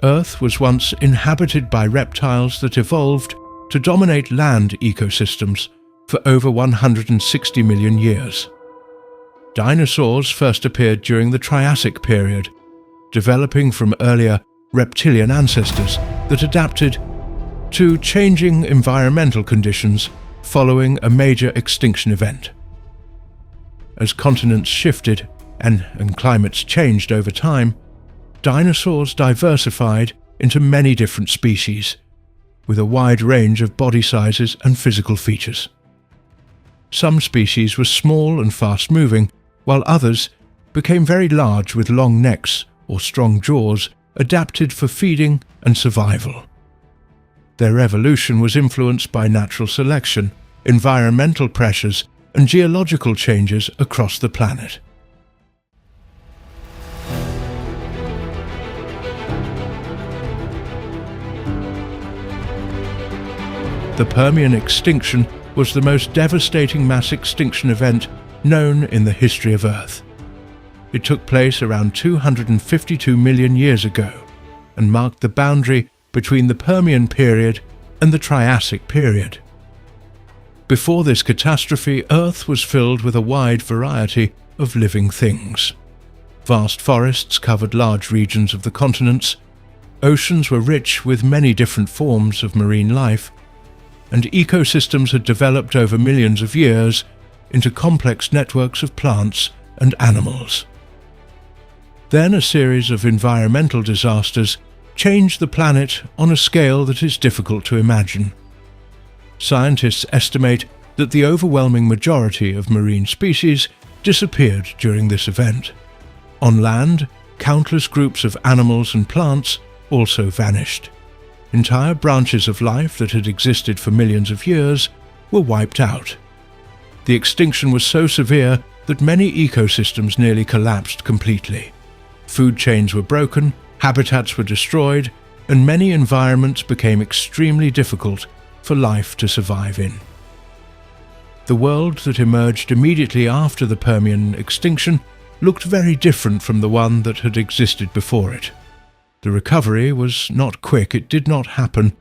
Earth was once inhabited by reptiles that evolved to dominate land ecosystems for over 160 million years. Dinosaurs first appeared during the Triassic Period, developing from earlier reptilian ancestors that adapted to changing environmental conditions following a major extinction event. As continents shifted and climates changed over time, dinosaurs diversified into many different species, with a wide range of body sizes and physical features. Some species were small and fast-moving, while others became very large with long necks or strong jaws adapted for feeding and survival. Their evolution was influenced by natural selection, environmental pressures, and geological changes across the planet. The Permian extinction was the most devastating mass extinction event known in the history of Earth. It took place around 252 million years ago and marked the boundary between the Permian period and the Triassic period. Before this catastrophe, Earth was filled with a wide variety of living things. Vast forests covered large regions of the continents, oceans were rich with many different forms of marine life, and ecosystems had developed over millions of years into complex networks of plants and animals. Then a series of environmental disasters changed the planet on a scale that is difficult to imagine. Scientists estimate that the overwhelming majority of marine species disappeared during this event. On land, countless groups of animals and plants also vanished. Entire branches of life that had existed for millions of years were wiped out. The extinction was so severe that many ecosystems nearly collapsed completely. Food chains were broken, habitats were destroyed, and many environments became extremely difficult for life to survive in. The world that emerged immediately after the Permian extinction looked very different from the one that had existed before it. The recovery was not quick. It did not happen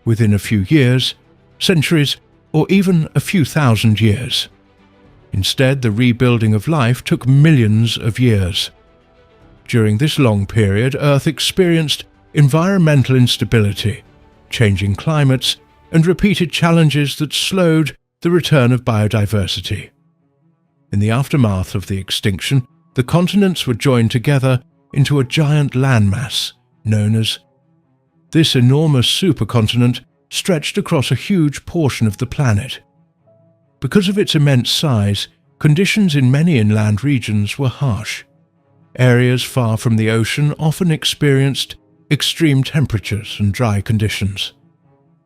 within a few years, centuries, or even a few thousand years. Instead, the rebuilding of life took millions of years. During this long period, Earth experienced environmental instability, changing climates, and repeated challenges that slowed the return of biodiversity. In the aftermath of the extinction, the continents were joined together into a giant landmass known as. This enormous supercontinent stretched across a huge portion of the planet. Because of its immense size, conditions in many inland regions were harsh. Areas far from the ocean often experienced extreme temperatures and dry conditions.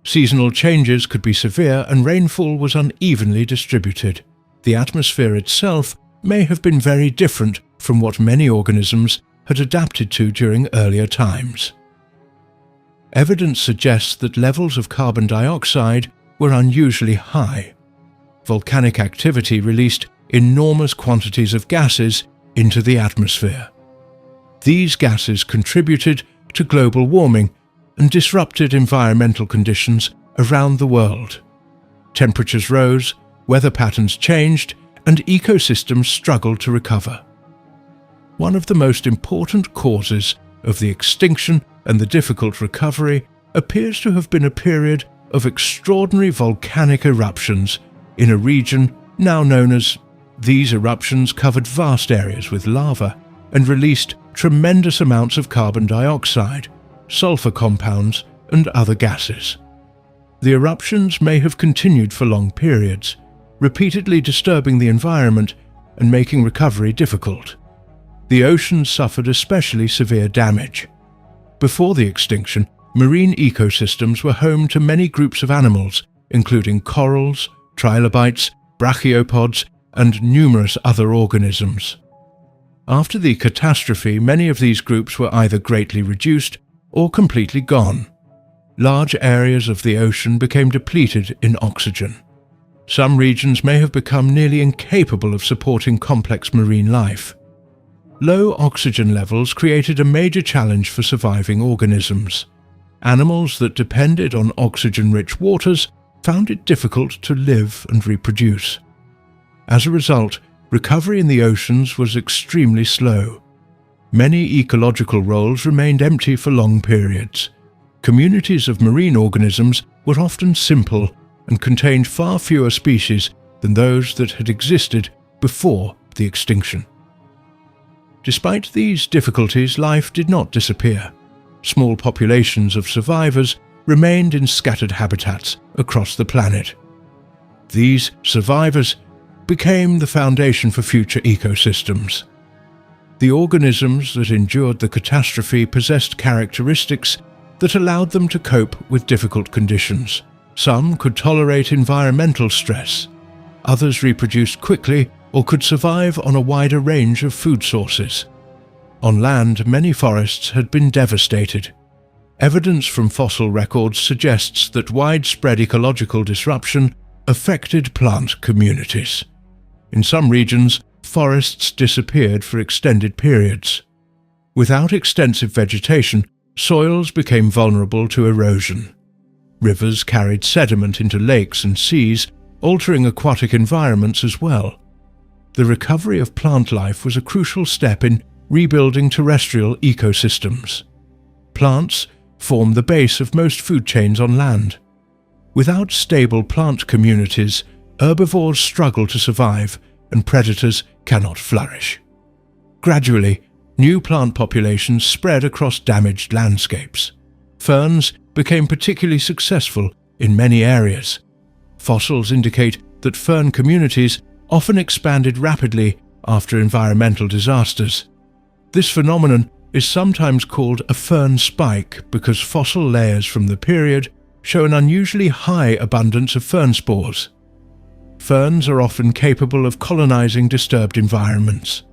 Seasonal changes could be severe and rainfall was unevenly distributed. The atmosphere itself may have been very different from what many organisms had adapted to during earlier times. Evidence suggests that levels of carbon dioxide were unusually high. Volcanic activity released enormous quantities of gases into the atmosphere. These gases contributed to global warming and disrupted environmental conditions around the world. Temperatures rose, weather patterns changed, and ecosystems struggled to recover. One of the most important causes of the extinction and the difficult recovery appears to have been a period of extraordinary volcanic eruptions in a region now known as. These eruptions covered vast areas with lava and released tremendous amounts of carbon dioxide, sulfur compounds, and other gases. The eruptions may have continued for long periods, repeatedly disturbing the environment and making recovery difficult. The oceans suffered especially severe damage. Before the extinction, marine ecosystems were home to many groups of animals, including corals, trilobites, brachiopods, and numerous other organisms. After the catastrophe, many of these groups were either greatly reduced or completely gone. Large areas of the ocean became depleted in oxygen. Some regions may have become nearly incapable of supporting complex marine life. Low oxygen levels created a major challenge for surviving organisms. Animals that depended on oxygen-rich waters found it difficult to live and reproduce. As a result, recovery in the oceans was extremely slow. Many ecological roles remained empty for long periods. Communities of marine organisms were often simple and contained far fewer species than those that had existed before the extinction. Despite these difficulties, life did not disappear. Small populations of survivors remained in scattered habitats across the planet. These survivors became the foundation for future ecosystems. The organisms that endured the catastrophe possessed characteristics that allowed them to cope with difficult conditions. Some could tolerate environmental stress. Others reproduced quickly or could survive on a wider range of food sources. On land, many forests had been devastated. Evidence from fossil records suggests that widespread ecological disruption affected plant communities. In some regions, forests disappeared for extended periods. Without extensive vegetation, soils became vulnerable to erosion. Rivers carried sediment into lakes and seas, altering aquatic environments as well. The recovery of plant life was a crucial step in rebuilding terrestrial ecosystems. Plants form the base of most food chains on land. Without stable plant communities, herbivores struggle to survive and predators cannot flourish. Gradually, new plant populations spread across damaged landscapes. Ferns became particularly successful in many areas. Fossils indicate that fern communities often expanded rapidly after environmental disasters. This phenomenon is sometimes called a fern spike because fossil layers from the period show an unusually high abundance of fern spores. Ferns are often capable of colonizing disturbed environments.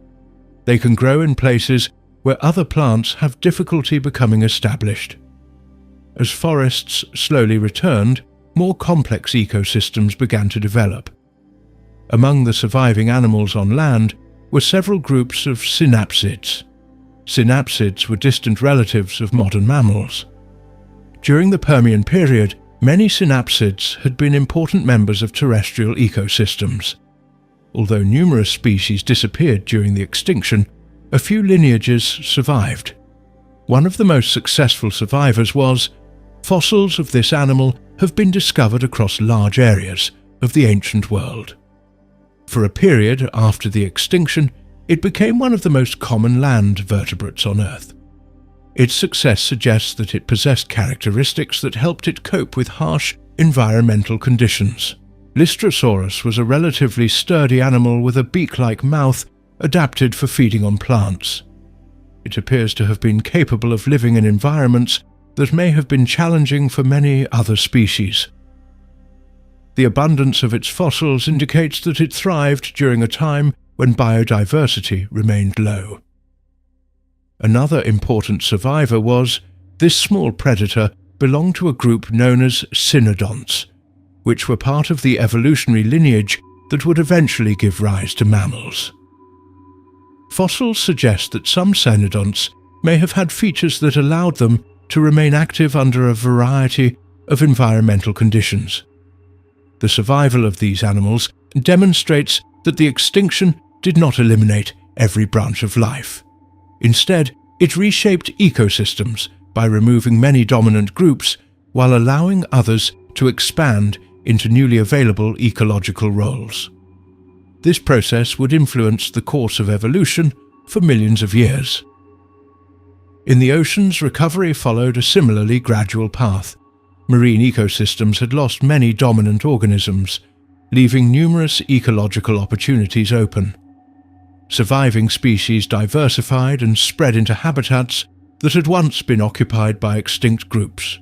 They can grow in places where other plants have difficulty becoming established. As forests slowly returned, more complex ecosystems began to develop. Among the surviving animals on land were several groups of synapsids. Synapsids were distant relatives of modern mammals. During the Permian period, many synapsids had been important members of terrestrial ecosystems. Although numerous species disappeared during the extinction, a few lineages survived. One of the most successful survivors was, fossils of this animal have been discovered across large areas of the ancient world. For a period after the extinction, it became one of the most common land vertebrates on Earth. Its success suggests that it possessed characteristics that helped it cope with harsh environmental conditions. Lystrosaurus was a relatively sturdy animal with a beak-like mouth adapted for feeding on plants. It appears to have been capable of living in environments that may have been challenging for many other species. The abundance of its fossils indicates that it thrived during a time when biodiversity remained low. Another important survivor was, this small predator belonged to a group known as cynodonts, which were part of the evolutionary lineage that would eventually give rise to mammals. Fossils suggest that some cynodonts may have had features that allowed them to remain active under a variety of environmental conditions. The survival of these animals demonstrates that the extinction did not eliminate every branch of life. Instead, it reshaped ecosystems by removing many dominant groups while allowing others to expand into newly available ecological roles. This process would influence the course of evolution for millions of years. In the oceans, recovery followed a similarly gradual path. Marine ecosystems had lost many dominant organisms, leaving numerous ecological opportunities open. Surviving species diversified and spread into habitats that had once been occupied by extinct groups.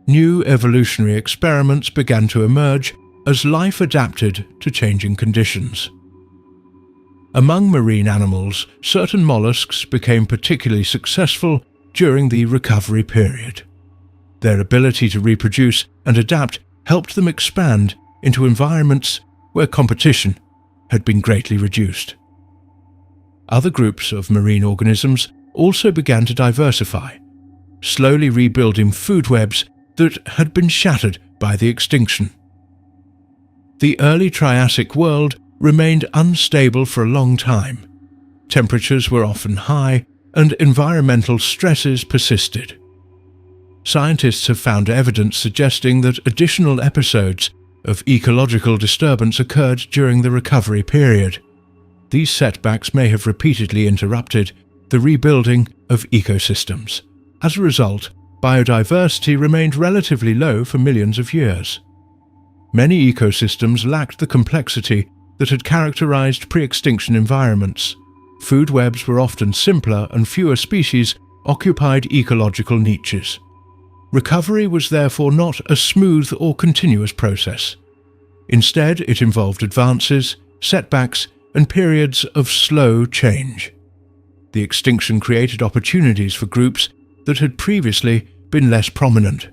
New evolutionary experiments began to emerge as life adapted to changing conditions. Among marine animals, certain mollusks became particularly successful during the recovery period. Their ability to reproduce and adapt helped them expand into environments where competition had been greatly reduced. Other groups of marine organisms also began to diversify, slowly rebuilding food webs that had been shattered by the extinction. The early Triassic world remained unstable for a long time. Temperatures were often high, and environmental stresses persisted. Scientists have found evidence suggesting that additional episodes of ecological disturbance occurred during the recovery period. These setbacks may have repeatedly interrupted the rebuilding of ecosystems. As a result, biodiversity remained relatively low for millions of years. Many ecosystems lacked the complexity that had characterized pre-extinction environments. Food webs were often simpler, and fewer species occupied ecological niches. Recovery was therefore not a smooth or continuous process. Instead, it involved advances, setbacks, and periods of slow change. The extinction created opportunities for groups that had previously been less prominent.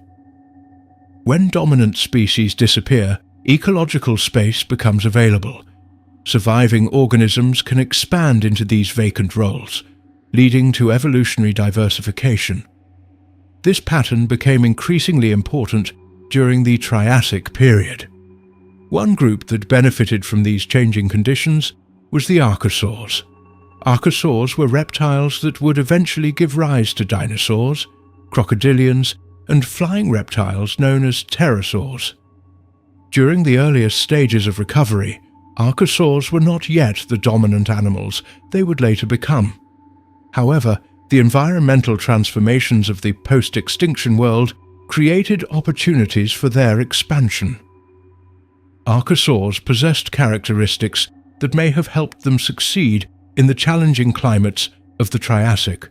When dominant species disappear, ecological space becomes available. Surviving organisms can expand into these vacant roles, leading to evolutionary diversification. This pattern became increasingly important during the Triassic period. One group that benefited from these changing conditions was the archosaurs. Archosaurs were reptiles that would eventually give rise to dinosaurs, crocodilians, and flying reptiles known as pterosaurs. During the earliest stages of recovery, archosaurs were not yet the dominant animals they would later become. However, the environmental transformations of the post-extinction world created opportunities for their expansion. Archosaurs possessed characteristics that may have helped them succeed in the challenging climates of the Triassic.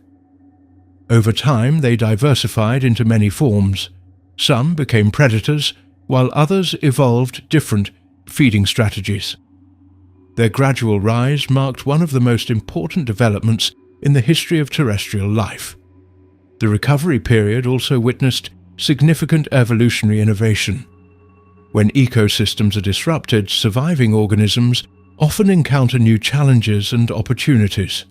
Over time, they diversified into many forms. Some became predators, while others evolved different feeding strategies. Their gradual rise marked one of the most important developments in the history of terrestrial life. The recovery period also witnessed significant evolutionary innovation. When ecosystems are disrupted, surviving organisms often encounter new challenges and opportunities.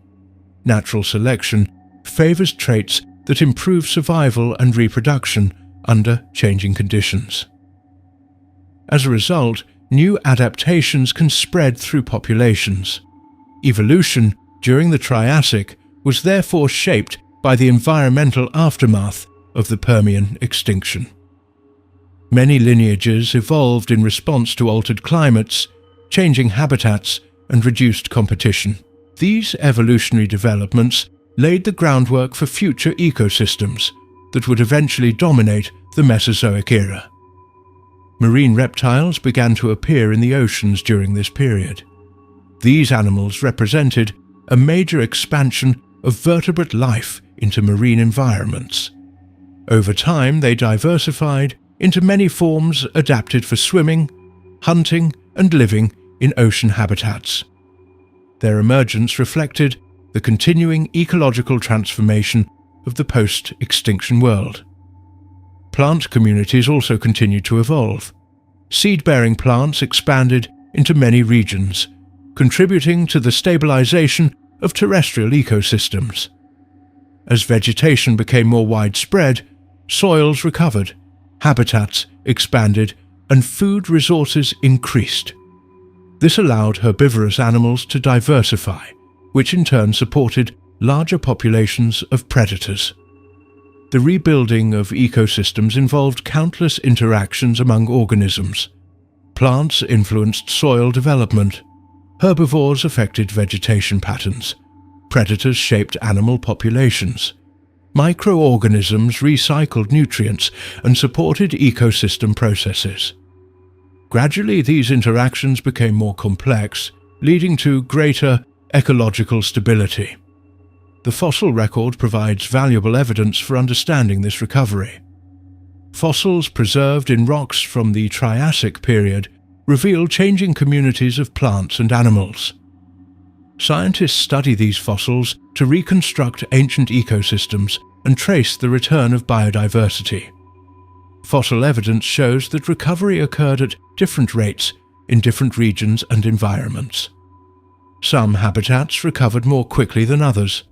Natural selection favors traits that improve survival and reproduction under changing conditions. As a result, new adaptations can spread through populations. Evolution during the Triassic was therefore shaped by the environmental aftermath of the Permian extinction. Many lineages evolved in response to altered climates, changing habitats, and reduced competition. These evolutionary developments laid the groundwork for future ecosystems that would eventually dominate the Mesozoic era. Marine reptiles began to appear in the oceans during this period. These animals represented a major expansion of vertebrate life into marine environments. Over time, they diversified into many forms adapted for swimming, hunting, and living in ocean habitats. Their emergence reflected the continuing ecological transformation of the post-extinction world. Plant communities also continued to evolve. Seed-bearing plants expanded into many regions, contributing to the stabilization of terrestrial ecosystems. As vegetation became more widespread, soils recovered, habitats expanded, and food resources increased. This allowed herbivorous animals to diversify, which in turn supported larger populations of predators. The rebuilding of ecosystems involved countless interactions among organisms. Plants influenced soil development. Herbivores affected vegetation patterns. Predators shaped animal populations. Microorganisms recycled nutrients and supported ecosystem processes. Gradually, these interactions became more complex, leading to greater ecological stability. The fossil record provides valuable evidence for understanding this recovery. Fossils preserved in rocks from the Triassic period reveal changing communities of plants and animals. Scientists study these fossils to reconstruct ancient ecosystems and trace the return of biodiversity. Fossil evidence shows that recovery occurred at different rates in different regions and environments. Some habitats recovered more quickly than others.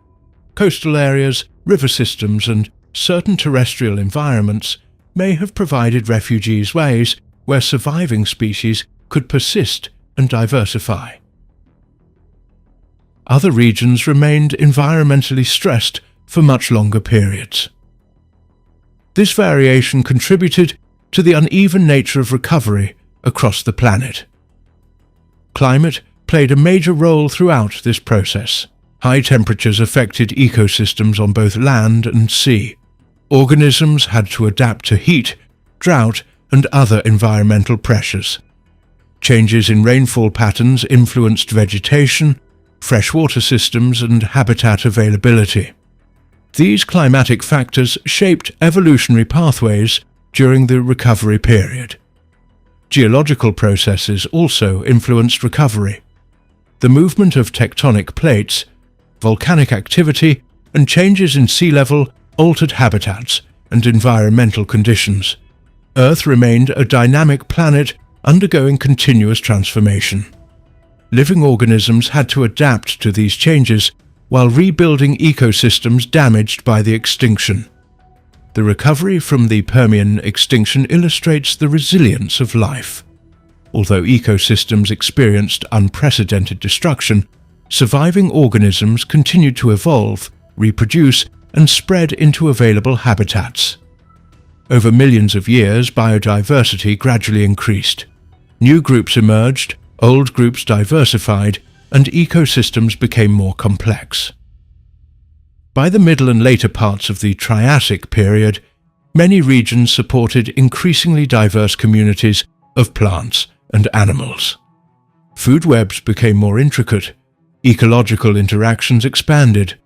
Coastal areas, river systems, and certain terrestrial environments may have provided refugees ways where surviving species could persist and diversify. Other regions remained environmentally stressed for much longer periods. This variation contributed to the uneven nature of recovery across the planet. Climate played a major role throughout this process. High temperatures affected ecosystems on both land and sea. Organisms had to adapt to heat, drought, and other environmental pressures. Changes in rainfall patterns influenced vegetation, freshwater systems, and habitat availability. These climatic factors shaped evolutionary pathways during the recovery period. Geological processes also influenced recovery. The movement of tectonic plates, volcanic activity, and changes in sea level altered habitats and environmental conditions. Earth remained a dynamic planet undergoing continuous transformation. Living organisms had to adapt to these changes while rebuilding ecosystems damaged by the extinction. The recovery from the Permian extinction illustrates the resilience of life. Although ecosystems experienced unprecedented destruction, surviving organisms continued to evolve, reproduce, and spread into available habitats. Over millions of years, biodiversity gradually increased. New groups emerged, old groups diversified, and ecosystems became more complex. By the middle and later parts of the Triassic period, many regions supported increasingly diverse communities of plants and animals. Food webs became more intricate, ecological interactions expanded.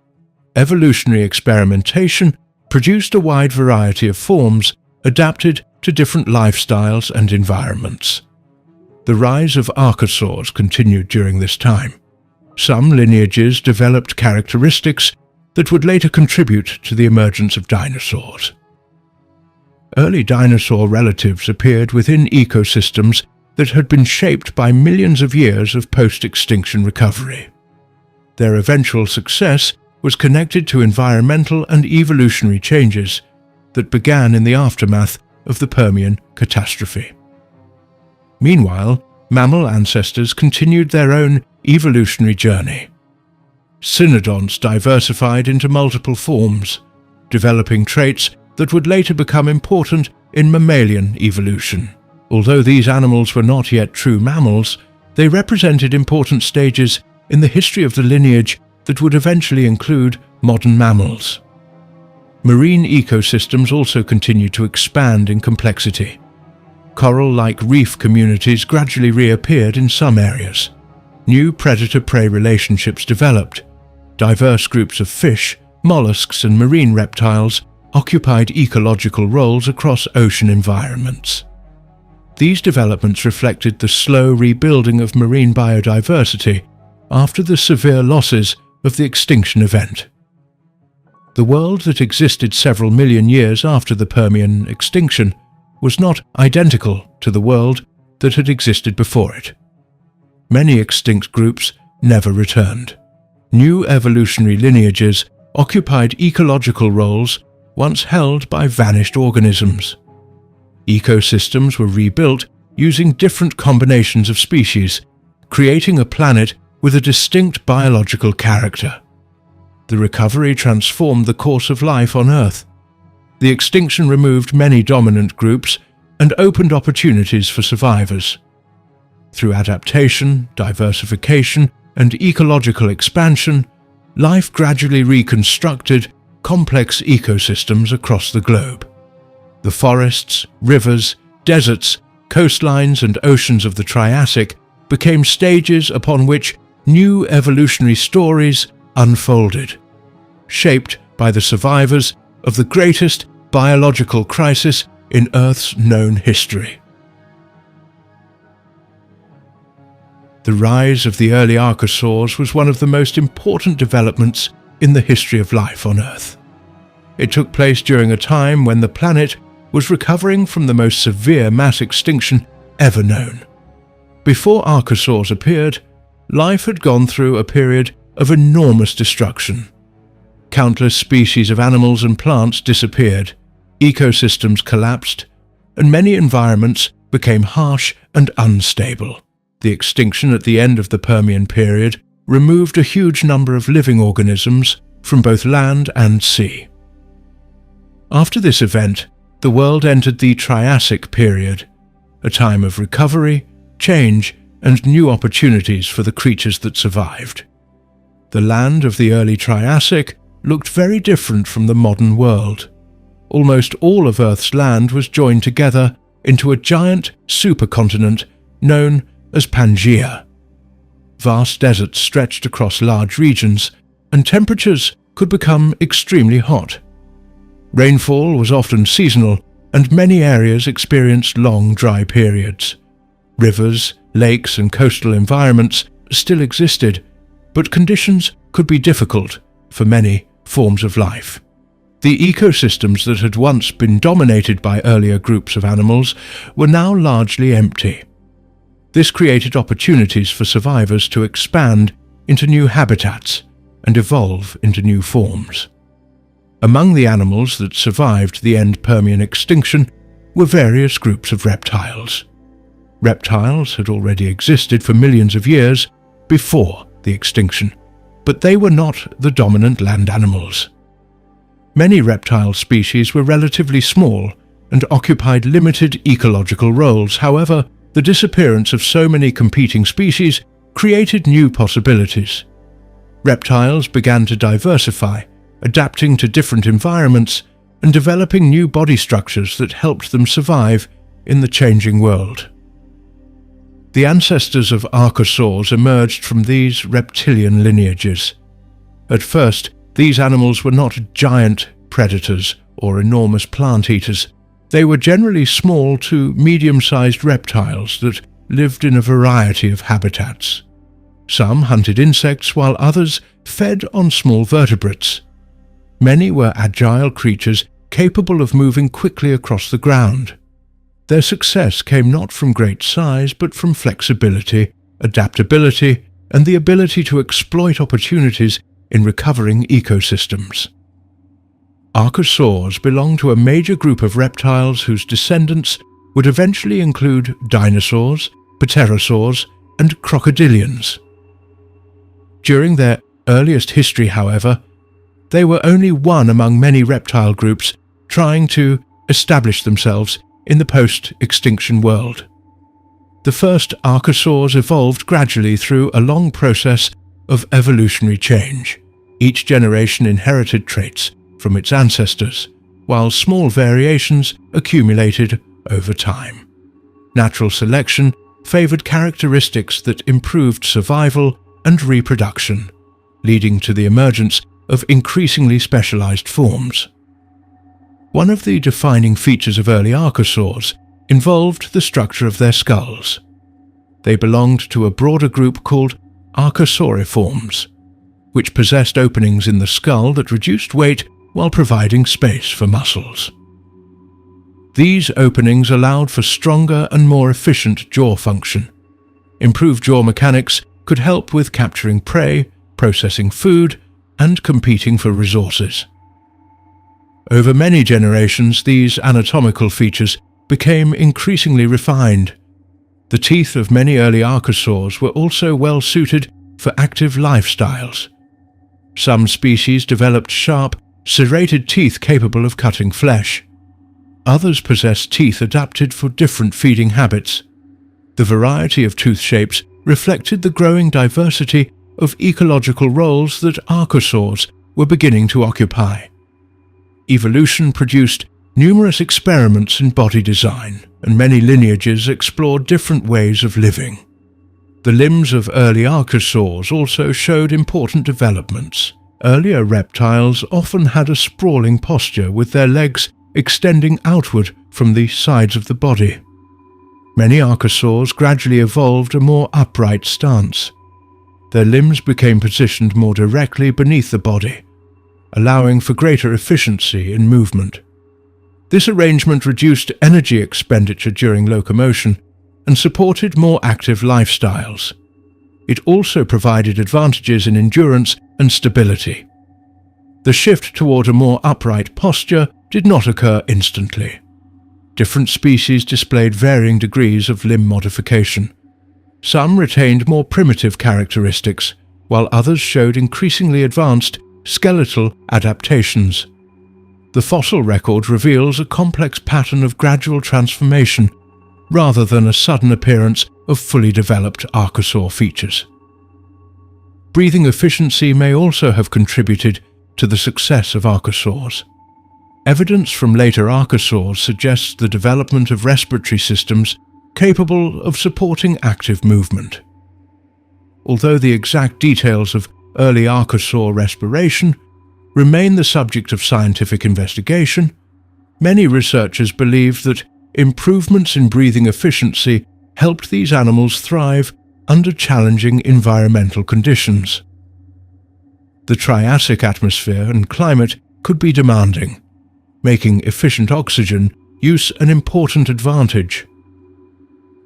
Evolutionary experimentation produced a wide variety of forms adapted to different lifestyles and environments. The rise of archosaurs continued during this time. Some lineages developed characteristics that would later contribute to the emergence of dinosaurs. Early dinosaur relatives appeared within ecosystems that had been shaped by millions of years of post-extinction recovery. Their eventual success was connected to environmental and evolutionary changes that began in the aftermath of the Permian catastrophe. Meanwhile, mammal ancestors continued their own evolutionary journey. Cynodonts diversified into multiple forms, developing traits that would later become important in mammalian evolution. Although these animals were not yet true mammals, they represented important stages in the history of the lineage that would eventually include modern mammals. Marine ecosystems also continued to expand in complexity. Coral-like reef communities gradually reappeared in some areas. New predator-prey relationships developed. Diverse groups of fish, mollusks, and marine reptiles occupied ecological roles across ocean environments. These developments reflected the slow rebuilding of marine biodiversity after the severe losses of the extinction event. The world that existed several million years after the Permian extinction was not identical to the world that had existed before it. Many extinct groups never returned. New evolutionary lineages occupied ecological roles once held by vanished organisms. Ecosystems were rebuilt using different combinations of species, creating a planet with a distinct biological character. The recovery transformed the course of life on Earth. The extinction removed many dominant groups and opened opportunities for survivors. Through adaptation, diversification, and ecological expansion, life gradually reconstructed complex ecosystems across the globe. The forests, rivers, deserts, coastlines, and oceans of the Triassic became stages upon which new evolutionary stories unfolded, shaped by the survivors of the greatest biological crisis in Earth's known history. The rise of the early archosaurs was one of the most important developments in the history of life on Earth. It took place during a time when the planet was recovering from the most severe mass extinction ever known. Before archosaurs appeared, life had gone through a period of enormous destruction. Countless species of animals and plants disappeared, ecosystems collapsed, and many environments became harsh and unstable. The extinction at the end of the Permian period removed a huge number of living organisms from both land and sea. After this event, the world entered the Triassic Period, a time of recovery, change, and new opportunities for the creatures that survived. The land of the early Triassic looked very different from the modern world. Almost all of Earth's land was joined together into a giant supercontinent known as Pangaea. Vast deserts stretched across large regions, and temperatures could become extremely hot. Rainfall was often seasonal, and many areas experienced long dry periods. Rivers, lakes, and coastal environments still existed, but conditions could be difficult for many forms of life. The ecosystems that had once been dominated by earlier groups of animals were now largely empty. This created opportunities for survivors to expand into new habitats and evolve into new forms. Among the animals that survived the end Permian extinction were various groups of reptiles. Reptiles had already existed for millions of years before the extinction, but they were not the dominant land animals. Many reptile species were relatively small and occupied limited ecological roles. However, the disappearance of so many competing species created new possibilities. Reptiles began to diversify, adapting to different environments and developing new body structures that helped them survive in the changing world. The ancestors of archosaurs emerged from these reptilian lineages. At first, these animals were not giant predators or enormous plant eaters. They were generally small to medium-sized reptiles that lived in a variety of habitats. Some hunted insects while others fed on small vertebrates. Many were agile creatures capable of moving quickly across the ground. Their success came not from great size but from flexibility, adaptability, and the ability to exploit opportunities in recovering ecosystems. Archosaurs belong to a major group of reptiles whose descendants would eventually include dinosaurs, pterosaurs, and crocodilians. During their earliest history, however, they were only one among many reptile groups trying to establish themselves in the post-extinction world. The first archosaurs evolved gradually through a long process of evolutionary change. Each generation inherited traits from its ancestors, while small variations accumulated over time. Natural selection favored characteristics that improved survival and reproduction, leading to the emergence of increasingly specialized forms. One of the defining features of early archosaurs involved the structure of their skulls. They belonged to a broader group called archosauriforms, which possessed openings in the skull that reduced weight while providing space for muscles. These openings allowed for stronger and more efficient jaw function. Improved jaw mechanics could help with capturing prey, processing food, and competing for resources. Over many generations, these anatomical features became increasingly refined. The teeth of many early archosaurs were also well suited for active lifestyles. Some species developed sharp, serrated teeth capable of cutting flesh. Others possessed teeth adapted for different feeding habits. The variety of tooth shapes reflected the growing diversity of ecological roles that archosaurs were beginning to occupy. Evolution produced numerous experiments in body design, and many lineages explored different ways of living. The limbs of early archosaurs also showed important developments. Earlier reptiles often had a sprawling posture with their legs extending outward from the sides of the body. Many archosaurs gradually evolved a more upright stance. Their limbs became positioned more directly beneath the body, allowing for greater efficiency in movement. This arrangement reduced energy expenditure during locomotion and supported more active lifestyles. it also provided advantages in endurance and stability. The shift toward a more upright posture did not occur instantly. Different species displayed varying degrees of limb modification. Some retained more primitive characteristics, while others showed increasingly advanced skeletal adaptations. The fossil record reveals a complex pattern of gradual transformation rather than a sudden appearance of fully developed archosaur features. Breathing efficiency may also have contributed to the success of archosaurs. Evidence from later archosaurs suggests the development of respiratory systems capable of supporting active movement. Although the exact details of early archosaur respiration remain the subject of scientific investigation, many researchers believe that improvements in breathing efficiency helped these animals thrive under challenging environmental conditions. The Triassic atmosphere and climate could be demanding, making efficient oxygen use an important advantage.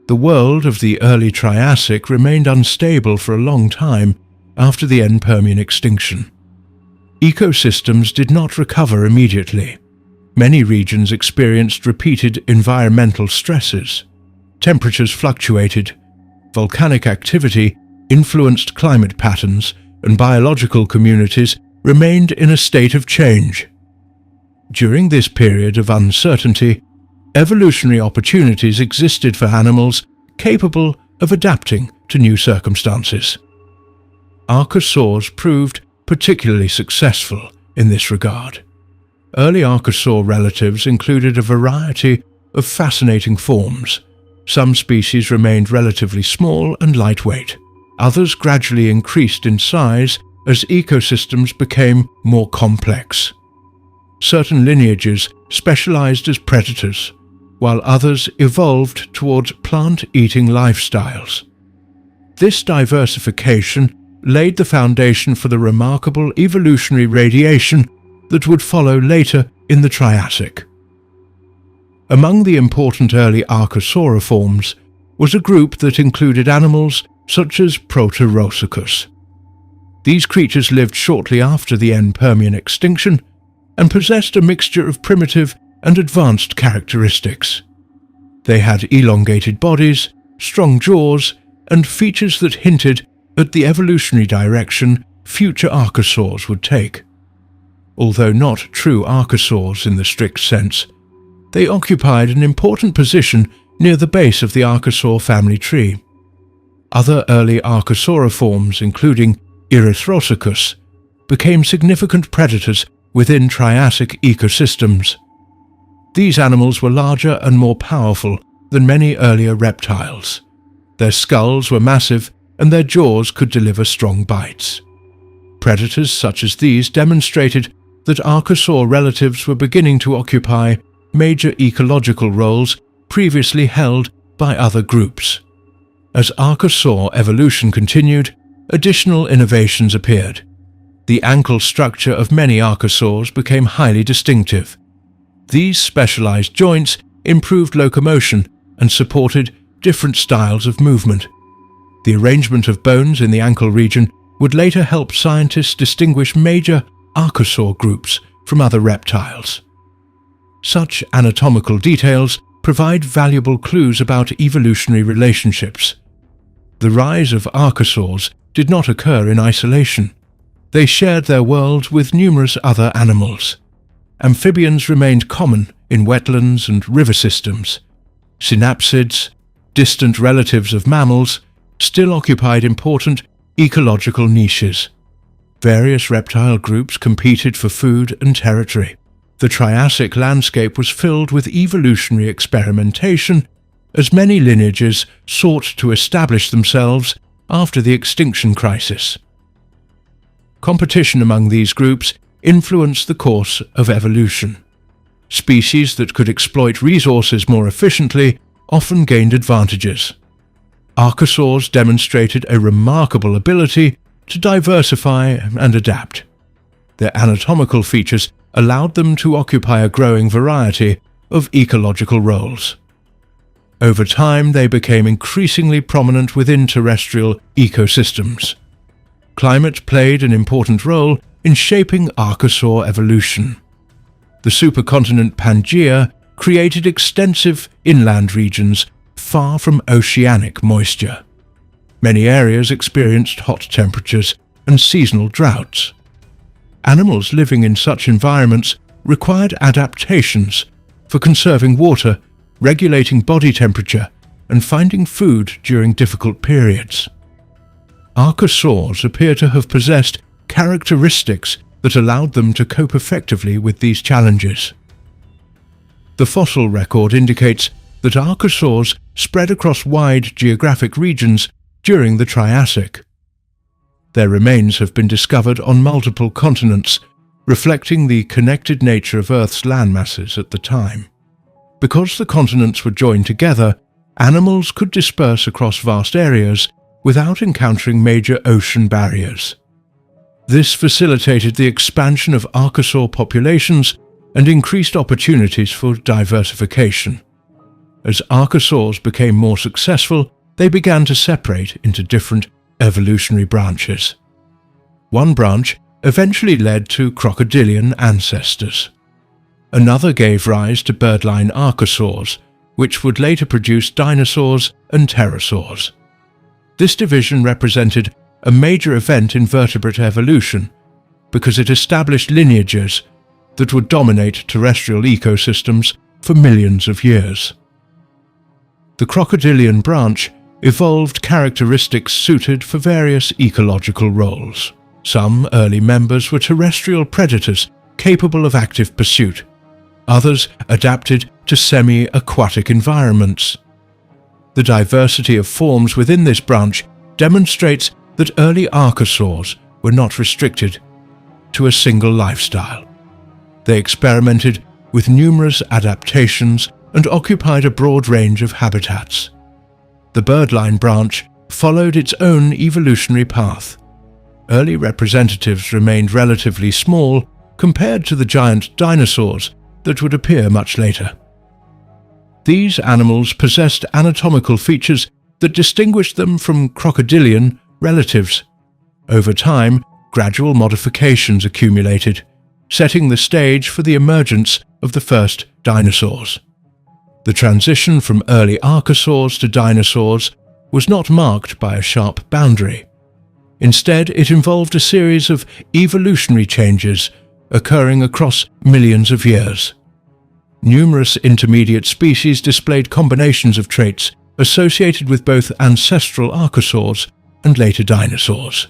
The world of the early Triassic remained unstable for a long time after the end Permian extinction. Ecosystems did not recover immediately. Many regions experienced repeated environmental stresses. Temperatures fluctuated, volcanic activity influenced climate patterns, and biological communities remained in a state of change. During this period of uncertainty, evolutionary opportunities existed for animals capable of adapting to new circumstances. Archosaurs proved particularly successful in this regard. Early archosaur relatives included a variety of fascinating forms. Some species remained relatively small and lightweight. Others gradually increased in size as ecosystems became more complex. Certain lineages specialized as predators, while others evolved toward plant-eating lifestyles. This diversification laid the foundation for the remarkable evolutionary radiation that would follow later in the Triassic. Among the important early archosauriforms was a group that included animals such as Proterosaurus. These creatures lived shortly after the end Permian extinction and possessed a mixture of primitive and advanced characteristics. They had elongated bodies, strong jaws, and features that hinted at the evolutionary direction future archosaurs would take. Although not true archosaurs in the strict sense, they occupied an important position near the base of the archosaur family tree. Other early archosauriforms, including Erythrosuchus, became significant predators within Triassic ecosystems. These animals were larger and more powerful than many earlier reptiles. Their skulls were massive and their jaws could deliver strong bites. Predators such as these demonstrated that archosaur relatives were beginning to occupy major ecological roles previously held by other groups. As archosaur evolution continued, additional innovations appeared. The ankle structure of many archosaurs became highly distinctive. These specialized joints improved locomotion and supported different styles of movement. The arrangement of bones in the ankle region would later help scientists distinguish major archosaur groups from other reptiles. Such anatomical details provide valuable clues about evolutionary relationships. The rise of archosaurs did not occur in isolation. They shared their world with numerous other animals. Amphibians remained common in wetlands and river systems. Synapsids, distant relatives of mammals, still occupied important ecological niches. Various reptile groups competed for food and territory. The Triassic landscape was filled with evolutionary experimentation as many lineages sought to establish themselves after the extinction crisis. Competition among these groups influenced the course of evolution. Species that could exploit resources more efficiently often gained advantages. Archosaurs demonstrated a remarkable ability to diversify and adapt. Their anatomical features allowed them to occupy a growing variety of ecological roles. Over time, they became increasingly prominent within terrestrial ecosystems. Climate played an important role in shaping archosaur evolution. The supercontinent Pangaea created extensive inland regions far from oceanic moisture. Many areas experienced hot temperatures and seasonal droughts. Animals living in such environments required adaptations for conserving water, regulating body temperature, and finding food during difficult periods. Archosaurs appear to have possessed characteristics that allowed them to cope effectively with these challenges. The fossil record indicates that archosaurs spread across wide geographic regions during the Triassic. Their remains have been discovered on multiple continents, reflecting the connected nature of Earth's landmasses at the time. Because the continents were joined together, animals could disperse across vast areas without encountering major ocean barriers. This facilitated the expansion of archosaur populations and increased opportunities for diversification. As archosaurs became more successful, they began to separate into different evolutionary branches. One branch eventually led to crocodilian ancestors. Another gave rise to birdline archosaurs, which would later produce dinosaurs and pterosaurs. This division represented a major event in vertebrate evolution because it established lineages that would dominate terrestrial ecosystems for millions of years. The crocodilian branch evolved characteristics suited for various ecological roles. Some early members were terrestrial predators capable of active pursuit. Others adapted to semi-aquatic environments. The diversity of forms within this branch demonstrates that early archosaurs were not restricted to a single lifestyle. They experimented with numerous adaptations and occupied a broad range of habitats. The birdline branch followed its own evolutionary path. Early representatives remained relatively small compared to the giant dinosaurs that would appear much later. These animals possessed anatomical features that distinguished them from crocodilian relatives. Over time, gradual modifications accumulated, setting the stage for the emergence of the first dinosaurs. The transition from early archosaurs to dinosaurs was not marked by a sharp boundary. Instead, it involved a series of evolutionary changes occurring across millions of years. Numerous intermediate species displayed combinations of traits associated with both ancestral archosaurs and later dinosaurs.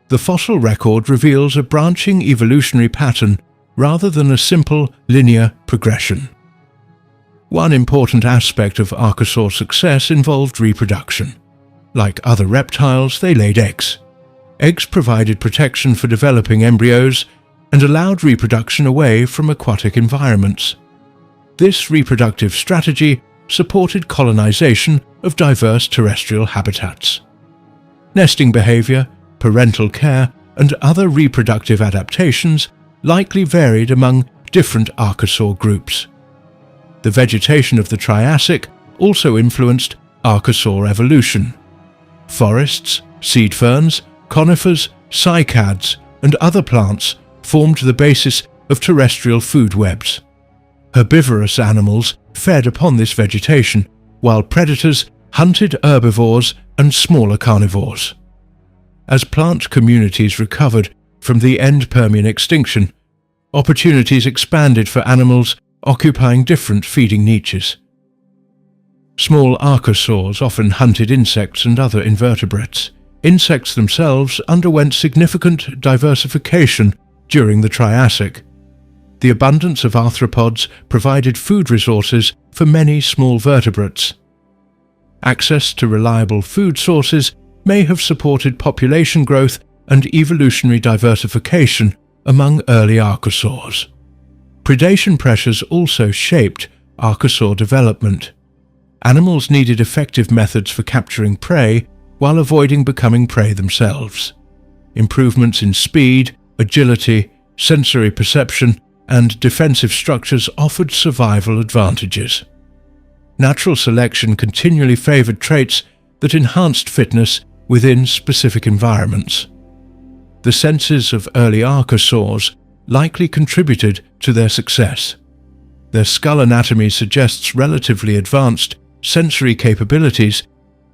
The fossil record reveals a branching evolutionary pattern rather than a simple linear progression. One important aspect of archosaur success involved reproduction. Like other reptiles, they laid eggs. Eggs provided protection for developing embryos and allowed reproduction away from aquatic environments. This reproductive strategy supported colonization of diverse terrestrial habitats. Nesting behavior, parental care, and other reproductive adaptations likely varied among different archosaur groups. The vegetation of the Triassic also influenced archosaur evolution. Forests, seed ferns, conifers, cycads, and other plants formed the basis of terrestrial food webs. Herbivorous animals fed upon this vegetation, while predators hunted herbivores and smaller carnivores. As plant communities recovered from the end Permian extinction, opportunities expanded for animals occupying different feeding niches. Small archosaurs often hunted insects and other invertebrates. Insects themselves underwent significant diversification during the Triassic. The abundance of arthropods provided food resources for many small vertebrates. Access to reliable food sources may have supported population growth and evolutionary diversification among early archosaurs. Predation pressures also shaped archosaur development. Animals needed effective methods for capturing prey while avoiding becoming prey themselves. Improvements in speed, agility, sensory perception, and defensive structures offered survival advantages. Natural selection continually favored traits that enhanced fitness within specific environments. The senses of early archosaurs likely contributed to their success. Their skull anatomy suggests relatively advanced sensory capabilities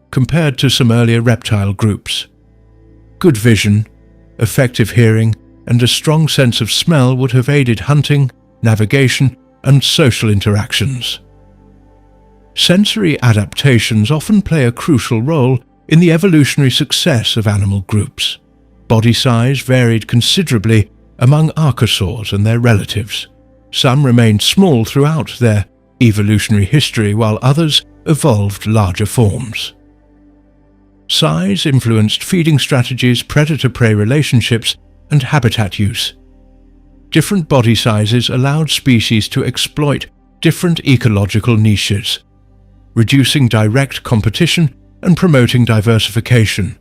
compared to some earlier reptile groups. Good vision, effective hearing, and a strong sense of smell would have aided hunting, navigation, and social interactions. Sensory adaptations often play a crucial role in the evolutionary success of animal groups. Body size varied considerably among archosaurs and their relatives. Some remained small throughout their evolutionary history, while others evolved larger forms. Size influenced feeding strategies, predator-prey relationships, and habitat use. Different body sizes allowed species to exploit different ecological niches, reducing direct competition and promoting diversification.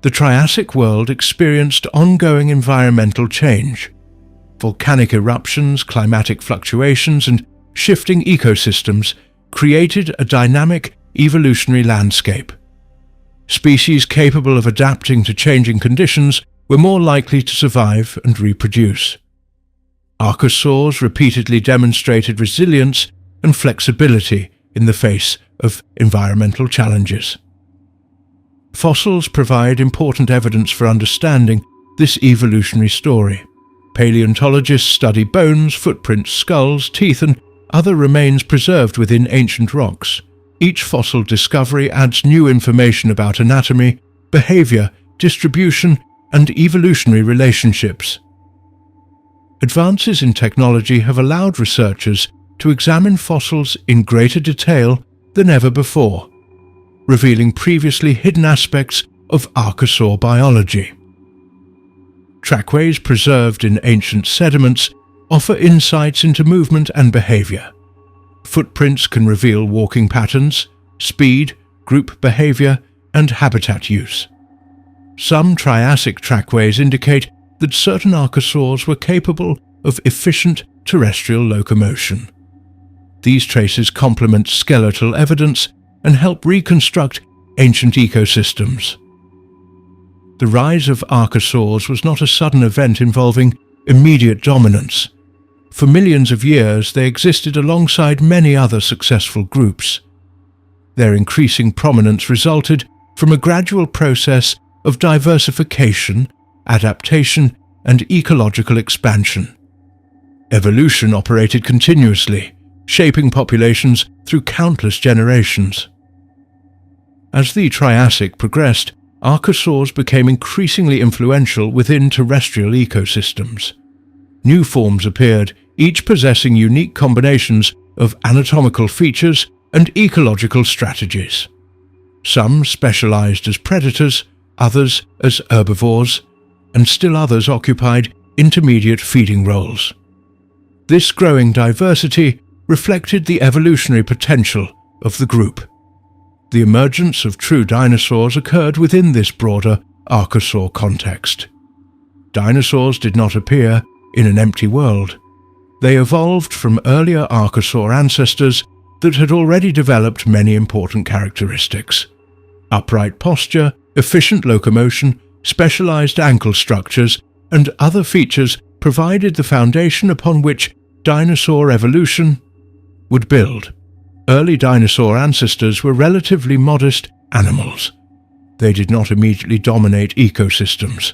The Triassic world experienced ongoing environmental change. Volcanic eruptions, climatic fluctuations, and shifting ecosystems created a dynamic evolutionary landscape. Species capable of adapting to changing conditions were more likely to survive and reproduce. Archosaurs repeatedly demonstrated resilience and flexibility in the face of environmental challenges. Fossils provide important evidence for understanding this evolutionary story. Paleontologists study bones, footprints, skulls, teeth, and other remains preserved within ancient rocks. Each fossil discovery adds new information about anatomy, behavior, distribution, and evolutionary relationships. Advances in technology have allowed researchers to examine fossils in greater detail than ever before, revealing previously hidden aspects of archosaur biology. Trackways preserved in ancient sediments offer insights into movement and behavior. Footprints can reveal walking patterns, speed, group behavior, and habitat use. Some Triassic trackways indicate that certain archosaurs were capable of efficient terrestrial locomotion. These traces complement skeletal evidence and help reconstruct ancient ecosystems. The rise of archosaurs was not a sudden event involving immediate dominance. For millions of years, they existed alongside many other successful groups. Their increasing prominence resulted from a gradual process of diversification, adaptation, and ecological expansion. Evolution operated continuously, shaping populations through countless generations. As the Triassic progressed, archosaurs became increasingly influential within terrestrial ecosystems. New forms appeared, each possessing unique combinations of anatomical features and ecological strategies. Some specialized as predators, others as herbivores, and still others occupied intermediate feeding roles. This growing diversity reflected the evolutionary potential of the group. The emergence of true dinosaurs occurred within this broader archosaur context. Dinosaurs did not appear in an empty world. They evolved from earlier archosaur ancestors that had already developed many important characteristics. Upright posture, efficient locomotion, specialized ankle structures, and other features provided the foundation upon which dinosaur evolution would build. Early dinosaur ancestors were relatively modest animals. They did not immediately dominate ecosystems.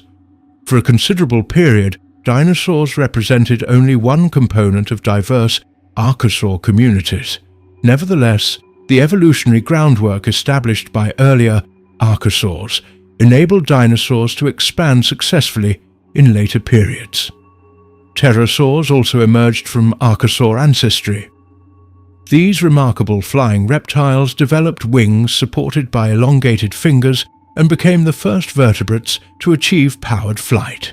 For a considerable period, dinosaurs represented only one component of diverse archosaur communities. Nevertheless, the evolutionary groundwork established by earlier archosaurs enabled dinosaurs to expand successfully in later periods. Pterosaurs also emerged from archosaur ancestry. These remarkable flying reptiles developed wings supported by elongated fingers and became the first vertebrates to achieve powered flight.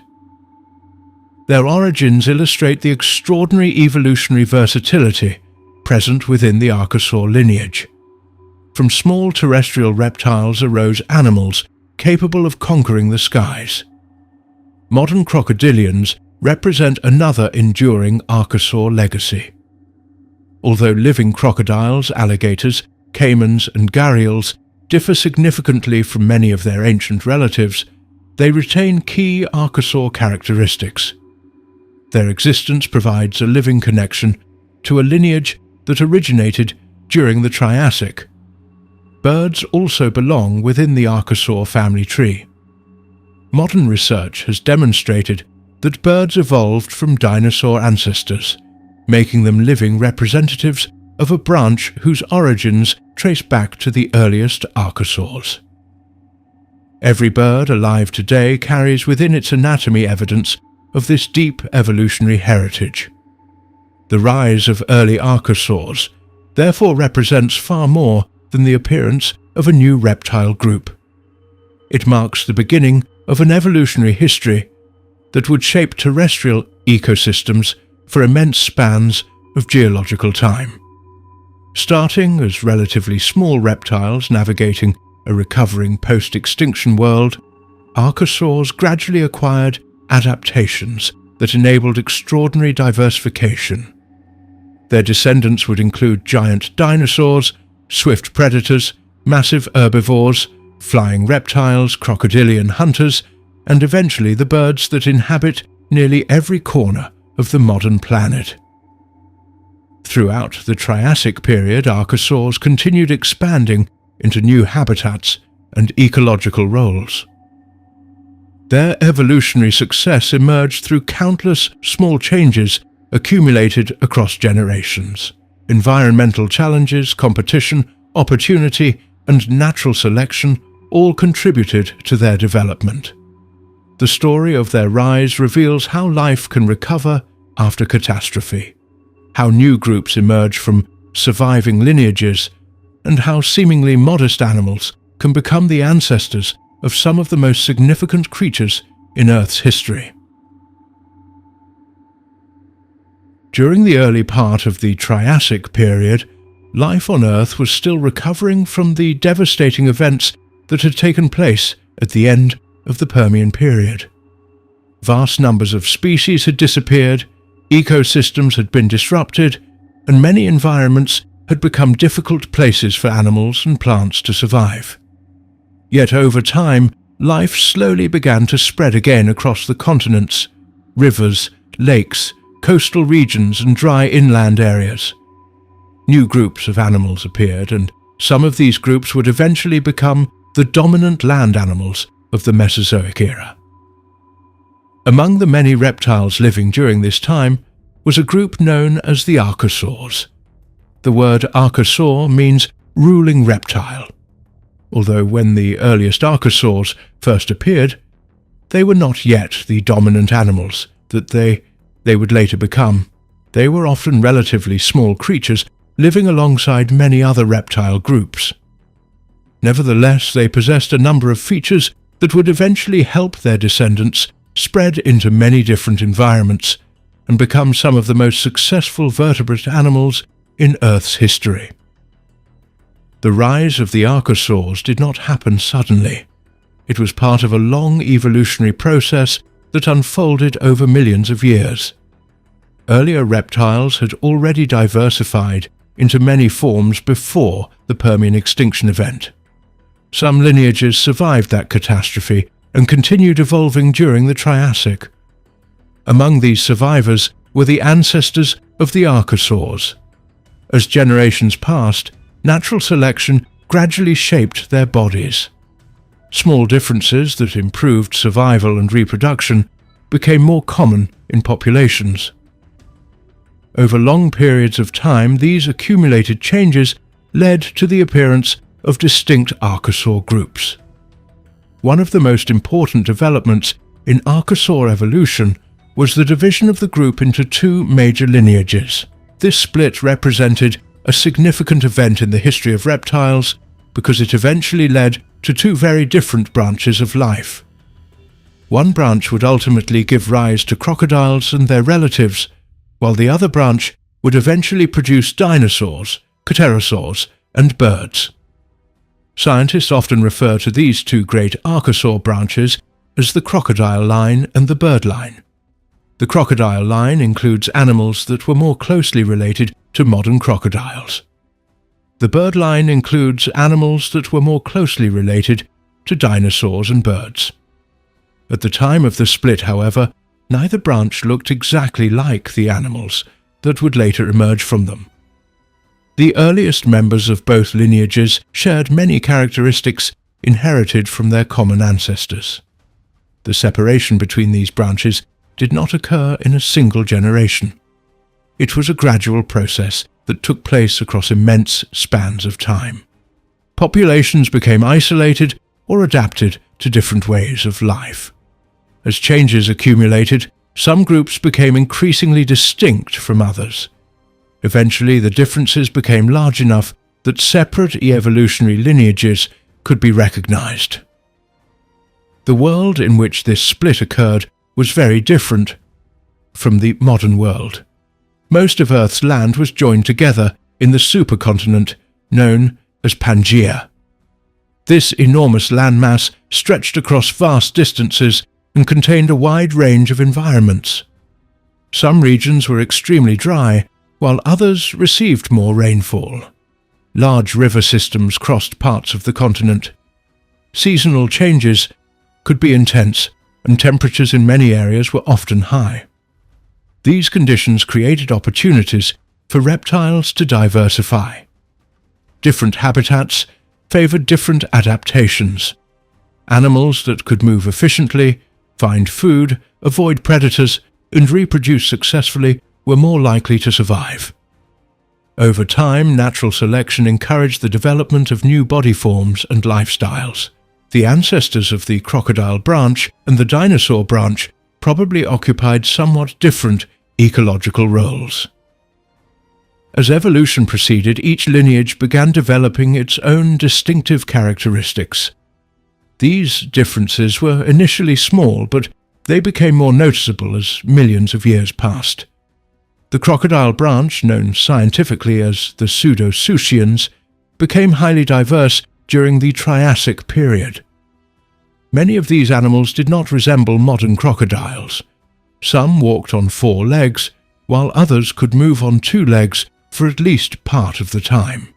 Their origins illustrate the extraordinary evolutionary versatility present within the archosaur lineage. From small terrestrial reptiles arose animals capable of conquering the skies. Modern crocodilians represent another enduring archosaur legacy. Although living crocodiles, alligators, caimans and gharials differ significantly from many of their ancient relatives, they retain key archosaur characteristics. Their existence provides a living connection to a lineage that originated during the Triassic. Birds also belong within the archosaur family tree. Modern research has demonstrated that birds evolved from dinosaur ancestors, making them living representatives of a branch whose origins trace back to the earliest archosaurs. Every bird alive today carries within its anatomy evidence of this deep evolutionary heritage. The rise of early archosaurs therefore represents far more than the appearance of a new reptile group. It marks the beginning of an evolutionary history that would shape terrestrial ecosystems for immense spans of geological time. Starting as relatively small reptiles navigating a recovering post-extinction world, archosaurs gradually acquired adaptations that enabled extraordinary diversification. Their descendants would include giant dinosaurs, swift predators, massive herbivores, flying reptiles, crocodilian hunters, and eventually the birds that inhabit nearly every corner of the modern planet. Throughout the Triassic period, archosaurs continued expanding into new habitats and ecological roles. Their evolutionary success emerged through countless small changes accumulated across generations. Environmental challenges, competition, opportunity, and natural selection all contributed to their development. The story of their rise reveals how life can recover after catastrophe, how new groups emerge from surviving lineages, and how seemingly modest animals can become the ancestors of some of the most significant creatures in Earth's history. During the early part of the Triassic period, life on Earth was still recovering from the devastating events that had taken place at the end of the Permian period. Vast numbers of species had disappeared, ecosystems had been disrupted, and many environments had become difficult places for animals and plants to survive. Yet over time, life slowly began to spread again across the continents, rivers, lakes, coastal regions, and dry inland areas. New groups of animals appeared, and some of these groups would eventually become the dominant land animals of the Mesozoic era. Among the many reptiles living during this time was a group known as the archosaurs. The word archosaur means ruling reptile, although when the earliest archosaurs first appeared, they were not yet the dominant animals that they would later become. They were often relatively small creatures living alongside many other reptile groups. Nevertheless, they possessed a number of features that would eventually help their descendants spread into many different environments and become some of the most successful vertebrate animals in Earth's history. The rise of the archosaurs did not happen suddenly. It was part of a long evolutionary process that unfolded over millions of years. Earlier reptiles had already diversified into many forms before the Permian extinction event. Some lineages survived that catastrophe and continued evolving during the Triassic. Among these survivors were the ancestors of the archosaurs. As generations passed, natural selection gradually shaped their bodies. Small differences that improved survival and reproduction became more common in populations. Over long periods of time, these accumulated changes led to the appearance of distinct archosaur groups. One of the most important developments in archosaur evolution was the division of the group into two major lineages. This split represented a significant event in the history of reptiles because it eventually led to two very different branches of life. One branch would ultimately give rise to crocodiles and their relatives, while the other branch would eventually produce dinosaurs, pterosaurs, and birds. Scientists often refer to these two great archosaur branches as the crocodile line and the bird line. The crocodile line includes animals that were more closely related to modern crocodiles. The bird line includes animals that were more closely related to dinosaurs and birds. At the time of the split, however, neither branch looked exactly like the animals that would later emerge from them. The earliest members of both lineages shared many characteristics inherited from their common ancestors. The separation between these branches did not occur in a single generation. It was a gradual process that took place across immense spans of time. Populations became isolated or adapted to different ways of life. As changes accumulated, some groups became increasingly distinct from others. Eventually, the differences became large enough that separate evolutionary lineages could be recognized. The world in which this split occurred was very different from the modern world. Most of Earth's land was joined together in the supercontinent known as Pangaea. This enormous landmass stretched across vast distances and contained a wide range of environments. Some regions were extremely dry, while others received more rainfall. Large river systems crossed parts of the continent. Seasonal changes could be intense, and temperatures in many areas were often high. These conditions created opportunities for reptiles to diversify. Different habitats favored different adaptations. Animals that could move efficiently, find food, avoid predators, and reproduce successfully were more likely to survive. Over time, natural selection encouraged the development of new body forms and lifestyles. The ancestors of the crocodile branch and the dinosaur branch probably occupied somewhat different ecological roles. As evolution proceeded, each lineage began developing its own distinctive characteristics. These differences were initially small, but they became more noticeable as millions of years passed. The crocodile branch, known scientifically as the Pseudosuchians, became highly diverse during the Triassic Period. Many of these animals did not resemble modern crocodiles. Some walked on 4 legs, while others could move on 2 legs for at least part of the time.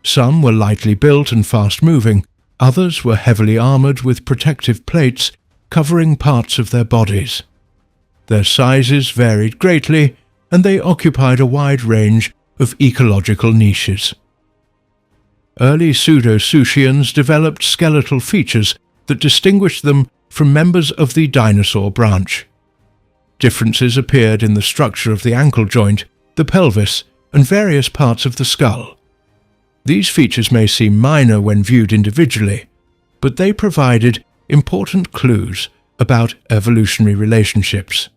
Some were lightly built and fast-moving, others were heavily armored with protective plates covering parts of their bodies. Their sizes varied greatly, and they occupied a wide range of ecological niches. Early Pseudosuchians developed skeletal features that distinguished them from members of the dinosaur branch. Differences appeared in the structure of the ankle joint, the pelvis, and various parts of the skull. These features may seem minor when viewed individually, but they provided important clues about evolutionary relationships.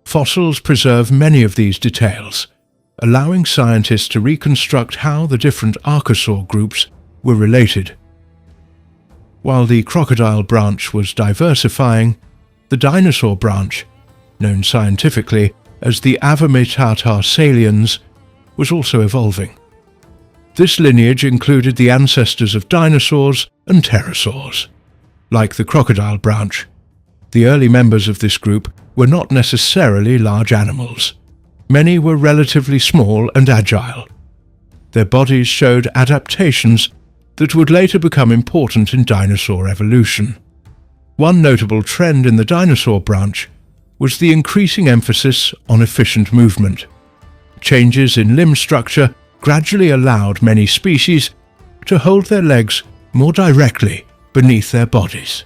Fossils preserve many of these details, allowing scientists to reconstruct how the different archosaur groups were related. While the crocodile branch was diversifying, the dinosaur branch, known scientifically as the Avamitatarsaurians, was also evolving. This lineage included the ancestors of dinosaurs and pterosaurs. Like the crocodile branch, the early members of this group were not necessarily large animals. Many were relatively small and agile. Their bodies showed adaptations that would later become important in dinosaur evolution. One notable trend in the dinosaur branch was the increasing emphasis on efficient movement. Changes in limb structure gradually allowed many species to hold their legs more directly beneath their bodies.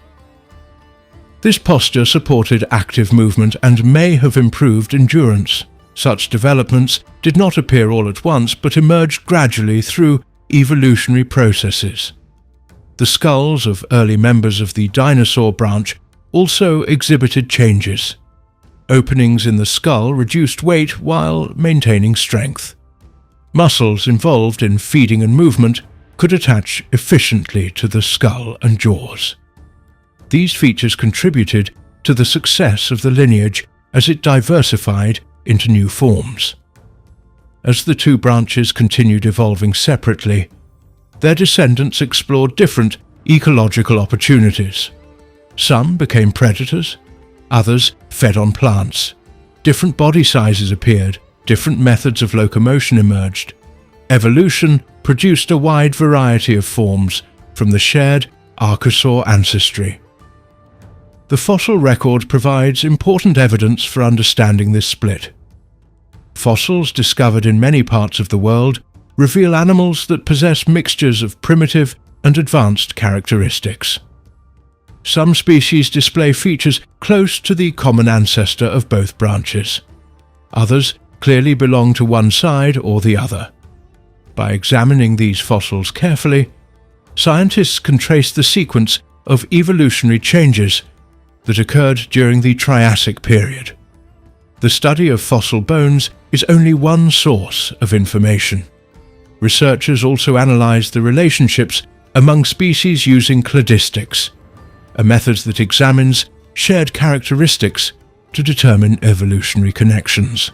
This posture supported active movement and may have improved endurance. Such developments did not appear all at once but emerged gradually through evolutionary processes. The skulls of early members of the dinosaur branch also exhibited changes. Openings in the skull reduced weight while maintaining strength. Muscles involved in feeding and movement could attach efficiently to the skull and jaws. These features contributed to the success of the lineage as it diversified into new forms. As the two branches continued evolving separately, their descendants explored different ecological opportunities. Some became predators, others fed on plants. Different body sizes appeared, different methods of locomotion emerged. Evolution produced a wide variety of forms from the shared archosaur ancestry. The fossil record provides important evidence for understanding this split. Fossils discovered in many parts of the world reveal animals that possess mixtures of primitive and advanced characteristics. Some species display features close to the common ancestor of both branches. Others clearly belong to one side or the other. By examining these fossils carefully, scientists can trace the sequence of evolutionary changes that occurred during the Triassic Period. The study of fossil bones is only one source of information. Researchers also analyze the relationships among species using cladistics, a method that examines shared characteristics to determine evolutionary connections.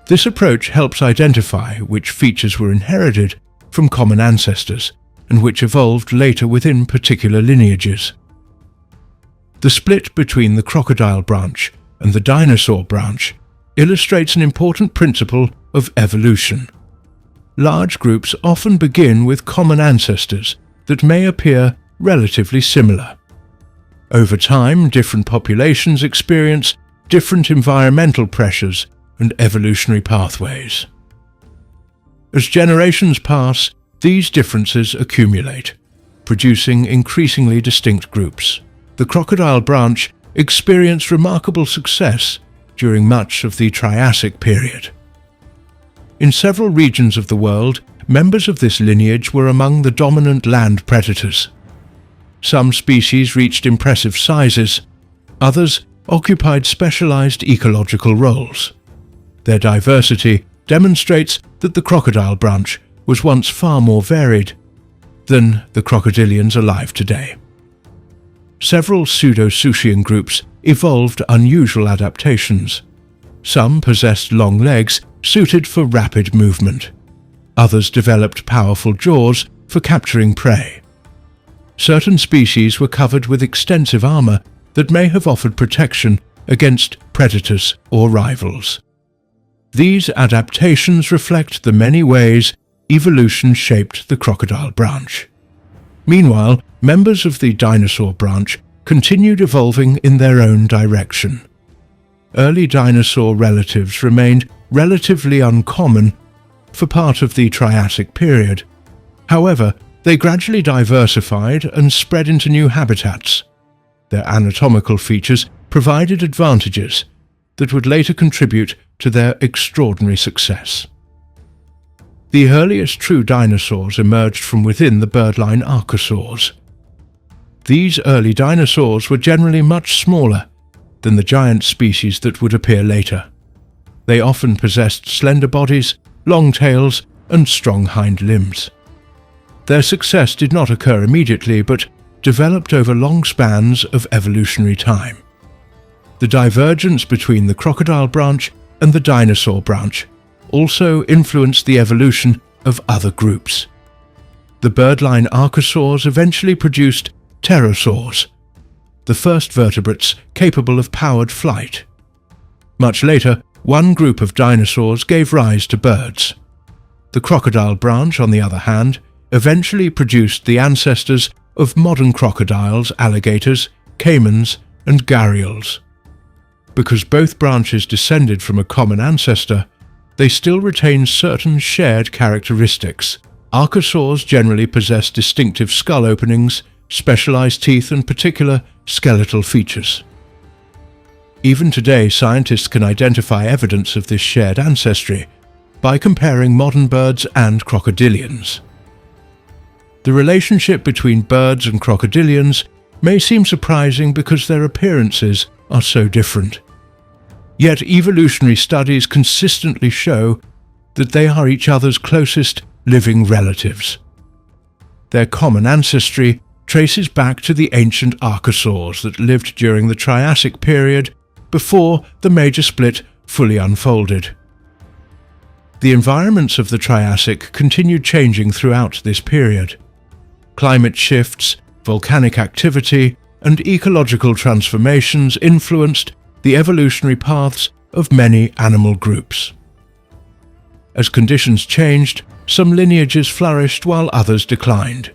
This approach helps identify which features were inherited from common ancestors and which evolved later within particular lineages. The split between the crocodile branch and the dinosaur branch illustrates an important principle of evolution. Large groups often begin with common ancestors that may appear relatively similar. Over time, different populations experience different environmental pressures and evolutionary pathways. As generations pass, these differences accumulate, producing increasingly distinct groups. The crocodile branch experienced remarkable success during much of the Triassic Period. In several regions of the world, members of this lineage were among the dominant land predators. Some species reached impressive sizes, others occupied specialized ecological roles. Their diversity demonstrates that the crocodile branch was once far more varied than the crocodilians alive today. Several pseudo-Sushian groups evolved unusual adaptations. Some possessed long legs suited for rapid movement. Others developed powerful jaws for capturing prey. Certain species were covered with extensive armor that may have offered protection against predators or rivals. These adaptations reflect the many ways evolution shaped the crocodile branch. Meanwhile, members of the dinosaur branch continued evolving in their own direction. Early dinosaur relatives remained relatively uncommon for part of the Triassic Period. However, they gradually diversified and spread into new habitats. Their anatomical features provided advantages that would later contribute to their extraordinary success. The earliest true dinosaurs emerged from within the birdline archosaurs. These early dinosaurs were generally much smaller than the giant species that would appear later. They often possessed slender bodies, long tails, and strong hind limbs. Their success did not occur immediately, but developed over long spans of evolutionary time. The divergence between the crocodile branch and the dinosaur branch also influenced the evolution of other groups. The birdline archosaurs eventually produced pterosaurs, the first vertebrates capable of powered flight. Much later, one group of dinosaurs gave rise to birds. The crocodile branch, on the other hand, eventually produced the ancestors of modern crocodiles, alligators, caimans, and gharials. Because both branches descended from a common ancestor, they still retain certain shared characteristics. Archosaurs generally possess distinctive skull openings, specialized teeth, and particular skeletal features. Even today, scientists can identify evidence of this shared ancestry by comparing modern birds and crocodilians. The relationship between birds and crocodilians may seem surprising because their appearances are so different. Yet evolutionary studies consistently show that they are each other's closest living relatives. Their common ancestry traces back to the ancient archosaurs that lived during the Triassic Period before the major split fully unfolded. The environments of the Triassic continued changing throughout this period. Climate shifts, volcanic activity, and ecological transformations influenced the evolutionary paths of many animal groups. As conditions changed, some lineages flourished while others declined.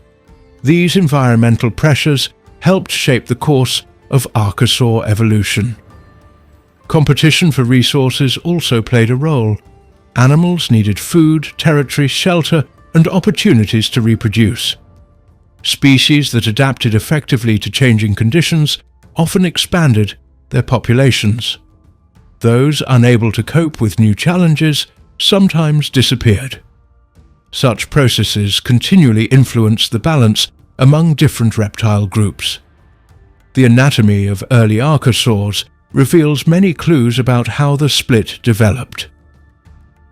These environmental pressures helped shape the course of archosaur evolution. Competition for resources also played a role. Animals needed food, territory, shelter, and opportunities to reproduce. Species that adapted effectively to changing conditions often expanded their populations. Those unable to cope with new challenges sometimes disappeared. Such processes continually influenced the balance among different reptile groups. The anatomy of early archosaurs reveals many clues about how the split developed.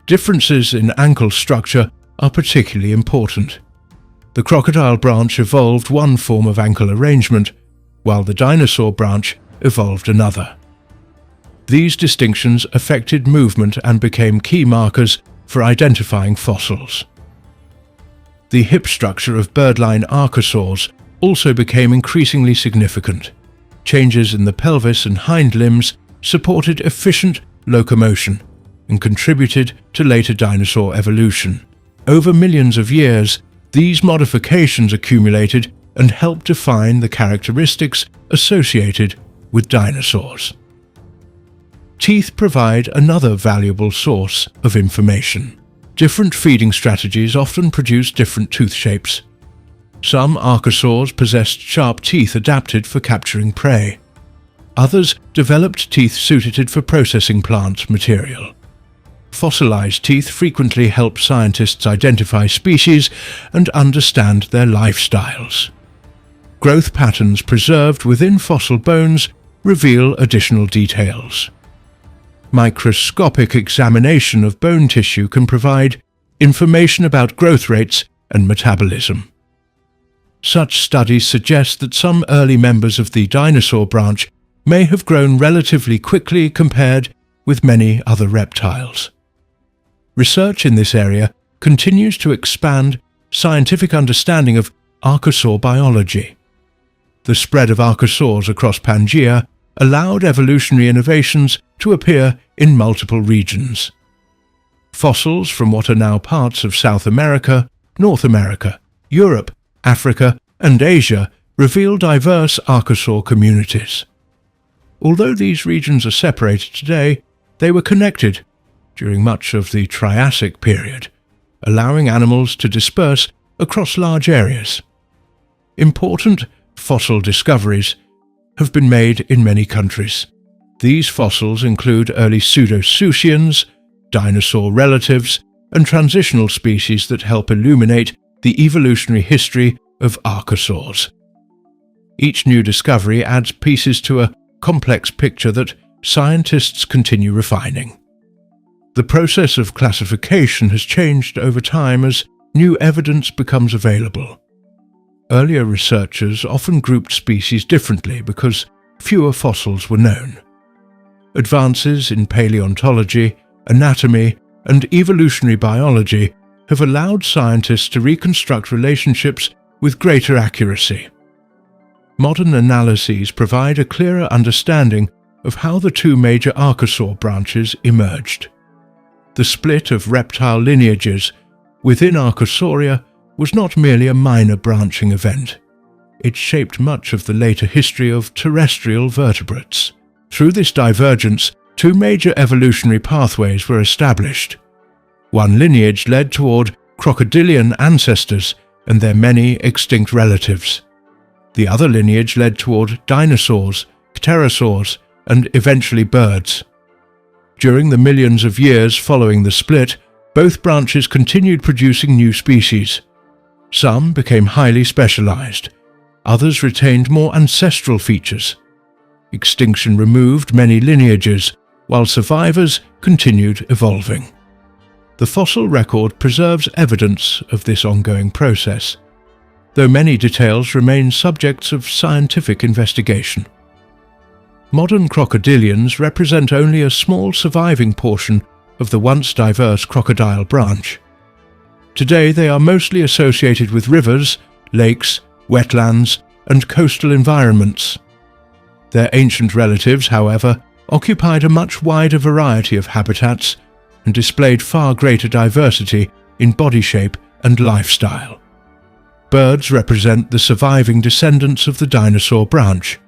Differences in ankle structure are particularly important. The crocodile branch evolved one form of ankle arrangement, while the dinosaur branch evolved another. These distinctions affected movement and became key markers for identifying fossils. The hip structure of birdline archosaurs also became increasingly significant. Changes in the pelvis and hind limbs supported efficient locomotion and contributed to later dinosaur evolution. Over millions of years, these modifications accumulated and helped define the characteristics associated with dinosaurs. Teeth provide another valuable source of information. Different feeding strategies often produce different tooth shapes. Some archosaurs possessed sharp teeth adapted for capturing prey. Others developed teeth suited for processing plant material. Fossilized teeth frequently help scientists identify species and understand their lifestyles. Growth patterns preserved within fossil bones reveal additional details. Microscopic examination of bone tissue can provide information about growth rates and metabolism. Such studies suggest that some early members of the dinosaur branch may have grown relatively quickly compared with many other reptiles. Research in this area continues to expand scientific understanding of archosaur biology. The spread of archosaurs across Pangaea allowed evolutionary innovations to appear in multiple regions. Fossils from what are now parts of South America, North America, Europe, Africa, and Asia reveal diverse archosaur communities. Although these regions are separated today, they were connected during much of the Triassic Period, allowing animals to disperse across large areas. Important fossil discoveries have been made in many countries. These fossils include early pseudosuchians, dinosaur relatives, and transitional species that help illuminate the evolutionary history of archosaurs. Each new discovery adds pieces to a complex picture that scientists continue refining. The process of classification has changed over time as new evidence becomes available. Earlier researchers often grouped species differently because fewer fossils were known. Advances in paleontology, anatomy, and evolutionary biology have allowed scientists to reconstruct relationships with greater accuracy. Modern analyses provide a clearer understanding of how the two major archosaur branches emerged. The split of reptile lineages within Archosauria was not merely a minor branching event. It shaped much of the later history of terrestrial vertebrates. Through this divergence, two major evolutionary pathways were established. One lineage led toward crocodilian ancestors and their many extinct relatives. The other lineage led toward dinosaurs, pterosaurs, and eventually birds. During the millions of years following the split, both branches continued producing new species. Some became highly specialized. Others retained more ancestral features. Extinction removed many lineages, while survivors continued evolving. The fossil record preserves evidence of this ongoing process, though many details remain subjects of scientific investigation. Modern crocodilians represent only a small surviving portion of the once diverse crocodile branch. Today they are mostly associated with rivers, lakes, wetlands, and coastal environments. Their ancient relatives, however, occupied a much wider variety of habitats and displayed far greater diversity in body shape and lifestyle. Birds represent the surviving descendants of the dinosaur branch.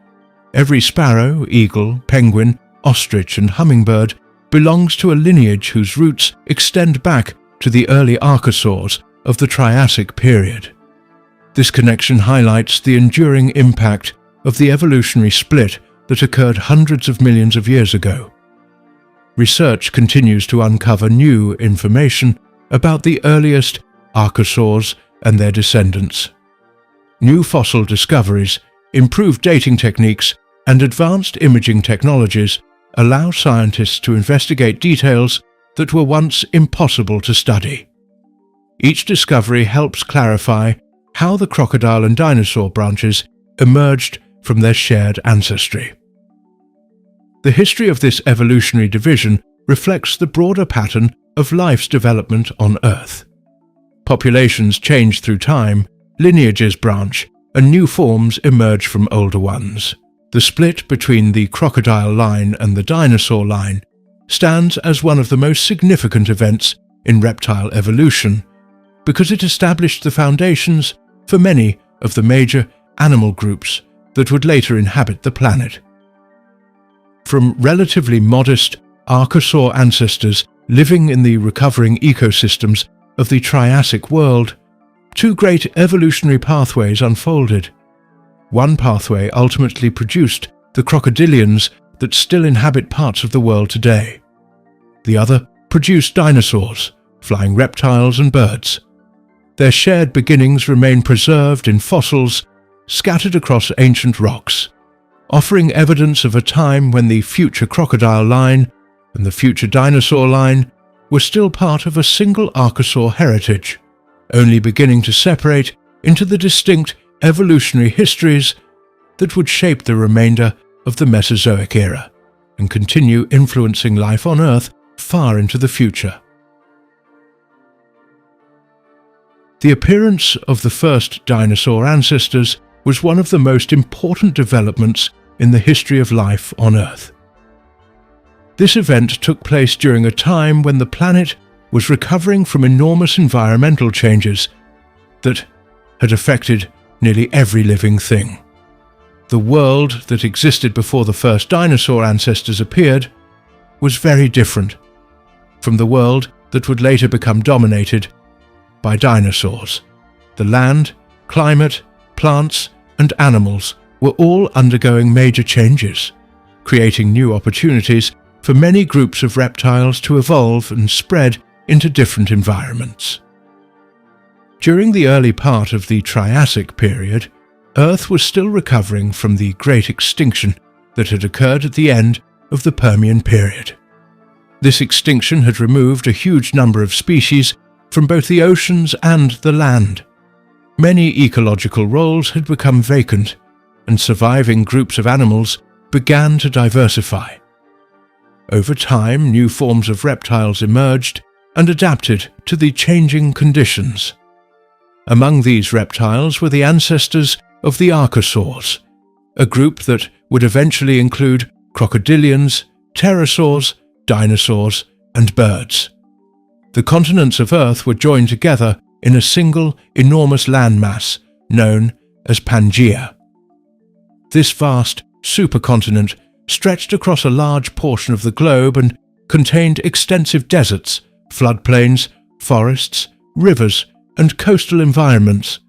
Every sparrow, eagle, penguin, ostrich and hummingbird belongs to a lineage whose roots extend back to the early archosaurs of the Triassic period. This connection highlights the enduring impact of the evolutionary split that occurred hundreds of millions of years ago. Research continues to uncover new information about the earliest archosaurs and their descendants. New fossil discoveries, improved dating techniques, and advanced imaging technologies allow scientists to investigate details that were once impossible to study. Each discovery helps clarify how the crocodile and dinosaur branches emerged from their shared ancestry. The history of this evolutionary division reflects the broader pattern of life's development on Earth. Populations change through time, lineages branch, and new forms emerge from older ones. The split between the crocodile line and the dinosaur line stands as one of the most significant events in reptile evolution because it established the foundations for many of the major animal groups that would later inhabit the planet. From relatively modest archosaur ancestors living in the recovering ecosystems of the Triassic world, two great evolutionary pathways unfolded. One pathway ultimately produced the crocodilians that still inhabit parts of the world today. The other produced dinosaurs, flying reptiles and birds. Their shared beginnings remain preserved in fossils scattered across ancient rocks, offering evidence of a time when the future crocodile line and the future dinosaur line were still part of a single archosaur heritage, only beginning to separate into the distinct evolutionary histories that would shape the remainder of the Mesozoic era and continue influencing life on Earth far into the future. The appearance of the first dinosaur ancestors was one of the most important developments in the history of life on Earth. This event took place during a time when the planet was recovering from enormous environmental changes that had affected nearly every living thing. The world that existed before the first dinosaur ancestors appeared was very different from the world that would later become dominated by dinosaurs. The land, climate, plants, and animals were all undergoing major changes, creating new opportunities for many groups of reptiles to evolve and spread into different environments. During the early part of the Triassic period, Earth was still recovering from the great extinction that had occurred at the end of the Permian period. This extinction had removed a huge number of species from both the oceans and the land. Many ecological roles had become vacant, and surviving groups of animals began to diversify. Over time, new forms of reptiles emerged and adapted to the changing conditions. Among these reptiles were the ancestors of the archosaurs, a group that would eventually include crocodilians, pterosaurs, dinosaurs, and birds. The continents of Earth were joined together in a single enormous landmass known as Pangaea. This vast supercontinent stretched across a large portion of the globe and contained extensive deserts, floodplains, forests, rivers, and coastal environments.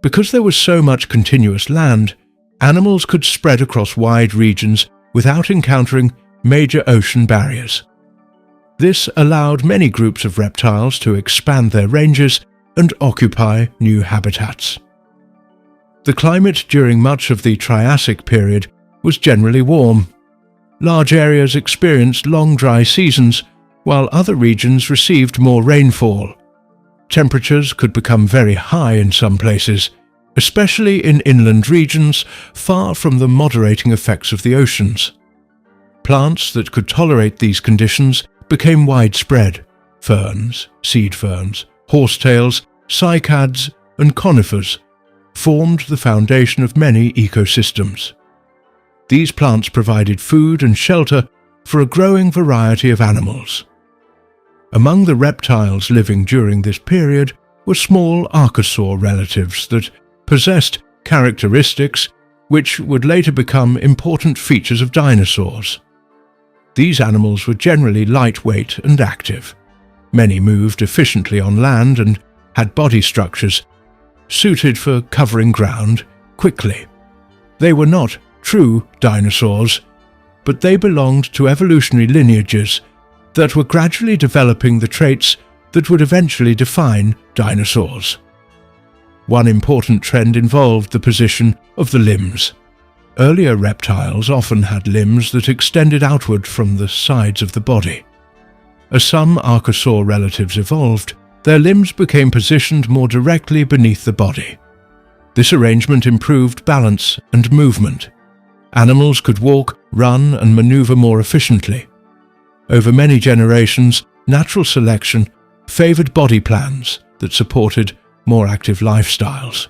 Because there was so much continuous land, animals could spread across wide regions without encountering major ocean barriers. This allowed many groups of reptiles to expand their ranges and occupy new habitats. The climate during much of the Triassic period was generally warm. Large areas experienced long dry seasons, while other regions received more rainfall. Temperatures could become very high in some places, especially in inland regions far from the moderating effects of the oceans. Plants that could tolerate these conditions became widespread. Ferns, seed ferns, horsetails, cycads, and conifers formed the foundation of many ecosystems. These plants provided food and shelter for a growing variety of animals. Among the reptiles living during this period were small archosaur relatives that possessed characteristics which would later become important features of dinosaurs. These animals were generally lightweight and active. Many moved efficiently on land and had body structures suited for covering ground quickly. They were not true dinosaurs, but they belonged to evolutionary lineages that were gradually developing the traits that would eventually define dinosaurs. One important trend involved the position of the limbs. Earlier reptiles often had limbs that extended outward from the sides of the body. As some archosaur relatives evolved, their limbs became positioned more directly beneath the body. This arrangement improved balance and movement. Animals could walk, run, and maneuver more efficiently. Over many generations, natural selection favored body plans that supported more active lifestyles.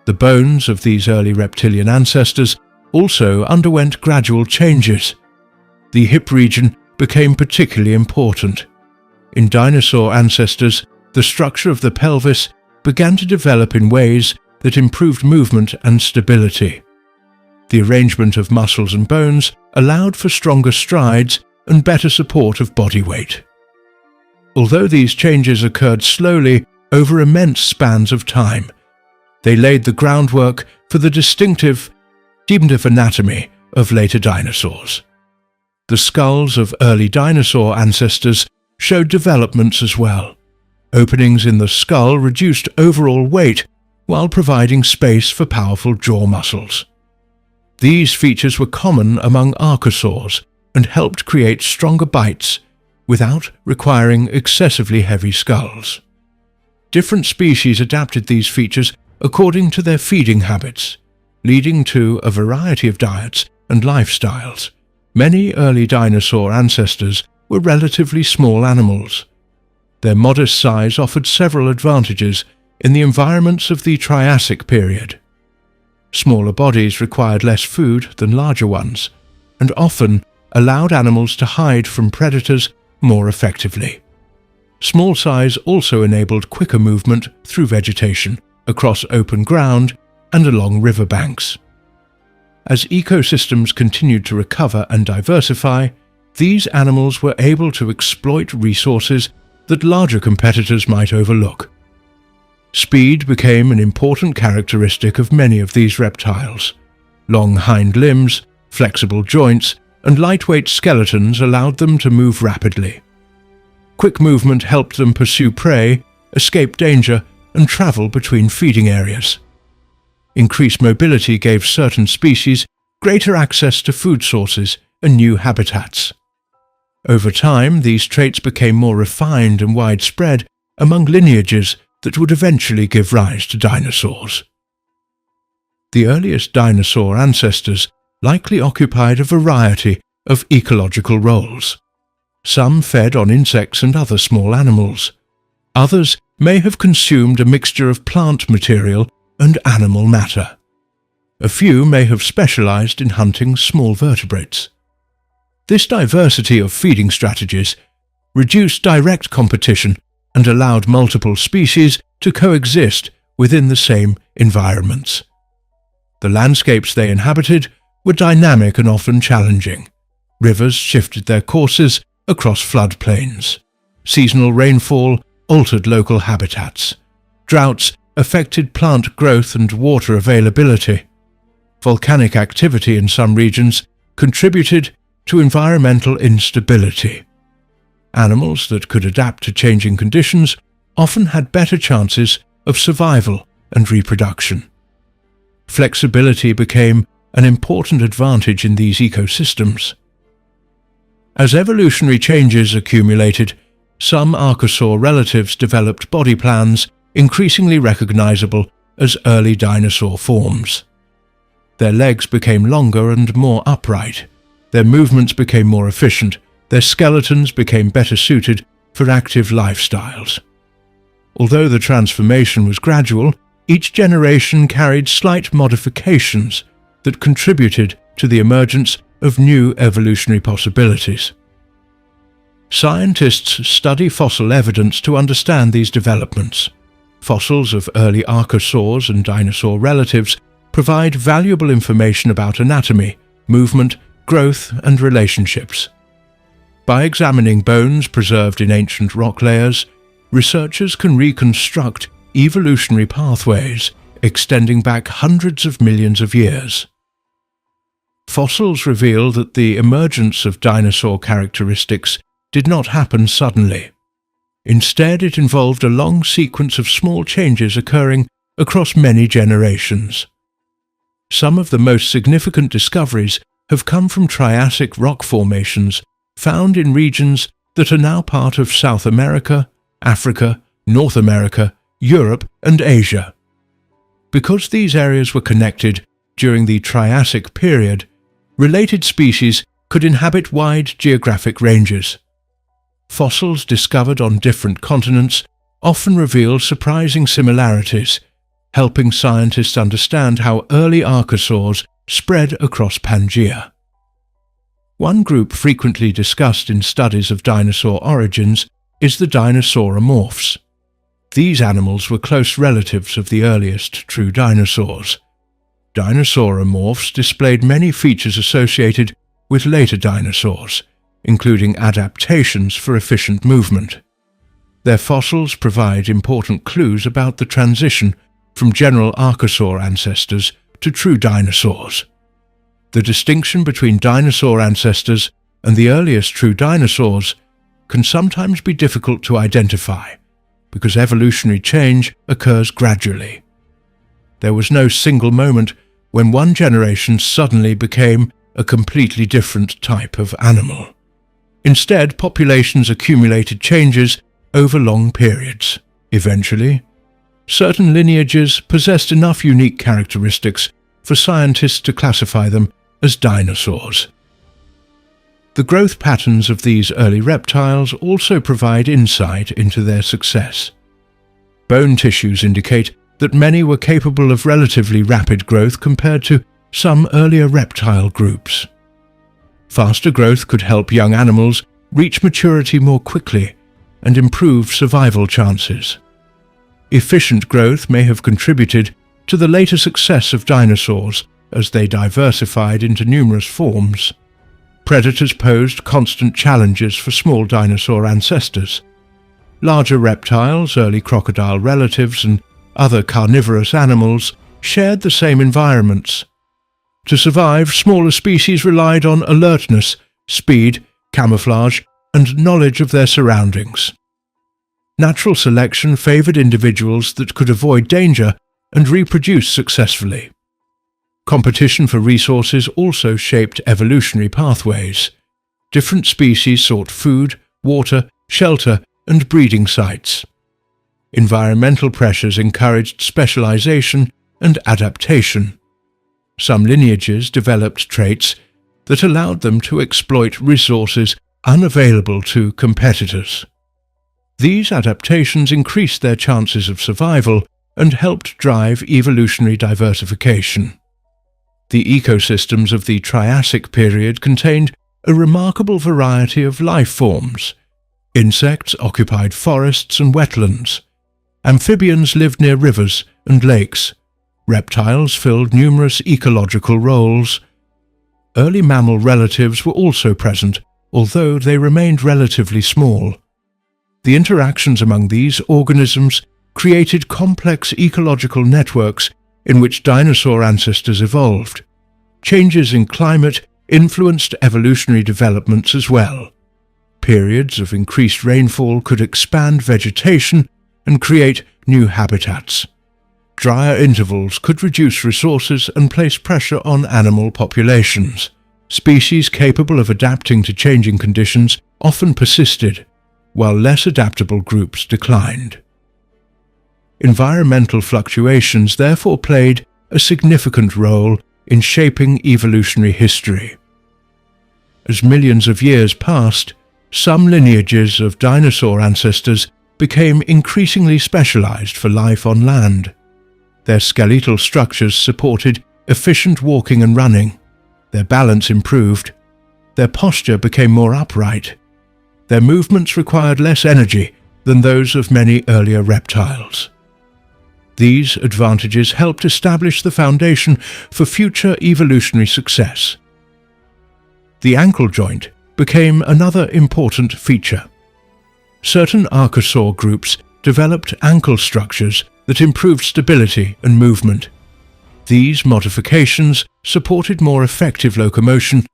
The bones of these early reptilian ancestors also underwent gradual changes. The hip region became particularly important. In dinosaur ancestors, the structure of the pelvis began to develop in ways that improved movement and stability. The arrangement of muscles and bones allowed for stronger strides and better support of body weight. Although these changes occurred slowly over immense spans of time, they laid the groundwork for the distinctive anatomy of later dinosaurs. The skulls of early dinosaur ancestors showed developments as well. Openings in the skull reduced overall weight while providing space for powerful jaw muscles. These features were common among archosaurs and helped create stronger bites without requiring excessively heavy skulls. Different species adapted these features according to their feeding habits, leading to a variety of diets and lifestyles. Many early dinosaur ancestors were relatively small animals. Their modest size offered several advantages in the environments of the Triassic period. Smaller bodies required less food than larger ones, and often allowed animals to hide from predators more effectively. Small size also enabled quicker movement through vegetation, across open ground, and along riverbanks. As ecosystems continued to recover and diversify, these animals were able to exploit resources that larger competitors might overlook. Speed became an important characteristic of many of these reptiles. Long hind limbs, flexible joints, and lightweight skeletons allowed them to move rapidly. Quick movement helped them pursue prey, escape danger, and travel between feeding areas. Increased mobility gave certain species greater access to food sources and new habitats. Over time, these traits became more refined and widespread among lineages that would eventually give rise to dinosaurs. The earliest dinosaur ancestors likely occupied a variety of ecological roles. Some fed on insects and other small animals. Others may have consumed a mixture of plant material and animal matter. A few may have specialized in hunting small vertebrates. This diversity of feeding strategies reduced direct competition and allowed multiple species to coexist within the same environments. The landscapes they inhabited were dynamic and often challenging. Rivers shifted their courses across floodplains. Seasonal rainfall altered local habitats. Droughts affected plant growth and water availability. Volcanic activity in some regions contributed to environmental instability. Animals that could adapt to changing conditions often had better chances of survival and reproduction. Flexibility became an important advantage in these ecosystems. As evolutionary changes accumulated, some archosaur relatives developed body plans increasingly recognizable as early dinosaur forms. Their legs became longer and more upright. Their movements became more efficient. Their skeletons became better suited for active lifestyles. Although the transformation was gradual, each generation carried slight modifications that contributed to the emergence of new evolutionary possibilities. Scientists study fossil evidence to understand these developments. Fossils of early archosaurs and dinosaur relatives provide valuable information about anatomy, movement, growth, and relationships. By examining bones preserved in ancient rock layers, researchers can reconstruct evolutionary pathways extending back hundreds of millions of years. Fossils reveal that the emergence of dinosaur characteristics did not happen suddenly. Instead, it involved a long sequence of small changes occurring across many generations. Some of the most significant discoveries have come from Triassic rock formations found in regions that are now part of South America, Africa, North America, Europe, and Asia. Because these areas were connected during the Triassic Period, related species could inhabit wide geographic ranges. Fossils discovered on different continents often reveal surprising similarities, helping scientists understand how early archosaurs spread across Pangaea. One group frequently discussed in studies of dinosaur origins is the dinosauromorphs. These animals were close relatives of the earliest true dinosaurs. Dinosauromorphs displayed many features associated with later dinosaurs, including adaptations for efficient movement. Their fossils provide important clues about the transition from general archosaur ancestors to true dinosaurs. The distinction between dinosaur ancestors and the earliest true dinosaurs can sometimes be difficult to identify because evolutionary change occurs gradually. There was no single moment when one generation suddenly became a completely different type of animal. Instead, populations accumulated changes over long periods. Eventually, certain lineages possessed enough unique characteristics for scientists to classify them as dinosaurs. The growth patterns of these early reptiles also provide insight into their success. Bone tissues indicate that many were capable of relatively rapid growth compared to some earlier reptile groups. Faster growth could help young animals reach maturity more quickly and improve survival chances. Efficient growth may have contributed to the later success of dinosaurs as they diversified into numerous forms. Predators posed constant challenges for small dinosaur ancestors. Larger reptiles, early crocodile relatives, and other carnivorous animals shared the same environments. To survive, smaller species relied on alertness, speed, camouflage, and knowledge of their surroundings. Natural selection favored individuals that could avoid danger and reproduce successfully. Competition for resources also shaped evolutionary pathways. Different species sought food, water, shelter, and breeding sites. Environmental pressures encouraged specialization and adaptation. Some lineages developed traits that allowed them to exploit resources unavailable to competitors. These adaptations increased their chances of survival and helped drive evolutionary diversification. The ecosystems of the Triassic period contained a remarkable variety of life forms. Insects occupied forests and wetlands. Amphibians lived near rivers and lakes. Reptiles filled numerous ecological roles. Early mammal relatives were also present, although they remained relatively small. The interactions among these organisms created complex ecological networks in which dinosaur ancestors evolved. Changes in climate influenced evolutionary developments as well. Periods of increased rainfall could expand vegetation and create new habitats. Drier intervals could reduce resources and place pressure on animal populations. Species capable of adapting to changing conditions often persisted, while less adaptable groups declined. Environmental fluctuations therefore played a significant role in shaping evolutionary history. As millions of years passed, some lineages of dinosaur ancestors became increasingly specialized for life on land. Their skeletal structures supported efficient walking and running. Their balance improved. Their posture became more upright. Their movements required less energy than those of many earlier reptiles. These advantages helped establish the foundation for future evolutionary success. The ankle joint became another important feature. Certain archosaur groups developed ankle structures that improved stability and movement. These modifications supported more effective locomotion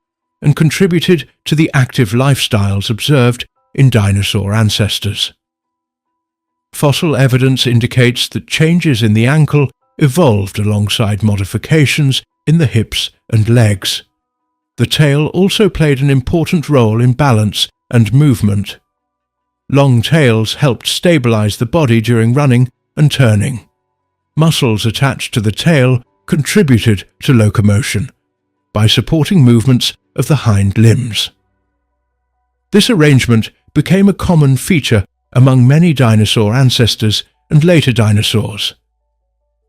and contributed to the active lifestyles observed in dinosaur ancestors. Fossil evidence indicates that changes in the ankle evolved alongside modifications in the hips and legs. The tail also played an important role in balance and movement. Long tails helped stabilize the body during running and turning. Muscles attached to the tail contributed to locomotion by supporting movements of the hind limbs. This arrangement became a common feature among many dinosaur ancestors and later dinosaurs.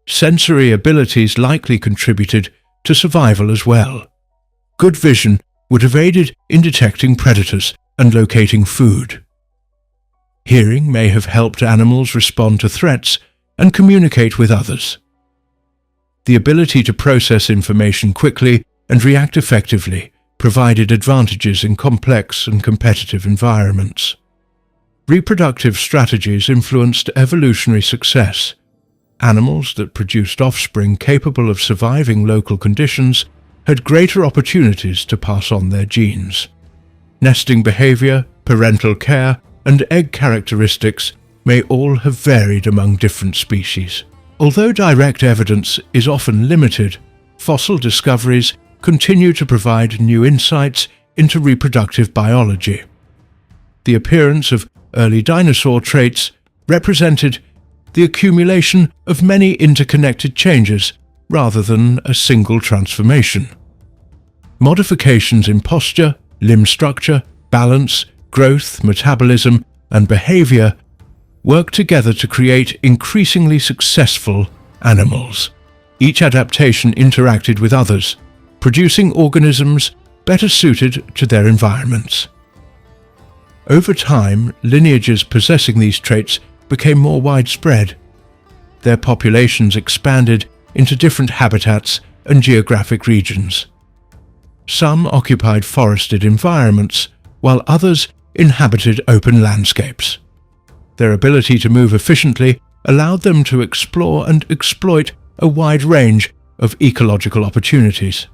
Sensory abilities likely contributed to survival as well. Good vision would have aided in detecting predators and locating food. Hearing may have helped animals respond to threats and communicate with others. The ability to process information quickly and react effectively provided advantages in complex and competitive environments. Reproductive strategies influenced evolutionary success. Animals that produced offspring capable of surviving local conditions had greater opportunities to pass on their genes. Nesting behavior, parental care, and egg characteristics may all have varied among different species. Although direct evidence is often limited, fossil discoveries continue to provide new insights into reproductive biology. The appearance of early dinosaur traits represented the accumulation of many interconnected changes rather than a single transformation. Modifications in posture, limb structure, balance, growth, metabolism, and behavior work together to create increasingly successful animals. Each adaptation interacted with others, producing organisms better suited to their environments. Over time, lineages possessing these traits became more widespread. Their populations expanded into different habitats and geographic regions. Some occupied forested environments, while others inhabited open landscapes. Their ability to move efficiently allowed them to explore and exploit a wide range of ecological opportunities.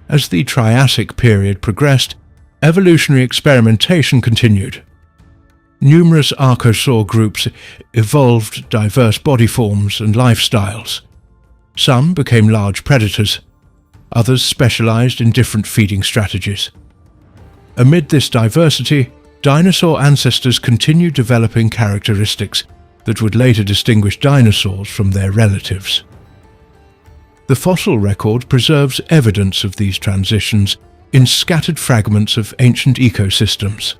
As the Triassic period progressed, evolutionary experimentation continued. Numerous archosaur groups evolved diverse body forms and lifestyles. Some became large predators. Others specialized in different feeding strategies. Amid this diversity, dinosaur ancestors continued developing characteristics that would later distinguish dinosaurs from their relatives. The fossil record preserves evidence of these transitions in scattered fragments of ancient ecosystems.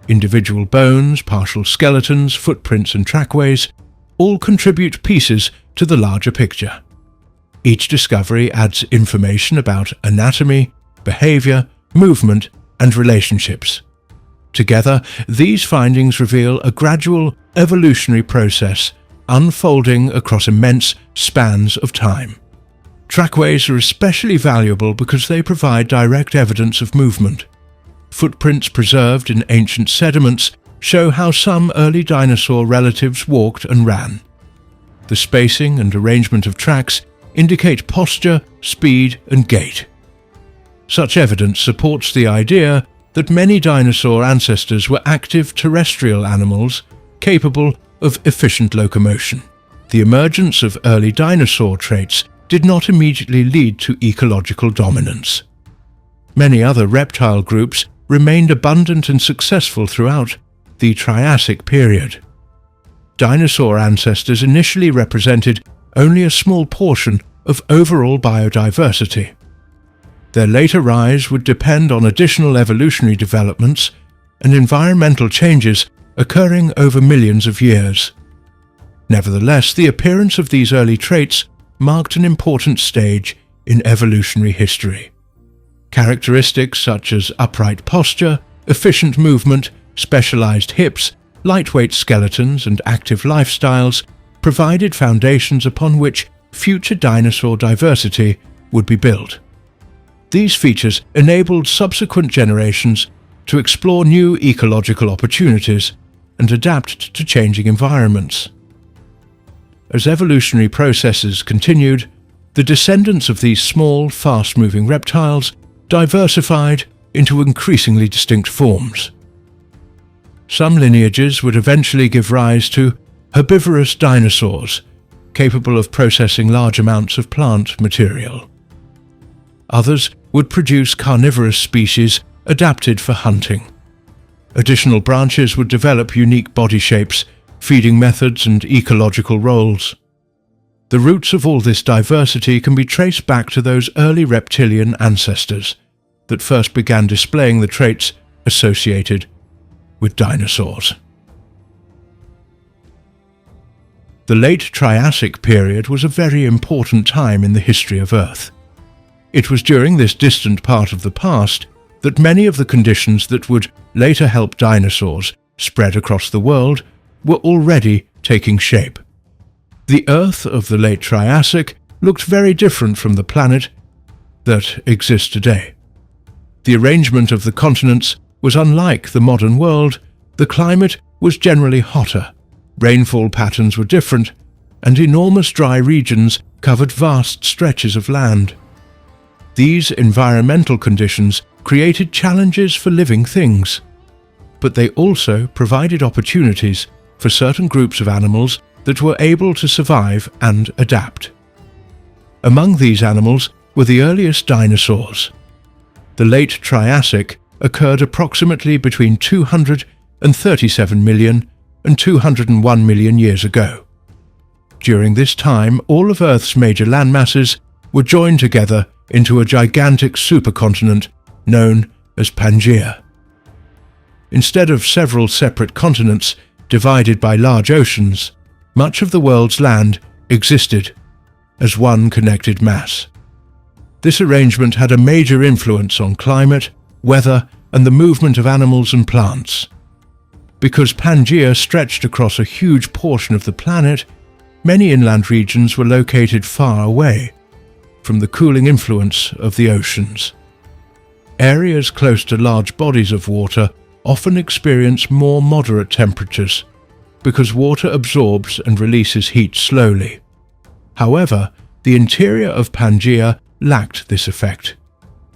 Individual bones, partial skeletons, footprints, and trackways all contribute pieces to the larger picture. Each discovery adds information about anatomy, behavior, movement, and relationships. Together, these findings reveal a gradual evolutionary process unfolding across immense spans of time. Trackways are especially valuable because they provide direct evidence of movement. Footprints preserved in ancient sediments show how some early dinosaur relatives walked and ran. The spacing and arrangement of tracks indicate posture, speed, and gait. Such evidence supports the idea that many dinosaur ancestors were active terrestrial animals capable of efficient locomotion. The emergence of early dinosaur traits did not immediately lead to ecological dominance. Many other reptile groups remained abundant and successful throughout the Triassic period. Dinosaur ancestors initially represented only a small portion of overall biodiversity. Their later rise would depend on additional evolutionary developments and environmental changes occurring over millions of years. Nevertheless, the appearance of these early traits marked an important stage in evolutionary history. Characteristics such as upright posture, efficient movement, specialized hips, lightweight skeletons, and active lifestyles provided foundations upon which future dinosaur diversity would be built. These features enabled subsequent generations to explore new ecological opportunities and adapt to changing environments. As evolutionary processes continued, the descendants of these small, fast-moving reptiles diversified into increasingly distinct forms. Some lineages would eventually give rise to herbivorous dinosaurs, capable of processing large amounts of plant material. Others would produce carnivorous species adapted for hunting. Additional branches would develop unique body shapes, feeding methods, and ecological roles. The roots of all this diversity can be traced back to those early reptilian ancestors that first began displaying the traits associated with dinosaurs. The late Triassic period was a very important time in the history of Earth. It was during this distant part of the past that many of the conditions that would later help dinosaurs spread across the world were already taking shape. The Earth of the late Triassic looked very different from the planet that exists today. The arrangement of the continents was unlike the modern world. The climate was generally hotter, rainfall patterns were different, and enormous dry regions covered vast stretches of land. These environmental conditions created challenges for living things, but they also provided opportunities for certain groups of animals that were able to survive and adapt. Among these animals were the earliest dinosaurs. The late Triassic occurred approximately between 237 million and 201 million years ago. During this time, all of Earth's major landmasses were joined together into a gigantic supercontinent known as Pangaea. Instead of several separate continents divided by large oceans, much of the world's land existed as one connected mass. This arrangement had a major influence on climate, weather, and the movement of animals and plants. Because Pangaea stretched across a huge portion of the planet, many inland regions were located far away from the cooling influence of the oceans. Areas close to large bodies of water often experience more moderate temperatures because water absorbs and releases heat slowly. However, the interior of Pangaea lacked this effect.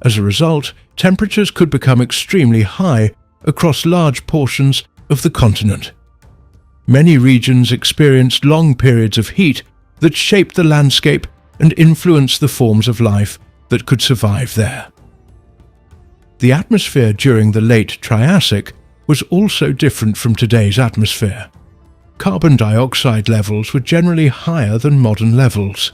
As a result, temperatures could become extremely high across large portions of the continent. Many regions experienced long periods of heat that shaped the landscape and influenced the forms of life that could survive there. The atmosphere during the late Triassic was also different from today's atmosphere. Carbon dioxide levels were generally higher than modern levels.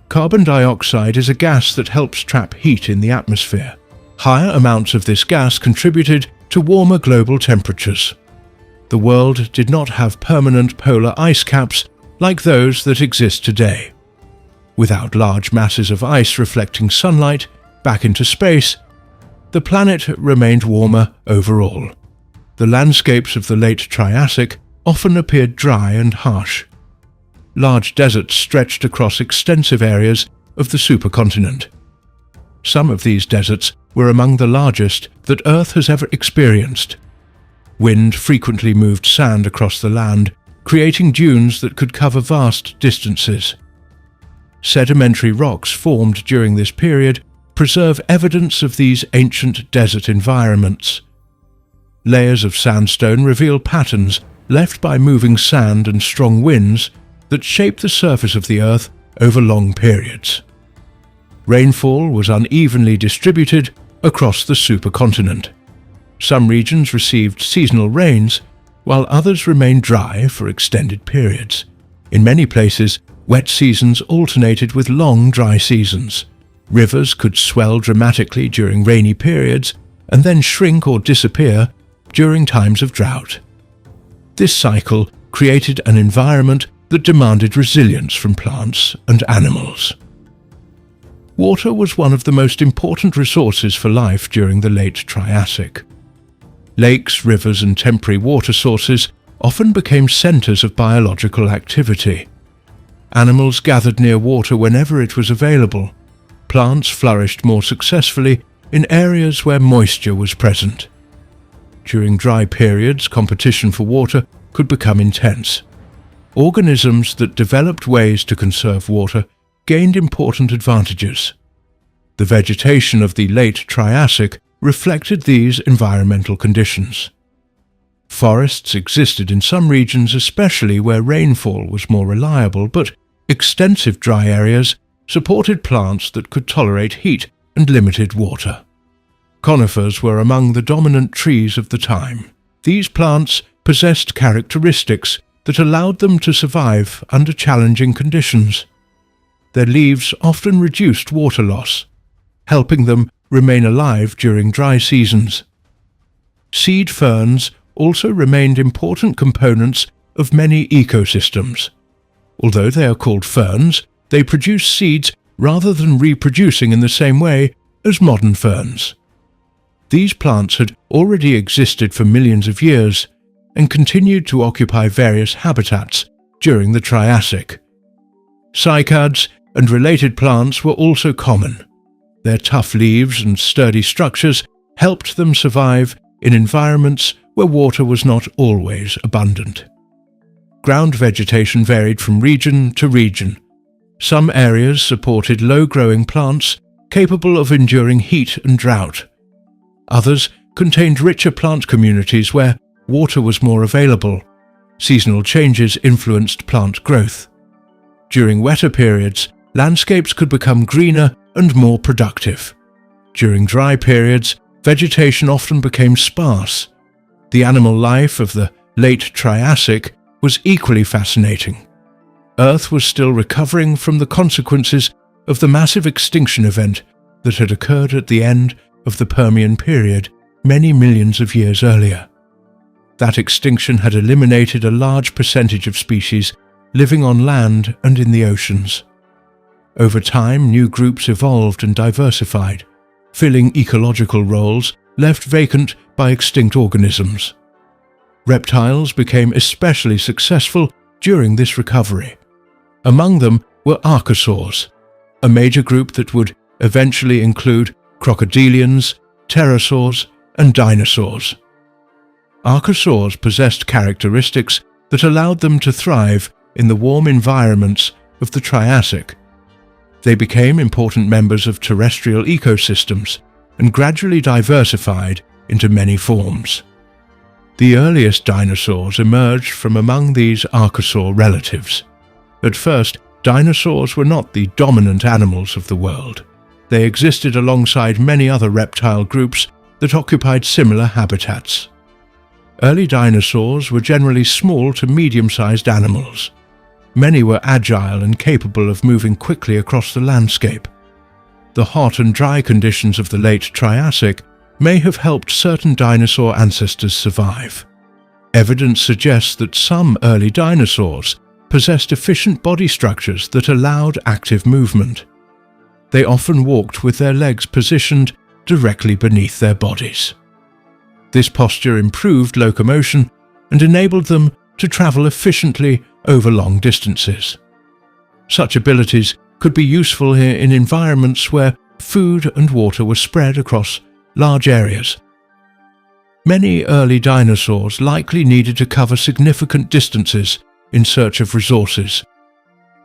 Carbon dioxide is a gas that helps trap heat in the atmosphere. Higher amounts of this gas contributed to warmer global temperatures. The world did not have permanent polar ice caps like those that exist today. Without large masses of ice reflecting sunlight back into space, the planet remained warmer overall. The landscapes of the late Triassic often appeared dry and harsh. Large deserts stretched across extensive areas of the supercontinent. Some of these deserts were among the largest that Earth has ever experienced. Wind frequently moved sand across the land, creating dunes that could cover vast distances. Sedimentary rocks formed during this period preserve evidence of these ancient desert environments. Layers of sandstone reveal patterns left by moving sand and strong winds that shape the surface of the Earth over long periods. Rainfall was unevenly distributed across the supercontinent. Some regions received seasonal rains, while others remained dry for extended periods. In many places, wet seasons alternated with long dry seasons. Rivers could swell dramatically during rainy periods and then shrink or disappear during times of drought. This cycle created an environment that demanded resilience from plants and animals. Water was one of the most important resources for life during the late Triassic. Lakes, rivers, and temporary water sources often became centers of biological activity. Animals gathered near water whenever it was available. Plants flourished more successfully in areas where moisture was present. During dry periods, competition for water could become intense. Organisms that developed ways to conserve water gained important advantages. The vegetation of the late Triassic reflected these environmental conditions. Forests existed in some regions, especially where rainfall was more reliable, but extensive dry areas supported plants that could tolerate heat and limited water. Conifers were among the dominant trees of the time. These plants possessed characteristics that allowed them to survive under challenging conditions. Their leaves often reduced water loss, helping them remain alive during dry seasons. Seed ferns also remained important components of many ecosystems. Although they are called ferns, they produce seeds rather than reproducing in the same way as modern ferns. These plants had already existed for millions of years and continued to occupy various habitats during the Triassic. Cycads and related plants were also common. Their tough leaves and sturdy structures helped them survive in environments where water was not always abundant. Ground vegetation varied from region to region. Some areas supported low-growing plants capable of enduring heat and drought. Others contained richer plant communities where water was more available. Seasonal changes influenced plant growth. During wetter periods, landscapes could become greener and more productive. During dry periods, vegetation often became sparse. The animal life of the late Triassic was equally fascinating. Earth was still recovering from the consequences of the massive extinction event that had occurred at the end of the Permian period many millions of years earlier. That extinction had eliminated a large percentage of species living on land and in the oceans. Over time, new groups evolved and diversified, filling ecological roles left vacant by extinct organisms. Reptiles became especially successful during this recovery. Among them were archosaurs, a major group that would eventually include crocodilians, pterosaurs, and dinosaurs. Archosaurs possessed characteristics that allowed them to thrive in the warm environments of the Triassic. They became important members of terrestrial ecosystems and gradually diversified into many forms. The earliest dinosaurs emerged from among these archosaur relatives. At first, dinosaurs were not the dominant animals of the world. They existed alongside many other reptile groups that occupied similar habitats. Early dinosaurs were generally small to medium-sized animals. Many were agile and capable of moving quickly across the landscape. The hot and dry conditions of the late Triassic may have helped certain dinosaur ancestors survive. Evidence suggests that some early dinosaurs possessed efficient body structures that allowed active movement. They often walked with their legs positioned directly beneath their bodies. This posture improved locomotion and enabled them to travel efficiently over long distances. Such abilities could be useful here in environments where food and water were spread across large areas. Many early dinosaurs likely needed to cover significant distances in search of resources.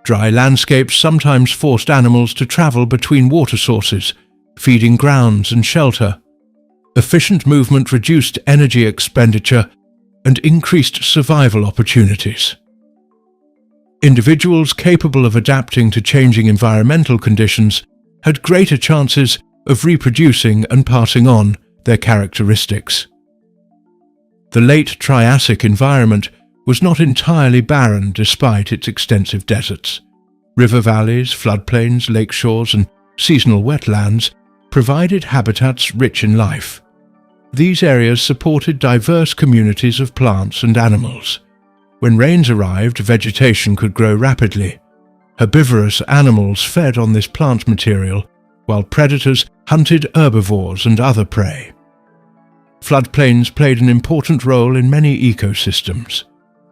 Dry landscapes sometimes forced animals to travel between water sources, feeding grounds and shelter. Efficient movement reduced energy expenditure and increased survival opportunities. Individuals capable of adapting to changing environmental conditions had greater chances of reproducing and passing on their characteristics. The late Triassic environment was not entirely barren despite its extensive deserts. River valleys, floodplains, lake shores, and seasonal wetlands provided habitats rich in life. These areas supported diverse communities of plants and animals. When rains arrived, vegetation could grow rapidly. Herbivorous animals fed on this plant material, while predators hunted herbivores and other prey. Floodplains played an important role in many ecosystems.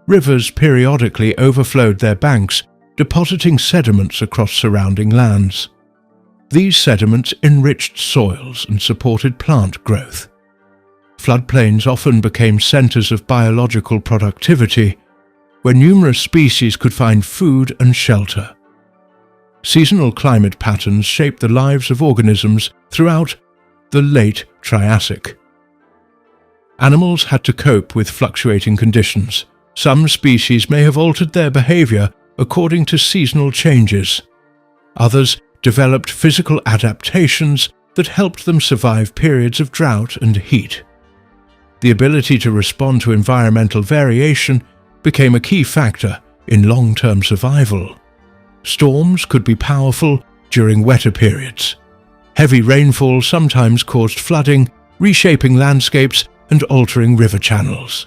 Rivers periodically overflowed their banks, depositing sediments across surrounding lands. These sediments enriched soils and supported plant growth. Floodplains often became centers of biological productivity, where numerous species could find food and shelter. Seasonal climate patterns shaped the lives of organisms throughout the late Triassic. Animals had to cope with fluctuating conditions. Some species may have altered their behavior according to seasonal changes. Others developed physical adaptations that helped them survive periods of drought and heat. The ability to respond to environmental variation became a key factor in long-term survival. Storms could be powerful during wetter periods. Heavy rainfall sometimes caused flooding, reshaping landscapes and altering river channels.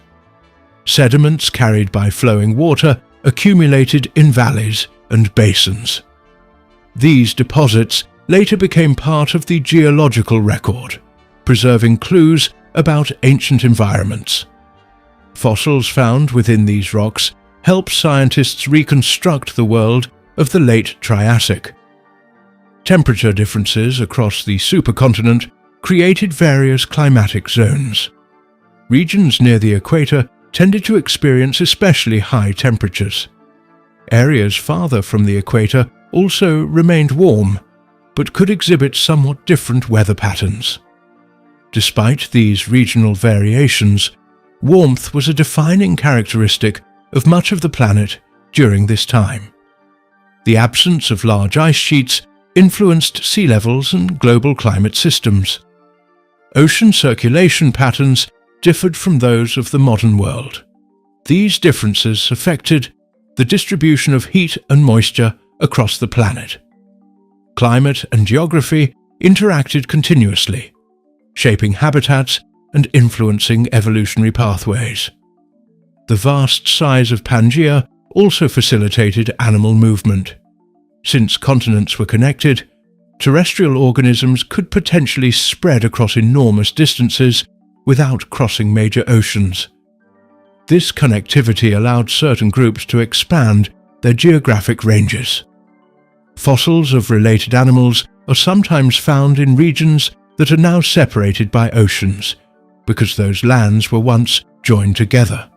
Sediments carried by flowing water accumulated in valleys and basins. These deposits later became part of the geological record, preserving clues about ancient environments. Fossils found within these rocks help scientists reconstruct the world of the late Triassic. Temperature differences across the supercontinent created various climatic zones. Regions near the equator tended to experience especially high temperatures. Areas farther from the equator also remained warm, but could exhibit somewhat different weather patterns. Despite these regional variations, warmth was a defining characteristic of much of the planet during this time. The absence of large ice sheets influenced sea levels and global climate systems. Ocean circulation patterns differed from those of the modern world. These differences affected the distribution of heat and moisture across the planet. Climate and geography interacted continuously, shaping habitats and influencing evolutionary pathways. The vast size of Pangaea also facilitated animal movement. Since continents were connected, terrestrial organisms could potentially spread across enormous distances without crossing major oceans. This connectivity allowed certain groups to expand their geographic ranges. Fossils of related animals are sometimes found in regions that are now separated by oceans, because those lands were once joined together.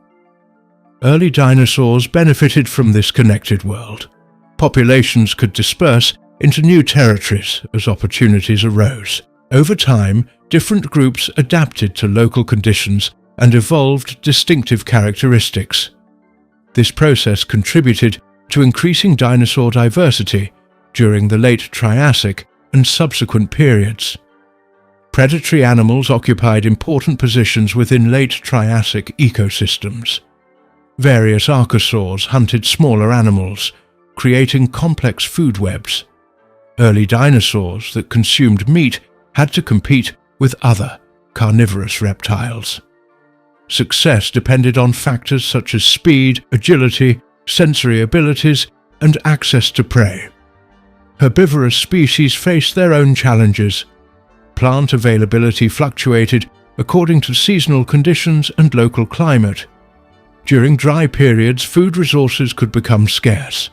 Early dinosaurs benefited from this connected world. Populations could disperse into new territories as opportunities arose. Over time, different groups adapted to local conditions and evolved distinctive characteristics. This process contributed to increasing dinosaur diversity during the late Triassic and subsequent periods. Predatory animals occupied important positions within late Triassic ecosystems. Various archosaurs hunted smaller animals, creating complex food webs. Early dinosaurs that consumed meat had to compete with other carnivorous reptiles. Success depended on factors such as speed, agility, sensory abilities, and access to prey. Herbivorous species faced their own challenges. Plant availability fluctuated according to seasonal conditions and local climate. During dry periods, food resources could become scarce.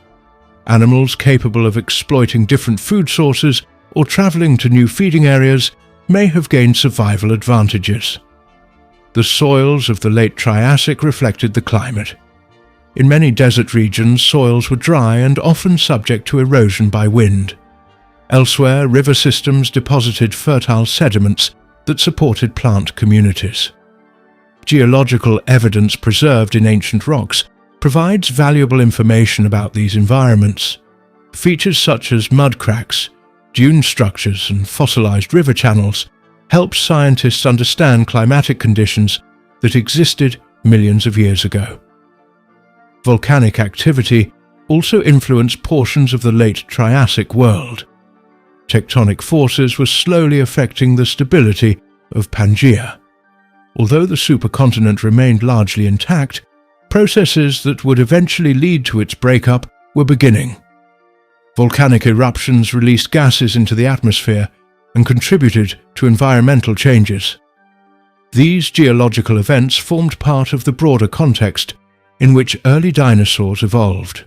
Animals capable of exploiting different food sources or traveling to new feeding areas may have gained survival advantages. The soils of the late Triassic reflected the climate. In many desert regions, soils were dry and often subject to erosion by wind. Elsewhere, river systems deposited fertile sediments that supported plant communities. Geological evidence preserved in ancient rocks provides valuable information about these environments. Features such as mud cracks, dune structures, and fossilized river channels help scientists understand climatic conditions that existed millions of years ago. Volcanic activity also influenced portions of the late Triassic world. Tectonic forces were slowly affecting the stability of Pangaea. Although the supercontinent remained largely intact, processes that would eventually lead to its breakup were beginning. Volcanic eruptions released gases into the atmosphere and contributed to environmental changes. These geological events formed part of the broader context in which early dinosaurs evolved.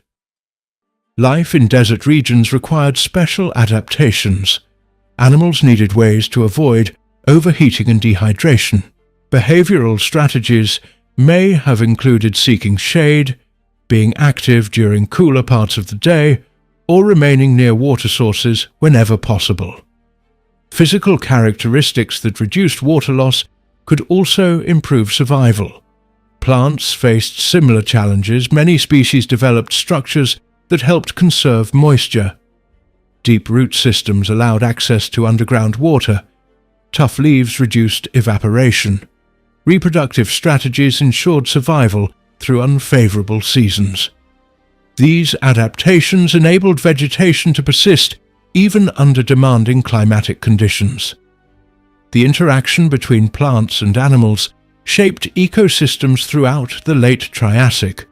Life in desert regions required special adaptations. Animals needed ways to avoid overheating and dehydration. Behavioral strategies may have included seeking shade, being active during cooler parts of the day, or remaining near water sources whenever possible. Physical characteristics that reduced water loss could also improve survival. Plants faced similar challenges. Many species developed structures that helped conserve moisture. Deep root systems allowed access to underground water. Tough leaves reduced evaporation. Reproductive strategies ensured survival through unfavorable seasons. These adaptations enabled vegetation to persist even under demanding climatic conditions. The interaction between plants and animals shaped ecosystems throughout the late Triassic.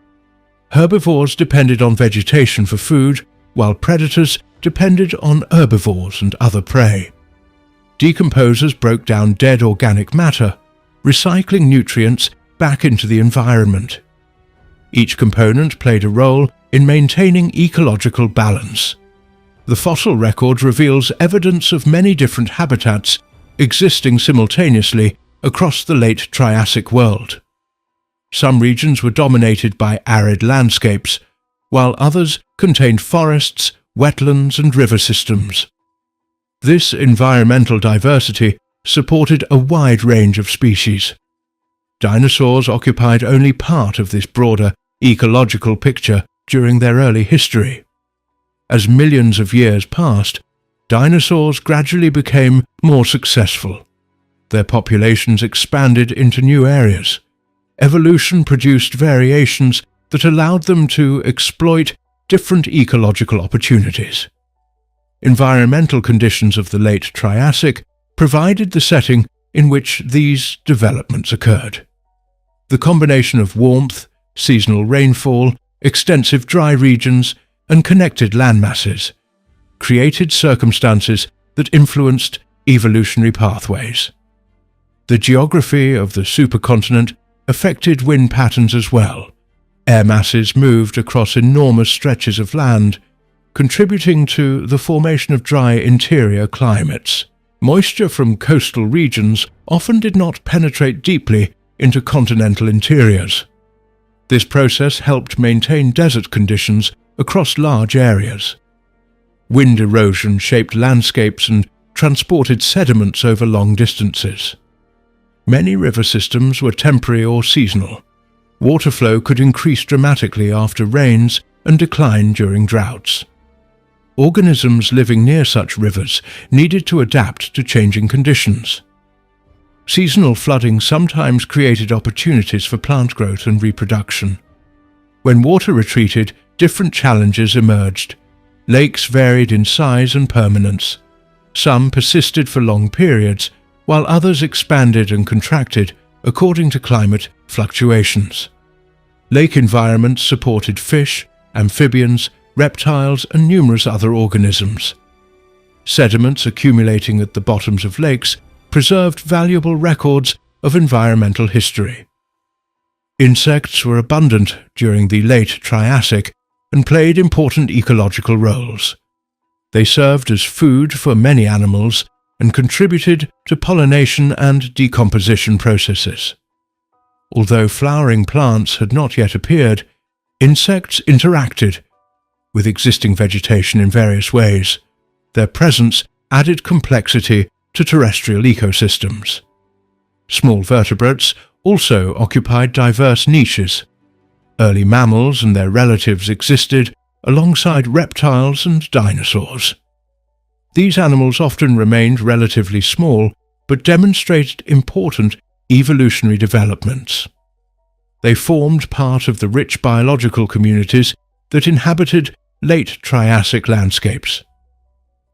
Herbivores depended on vegetation for food, while predators depended on herbivores and other prey. Decomposers broke down dead organic matter, recycling nutrients back into the environment. Each component played a role in maintaining ecological balance. The fossil record reveals evidence of many different habitats existing simultaneously across the late Triassic world. Some regions were dominated by arid landscapes, while others contained forests, wetlands, and river systems. This environmental diversity supported a wide range of species. Dinosaurs occupied only part of this broader ecological picture during their early history. As millions of years passed, dinosaurs gradually became more successful. Their populations expanded into new areas. Evolution produced variations that allowed them to exploit different ecological opportunities. Environmental conditions of the late Triassic provided the setting in which these developments occurred. The combination of warmth, seasonal rainfall, extensive dry regions, and connected landmasses created circumstances that influenced evolutionary pathways. The geography of the supercontinent affected wind patterns as well. Air masses moved across enormous stretches of land, contributing to the formation of dry interior climates. Moisture from coastal regions often did not penetrate deeply into continental interiors. This process helped maintain desert conditions across large areas. Wind erosion shaped landscapes and transported sediments over long distances. Many river systems were temporary or seasonal. Water flow could increase dramatically after rains and decline during droughts. Organisms living near such rivers needed to adapt to changing conditions. Seasonal flooding sometimes created opportunities for plant growth and reproduction. When water retreated, different challenges emerged. Lakes varied in size and permanence. Some persisted for long periods, while others expanded and contracted according to climate fluctuations. Lake environments supported fish, amphibians, reptiles, and numerous other organisms. Sediments accumulating at the bottoms of lakes preserved valuable records of environmental history. Insects were abundant during the late Triassic and played important ecological roles. They served as food for many animals and contributed to pollination and decomposition processes. Although flowering plants had not yet appeared, insects interacted with existing vegetation in various ways. Their presence added complexity to terrestrial ecosystems. Small vertebrates also occupied diverse niches. Early mammals and their relatives existed alongside reptiles and dinosaurs. These animals often remained relatively small but demonstrated important evolutionary developments. They formed part of the rich biological communities that inhabited late Triassic landscapes.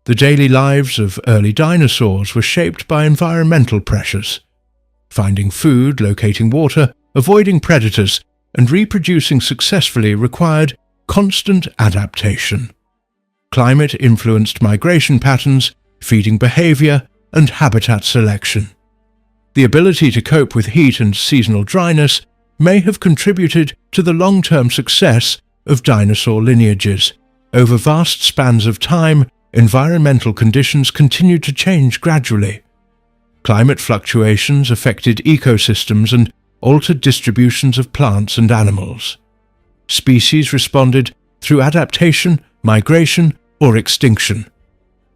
The daily lives of early dinosaurs were shaped by environmental pressures. Finding food, locating water, avoiding predators, and reproducing successfully required constant adaptation. Climate influenced migration patterns, feeding behavior, and habitat selection. The ability to cope with heat and seasonal dryness may have contributed to the long-term success of dinosaur lineages. Over vast spans of time, environmental conditions continued to change gradually. Climate fluctuations affected ecosystems and altered distributions of plants and animals. Species responded through adaptation, migration, or extinction.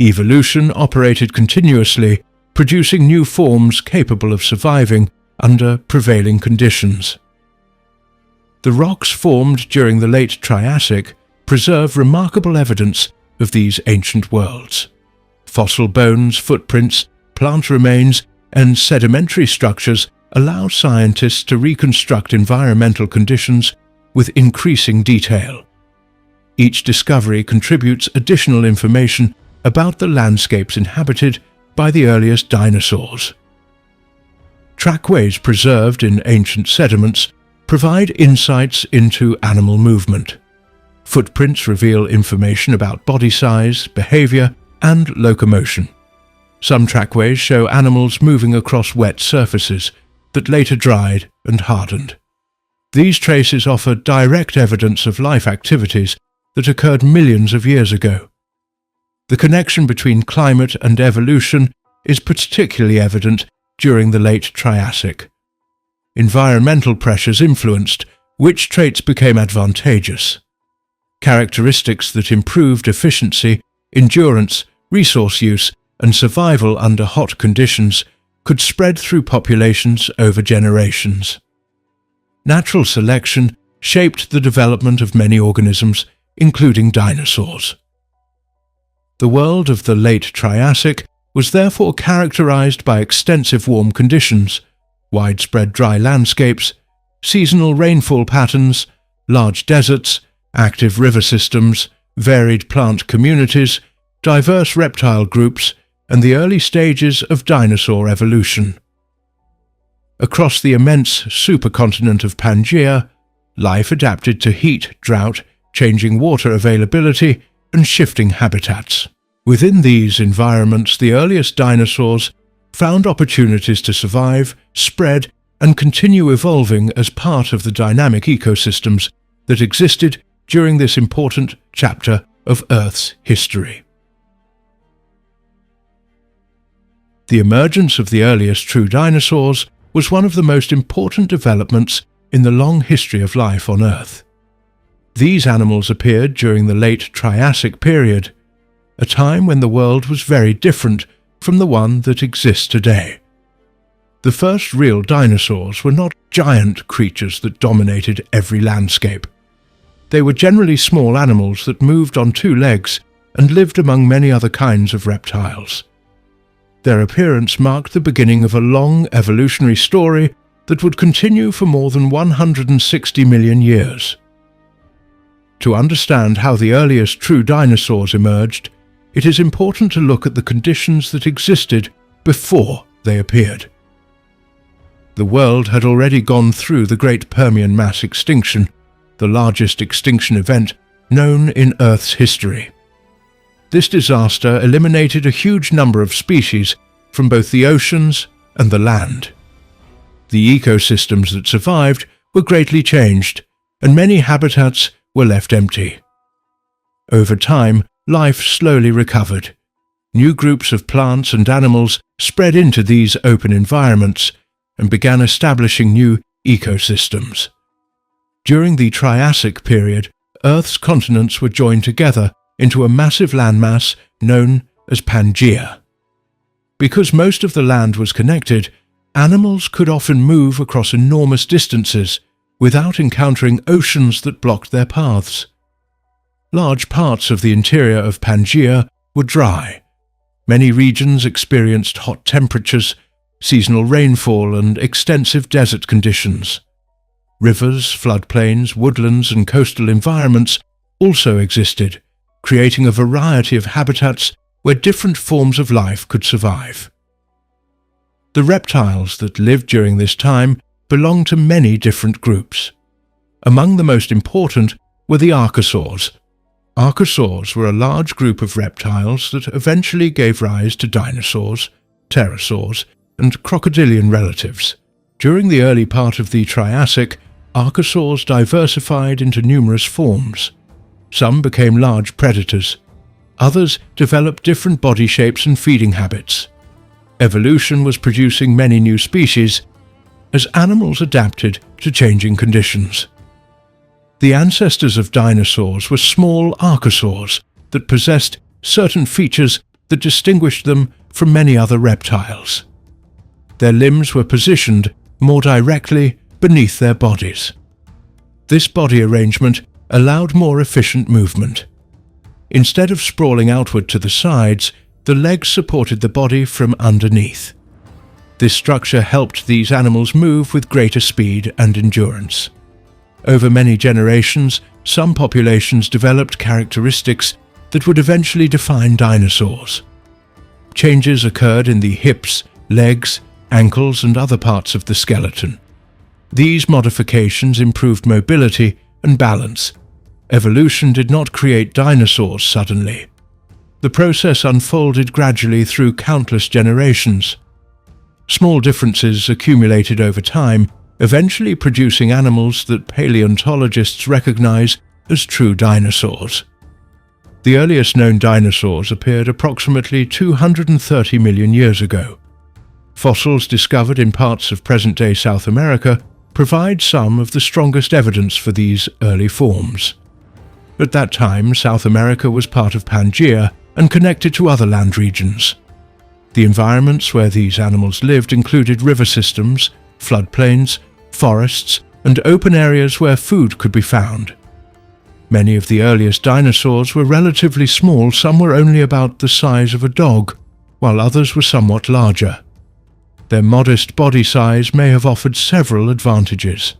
Evolution operated continuously, producing new forms capable of surviving under prevailing conditions. The rocks formed during the late Triassic preserve remarkable evidence of these ancient worlds. Fossil bones, footprints, plant remains, and sedimentary structures allow scientists to reconstruct environmental conditions with increasing detail. Each discovery contributes additional information about the landscapes inhabited by the earliest dinosaurs. Trackways preserved in ancient sediments provide insights into animal movement. Footprints reveal information about body size, behavior, and locomotion. Some trackways show animals moving across wet surfaces that later dried and hardened. These traces offer direct evidence of life activities that occurred millions of years ago. The connection between climate and evolution is particularly evident during the late Triassic. Environmental pressures influenced which traits became advantageous. Characteristics that improved efficiency, endurance, resource use, and survival under hot conditions could spread through populations over generations. Natural selection shaped the development of many organisms, including dinosaurs. The world of the late Triassic was therefore characterized by extensive warm conditions, widespread dry landscapes, seasonal rainfall patterns, large deserts, active river systems, varied plant communities, diverse reptile groups, and the early stages of dinosaur evolution. Across the immense supercontinent of Pangaea, life adapted to heat, drought, changing water availability, and shifting habitats. Within these environments, the earliest dinosaurs found opportunities to survive, spread, and continue evolving as part of the dynamic ecosystems that existed during this important chapter of Earth's history. The emergence of the earliest true dinosaurs was one of the most important developments in the long history of life on Earth. These animals appeared during the late Triassic Period, a time when the world was very different from the one that exists today. The first real dinosaurs were not giant creatures that dominated every landscape. They were generally small animals that moved on two legs and lived among many other kinds of reptiles. Their appearance marked the beginning of a long evolutionary story that would continue for more than 160 million years. To understand how the earliest true dinosaurs emerged, it is important to look at the conditions that existed before they appeared. The world had already gone through the Great Permian mass extinction, the largest extinction event known in Earth's history. This disaster eliminated a huge number of species from both the oceans and the land. The ecosystems that survived were greatly changed, and many habitats were left empty. Over time, life slowly recovered. New groups of plants and animals spread into these open environments and began establishing new ecosystems. During the Triassic period, Earth's continents were joined together into a massive landmass known as Pangaea. Because most of the land was connected, animals could often move across enormous distances without encountering oceans that blocked their paths. Large parts of the interior of Pangaea were dry. Many regions experienced hot temperatures, seasonal rainfall, and extensive desert conditions. Rivers, floodplains, woodlands, and coastal environments also existed, creating a variety of habitats where different forms of life could survive. The reptiles that lived during this time belonged to many different groups. Among the most important were the archosaurs. Archosaurs were a large group of reptiles that eventually gave rise to dinosaurs, pterosaurs, and crocodilian relatives. During the early part of the Triassic, archosaurs diversified into numerous forms. Some became large predators. Others developed different body shapes and feeding habits. Evolution was producing many new species as animals adapted to changing conditions. The ancestors of dinosaurs were small archosaurs that possessed certain features that distinguished them from many other reptiles. Their limbs were positioned more directly beneath their bodies. This body arrangement allowed more efficient movement. Instead of sprawling outward to the sides, the legs supported the body from underneath. This structure helped these animals move with greater speed and endurance. Over many generations, some populations developed characteristics that would eventually define dinosaurs. Changes occurred in the hips, legs, ankles, and other parts of the skeleton. These modifications improved mobility and balance. Evolution did not create dinosaurs suddenly. The process unfolded gradually through countless generations. Small differences accumulated over time, eventually producing animals that paleontologists recognize as true dinosaurs. The earliest known dinosaurs appeared approximately 230 million years ago. Fossils discovered in parts of present-day South America provide some of the strongest evidence for these early forms. At that time, South America was part of Pangaea and connected to other land regions. The environments where these animals lived included river systems, floodplains, forests, and open areas where food could be found. Many of the earliest dinosaurs were relatively small. Some were only about the size of a dog, while others were somewhat larger. Their modest body size may have offered several advantages.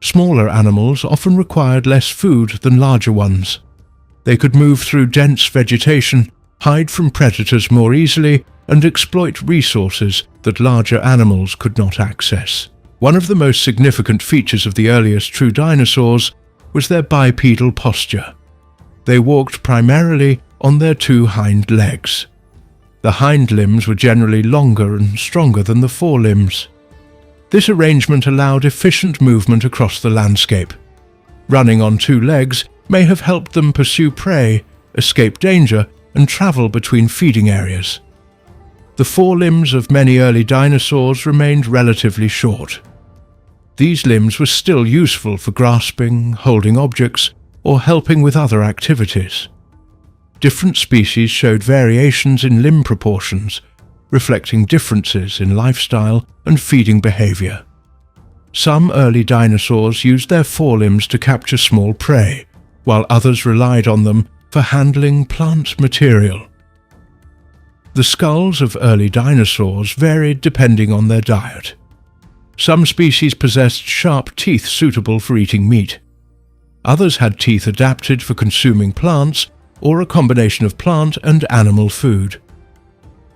Smaller animals often required less food than larger ones. They could move through dense vegetation, hide from predators more easily, and exploit resources that larger animals could not access. One of the most significant features of the earliest true dinosaurs was their bipedal posture. They walked primarily on their two hind legs. The hind limbs were generally longer and stronger than the forelimbs. This arrangement allowed efficient movement across the landscape. Running on two legs may have helped them pursue prey, escape danger, and travel between feeding areas. The forelimbs of many early dinosaurs remained relatively short. These limbs were still useful for grasping, holding objects, or helping with other activities. Different species showed variations in limb proportions, reflecting differences in lifestyle and feeding behavior. Some early dinosaurs used their forelimbs to capture small prey, while others relied on them for handling plant material. The skulls of early dinosaurs varied depending on their diet. Some species possessed sharp teeth suitable for eating meat. Others had teeth adapted for consuming plants or a combination of plant and animal food.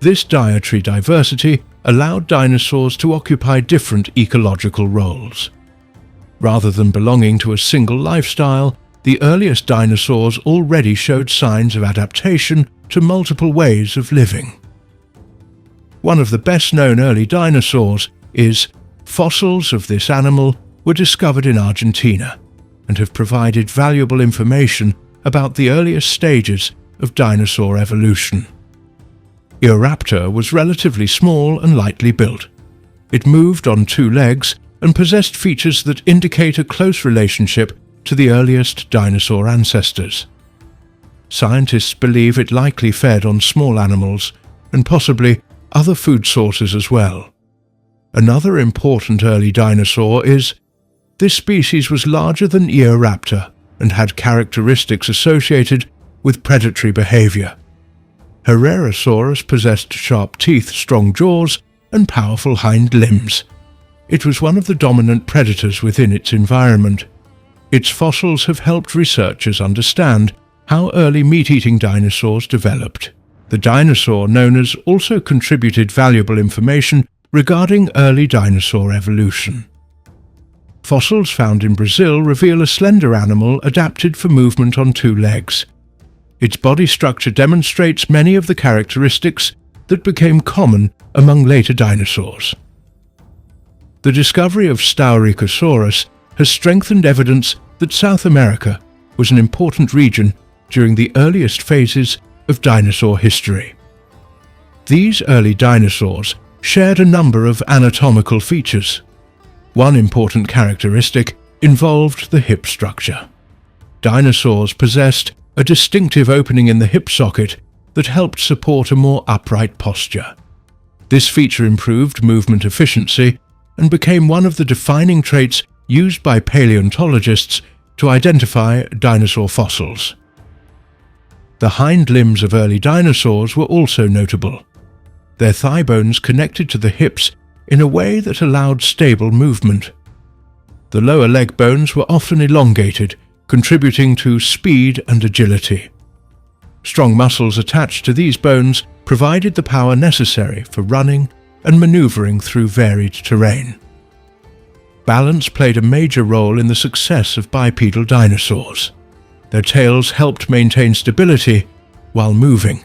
This dietary diversity allowed dinosaurs to occupy different ecological roles. Rather than belonging to a single lifestyle, the earliest dinosaurs already showed signs of adaptation to multiple ways of living. One of the best-known early dinosaurs is fossils of this animal were discovered in Argentina and have provided valuable information about the earliest stages of dinosaur evolution. Eoraptor was relatively small and lightly built. It moved on two legs and possessed features that indicate a close relationship to the earliest dinosaur ancestors. Scientists believe it likely fed on small animals and possibly other food sources as well. Another important early dinosaur is this species was larger than Eoraptor and had characteristics associated with predatory behavior. Herrerasaurus possessed sharp teeth, strong jaws, and powerful hind limbs. It was one of the dominant predators within its environment. Its fossils have helped researchers understand how early meat-eating dinosaurs developed. The dinosaur known as also contributed valuable information regarding early dinosaur evolution. Fossils found in Brazil reveal a slender animal adapted for movement on two legs. Its body structure demonstrates many of the characteristics that became common among later dinosaurs. The discovery of Staurikosaurus has strengthened evidence that South America was an important region during the earliest phases of dinosaur history. These early dinosaurs shared a number of anatomical features. One important characteristic involved the hip structure. Dinosaurs possessed a distinctive opening in the hip socket that helped support a more upright posture. This feature improved movement efficiency and became one of the defining traits used by paleontologists to identify dinosaur fossils. The hind limbs of early dinosaurs were also notable. Their thigh bones connected to the hips in a way that allowed stable movement. The lower leg bones were often elongated, contributing to speed and agility. Strong muscles attached to these bones provided the power necessary for running and maneuvering through varied terrain. Balance played a major role in the success of bipedal dinosaurs. Their tails helped maintain stability while moving.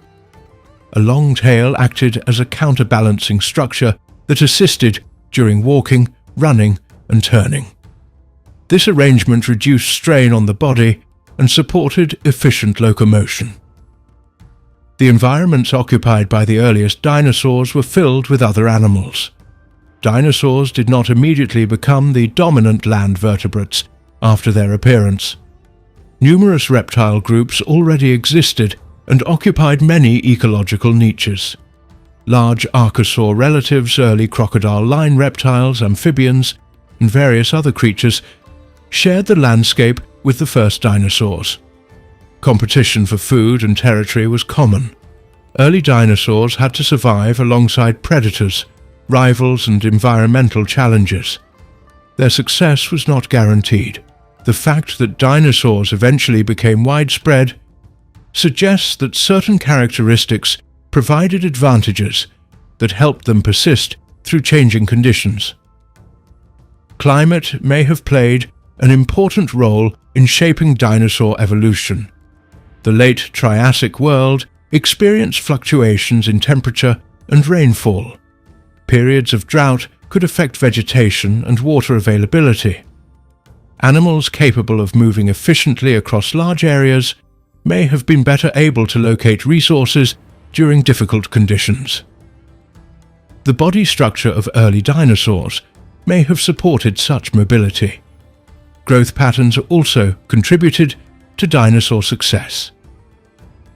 A long tail acted as a counterbalancing structure that assisted during walking, running, and turning. This arrangement reduced strain on the body and supported efficient locomotion. The environments occupied by the earliest dinosaurs were filled with other animals. Dinosaurs did not immediately become the dominant land vertebrates after their appearance. Numerous reptile groups already existed and occupied many ecological niches. Large archosaur relatives, early crocodile line reptiles, amphibians, and various other creatures shared the landscape with the first dinosaurs. Competition for food and territory was common. Early dinosaurs had to survive alongside predators, rivals, and environmental challenges. Their success was not guaranteed. The fact that dinosaurs eventually became widespread suggests that certain characteristics provided advantages that helped them persist through changing conditions. Climate may have played an important role in shaping dinosaur evolution. The late Triassic world experienced fluctuations in temperature and rainfall. Periods of drought could affect vegetation and water availability. Animals capable of moving efficiently across large areas may have been better able to locate resources during difficult conditions. The body structure of early dinosaurs may have supported such mobility. Growth patterns also contributed to dinosaur success.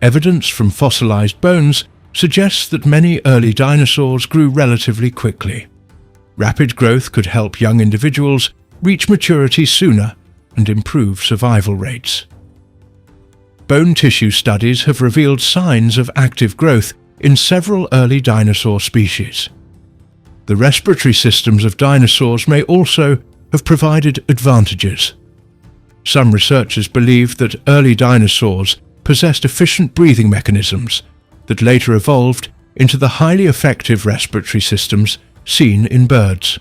Evidence from fossilized bones suggests that many early dinosaurs grew relatively quickly. Rapid growth could help young individuals reach maturity sooner and improve survival rates. Bone tissue studies have revealed signs of active growth in several early dinosaur species. The respiratory systems of dinosaurs may also have provided advantages. Some researchers believe that early dinosaurs possessed efficient breathing mechanisms that later evolved into the highly effective respiratory systems seen in birds.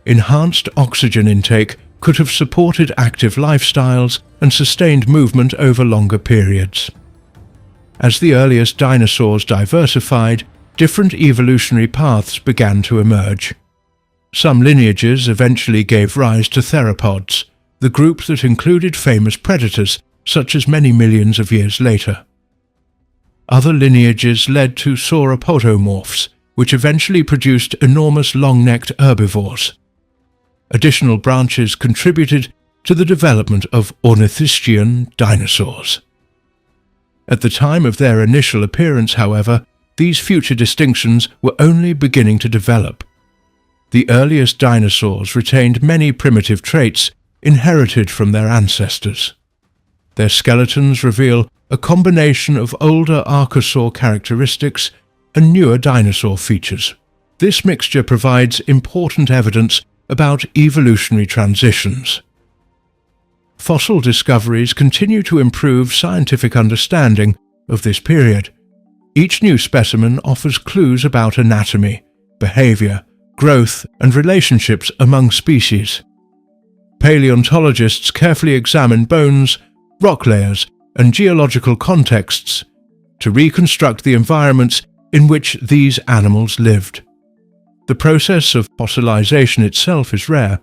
Enhanced oxygen intake could have supported active lifestyles and sustained movement over longer periods. As the earliest dinosaurs diversified, different evolutionary paths began to emerge. Some lineages eventually gave rise to theropods, the group that included famous predators such as many millions of years later. Other lineages led to sauropodomorphs, which eventually produced enormous long-necked herbivores. Additional branches contributed to the development of ornithischian dinosaurs. At the time of their initial appearance, however, these future distinctions were only beginning to develop. The earliest dinosaurs retained many primitive traits inherited from their ancestors. Their skeletons reveal a combination of older archosaur characteristics and newer dinosaur features. This mixture provides important evidence about evolutionary transitions. Fossil discoveries continue to improve scientific understanding of this period. Each new specimen offers clues about anatomy, behavior, growth, and relationships among species. Paleontologists carefully examine bones, rock layers, and geological contexts to reconstruct the environments in which these animals lived. The process of fossilization itself is rare.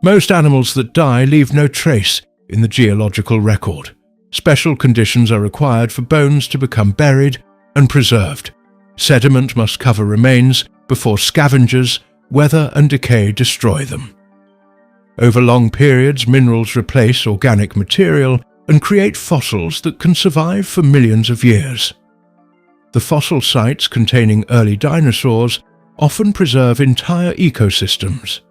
Most animals that die leave no trace in the geological record. Special conditions are required for bones to become buried and preserved. Sediment must cover remains before scavengers, weather and decay destroy them. Over long periods, minerals replace organic material and create fossils that can survive for millions of years. The fossil sites containing early dinosaurs often preserve entire ecosystems.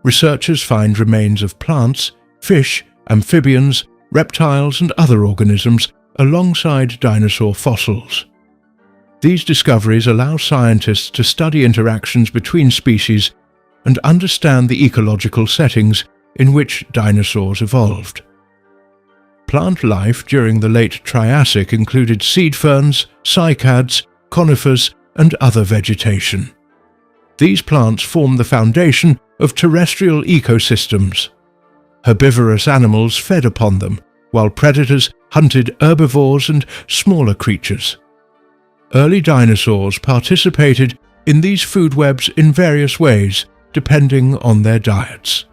Researchers find remains of plants, fish, amphibians, reptiles and other organisms alongside dinosaur fossils. These discoveries allow scientists to study interactions between species and understand the ecological settings in which dinosaurs evolved. Plant life during the late Triassic included seed ferns, cycads, conifers, and other vegetation. These plants form the foundation of terrestrial ecosystems. Herbivorous animals fed upon them, while predators hunted herbivores and smaller creatures. Early dinosaurs participated in these food webs in various ways, depending on their diets.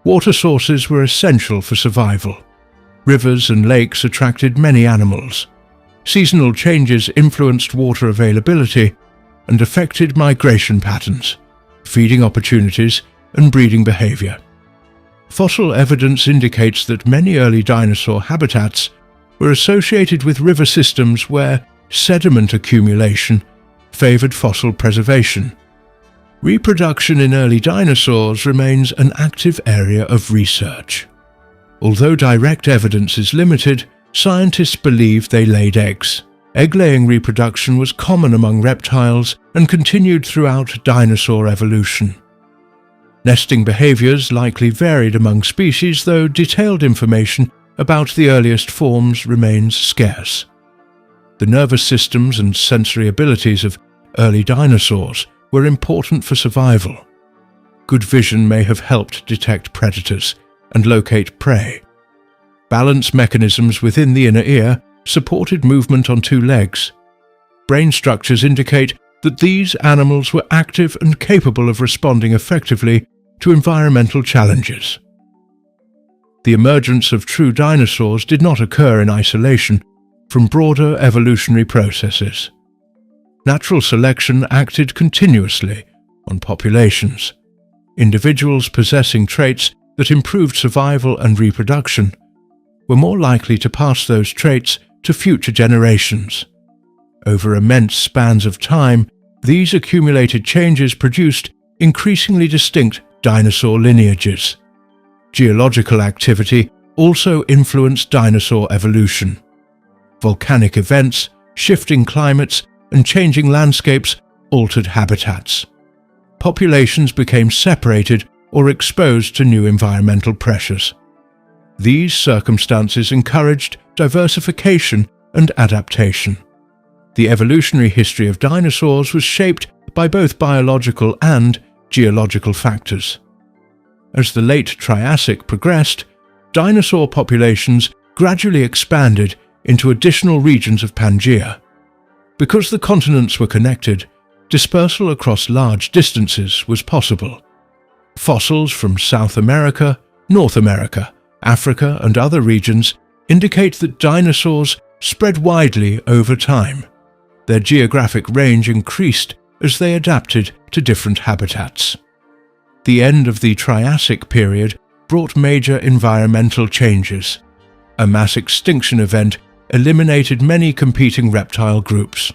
Water sources were essential for survival. Rivers and lakes attracted many animals. Seasonal changes influenced water availability and affected migration patterns, feeding opportunities, and breeding behavior. Fossil evidence indicates that many early dinosaur habitats were associated with river systems where sediment accumulation favored fossil preservation. Reproduction in early dinosaurs remains an active area of research. Although direct evidence is limited, scientists believe they laid eggs. Egg-laying reproduction was common among reptiles and continued throughout dinosaur evolution. Nesting behaviors likely varied among species, though detailed information about the earliest forms remains scarce. The nervous systems and sensory abilities of early dinosaurs were important for survival. Good vision may have helped detect predators and locate prey. Balance mechanisms within the inner ear supported movement on two legs. Brain structures indicate that these animals were active and capable of responding effectively to environmental challenges. The emergence of true dinosaurs did not occur in isolation from broader evolutionary processes. Natural selection acted continuously on populations. Individuals possessing traits that improved survival and reproduction were more likely to pass those traits to future generations. Over immense spans of time, these accumulated changes produced increasingly distinct dinosaur lineages. Geological activity also influenced dinosaur evolution. Volcanic events, shifting climates, and changing landscapes altered habitats. Populations became separated or exposed to new environmental pressures. These circumstances encouraged diversification and adaptation. The evolutionary history of dinosaurs was shaped by both biological and geological factors. As the late Triassic progressed, dinosaur populations gradually expanded into additional regions of Pangaea. Because the continents were connected, dispersal across large distances was possible. Fossils from South America, North America, Africa, and other regions indicate that dinosaurs spread widely over time. Their geographic range increased as they adapted to different habitats. The end of the Triassic period brought major environmental changes. A mass extinction event eliminated many competing reptile groups.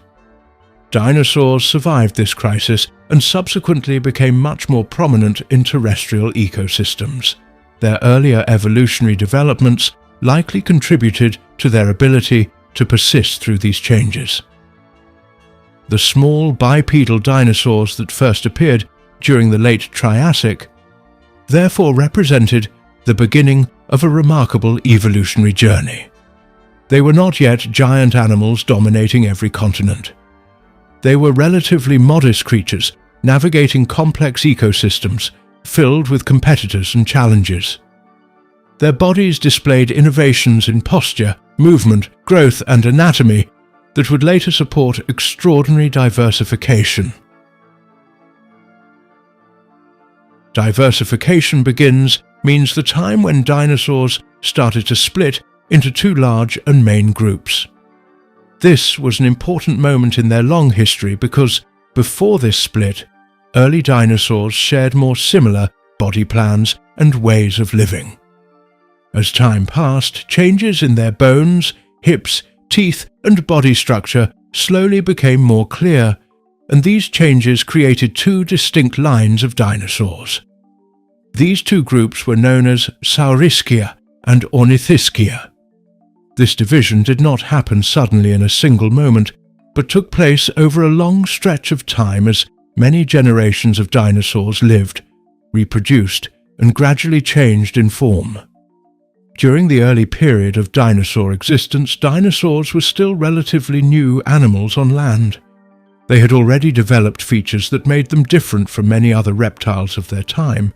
Dinosaurs survived this crisis and subsequently became much more prominent in terrestrial ecosystems. Their earlier evolutionary developments likely contributed to their ability to persist through these changes. The small bipedal dinosaurs that first appeared during the late Triassic therefore represented the beginning of a remarkable evolutionary journey. They were not yet giant animals dominating every continent. They were relatively modest creatures navigating complex ecosystems filled with competitors and challenges. Their bodies displayed innovations in posture, movement, growth, and anatomy that would later support extraordinary diversification. Diversification means the time when dinosaurs started to split into two large and main groups. This was an important moment in their long history because, before this split, early dinosaurs shared more similar body plans and ways of living. As time passed, changes in their bones, hips, teeth, and body structure slowly became more clear, and these changes created two distinct lines of dinosaurs. These two groups were known as Saurischia and Ornithischia. This division did not happen suddenly in a single moment, but took place over a long stretch of time as many generations of dinosaurs lived, reproduced, and gradually changed in form. During the early period of dinosaur existence, dinosaurs were still relatively new animals on land. They had already developed features that made them different from many other reptiles of their time,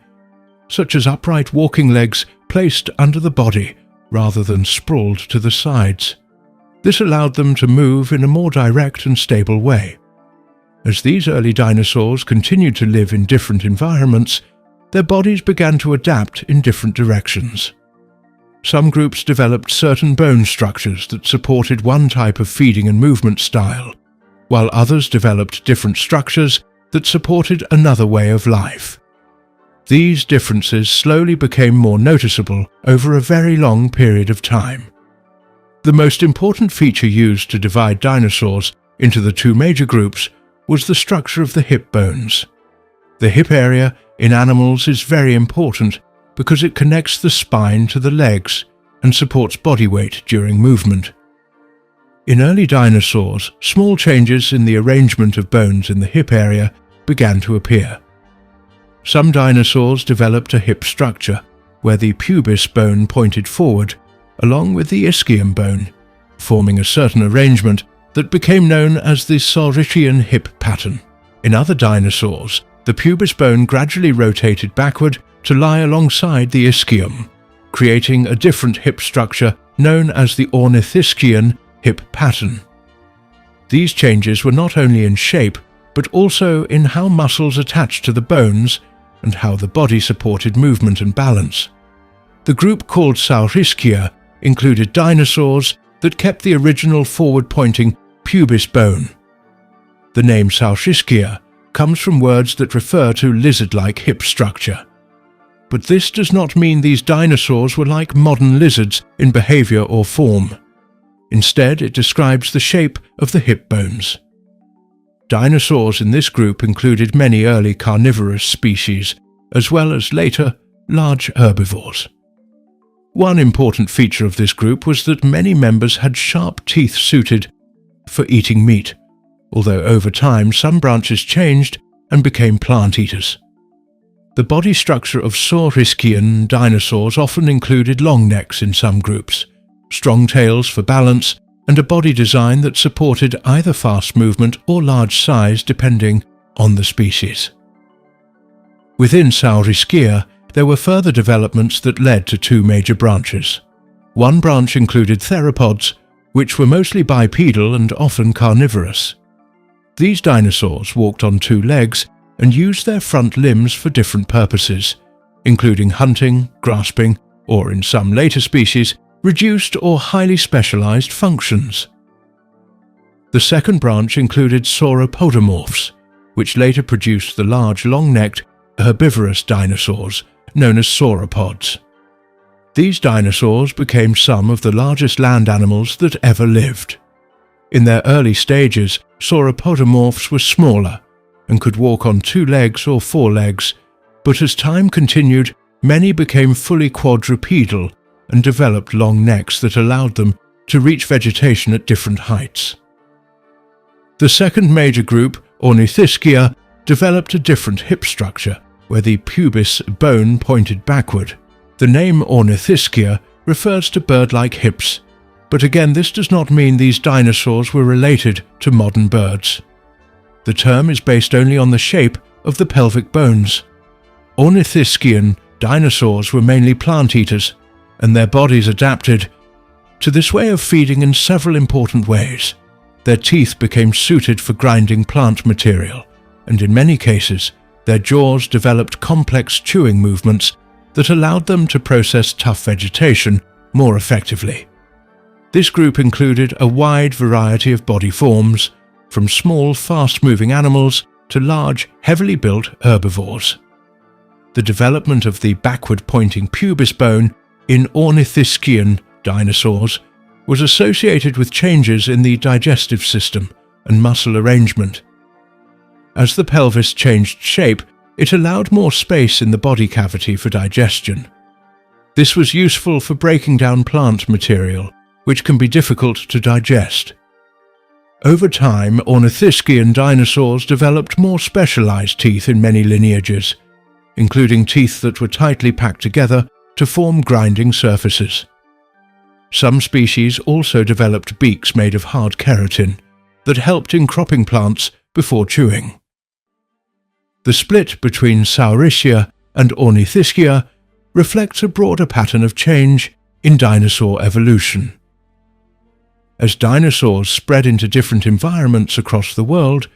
such as upright walking legs placed under the body rather than sprawled to the sides. This allowed them to move in a more direct and stable way. As these early dinosaurs continued to live in different environments, their bodies began to adapt in different directions. Some groups developed certain bone structures that supported one type of feeding and movement style, while others developed different structures that supported another way of life. These differences slowly became more noticeable over a very long period of time. The most important feature used to divide dinosaurs into the two major groups was the structure of the hip bones. The hip area in animals is very important because it connects the spine to the legs and supports body weight during movement. In early dinosaurs, small changes in the arrangement of bones in the hip area began to appear. Some dinosaurs developed a hip structure, where the pubis bone pointed forward, along with the ischium bone, forming a certain arrangement that became known as the Saurischean hip pattern. In other dinosaurs, the pubis bone gradually rotated backward to lie alongside the ischium, creating a different hip structure known as the Ornithischian hip pattern. These changes were not only in shape, but also in how muscles attached to the bones and how the body supported movement and balance. The group called Saurischia included dinosaurs that kept the original forward-pointing pubis bone. The name Saurischia comes from words that refer to lizard-like hip structure. But this does not mean these dinosaurs were like modern lizards in behavior or form. Instead, it describes the shape of the hip bones. Dinosaurs in this group included many early carnivorous species, as well as later large herbivores. One important feature of this group was that many members had sharp teeth suited for eating meat, although over time some branches changed and became plant eaters. The body structure of Saurischian dinosaurs often included long necks in some groups, strong tails for balance, and a body design that supported either fast movement or large size depending on the species. Within Saurischia, there were further developments that led to two major branches. One branch included theropods, which were mostly bipedal and often carnivorous. These dinosaurs walked on two legs and used their front limbs for different purposes, including hunting, grasping, or in some later species, reduced or highly specialized functions. The second branch included sauropodomorphs, which later produced the large long-necked, herbivorous dinosaurs known as sauropods. These dinosaurs became some of the largest land animals that ever lived. In their early stages, sauropodomorphs were smaller and could walk on two legs or four legs, but as time continued, many became fully quadrupedal and developed long necks that allowed them to reach vegetation at different heights. The second major group, Ornithischia, developed a different hip structure, where the pubis bone pointed backward. The name Ornithischia refers to bird-like hips, but again this does not mean these dinosaurs were related to modern birds. The term is based only on the shape of the pelvic bones. Ornithischian dinosaurs were mainly plant eaters, and their bodies adapted to this way of feeding in several important ways. Their teeth became suited for grinding plant material, and in many cases, their jaws developed complex chewing movements that allowed them to process tough vegetation more effectively. This group included a wide variety of body forms, from small, fast-moving animals to large, heavily built herbivores. The development of the backward-pointing pubis bone in Ornithischian dinosaurs was associated with changes in the digestive system and muscle arrangement. As the pelvis changed shape, it allowed more space in the body cavity for digestion. This was useful for breaking down plant material, which can be difficult to digest. Over time, Ornithischian dinosaurs developed more specialized teeth in many lineages, including teeth that were tightly packed together to form grinding surfaces. Some species also developed beaks made of hard keratin that helped in cropping plants before chewing. The split between Saurischia and Ornithischia reflects a broader pattern of change in dinosaur evolution. As dinosaurs spread into different environments across the world,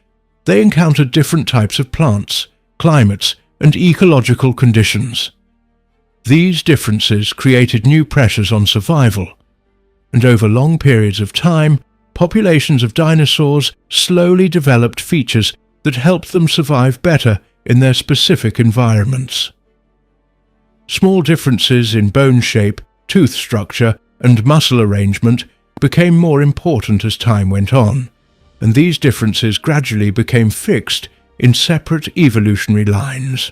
they encountered different types of plants, climates, and ecological conditions. These differences created new pressures on survival, and over long periods of time, populations of dinosaurs slowly developed features that helped them survive better in their specific environments. Small differences in bone shape, tooth structure, and muscle arrangement became more important as time went on, and these differences gradually became fixed in separate evolutionary lines.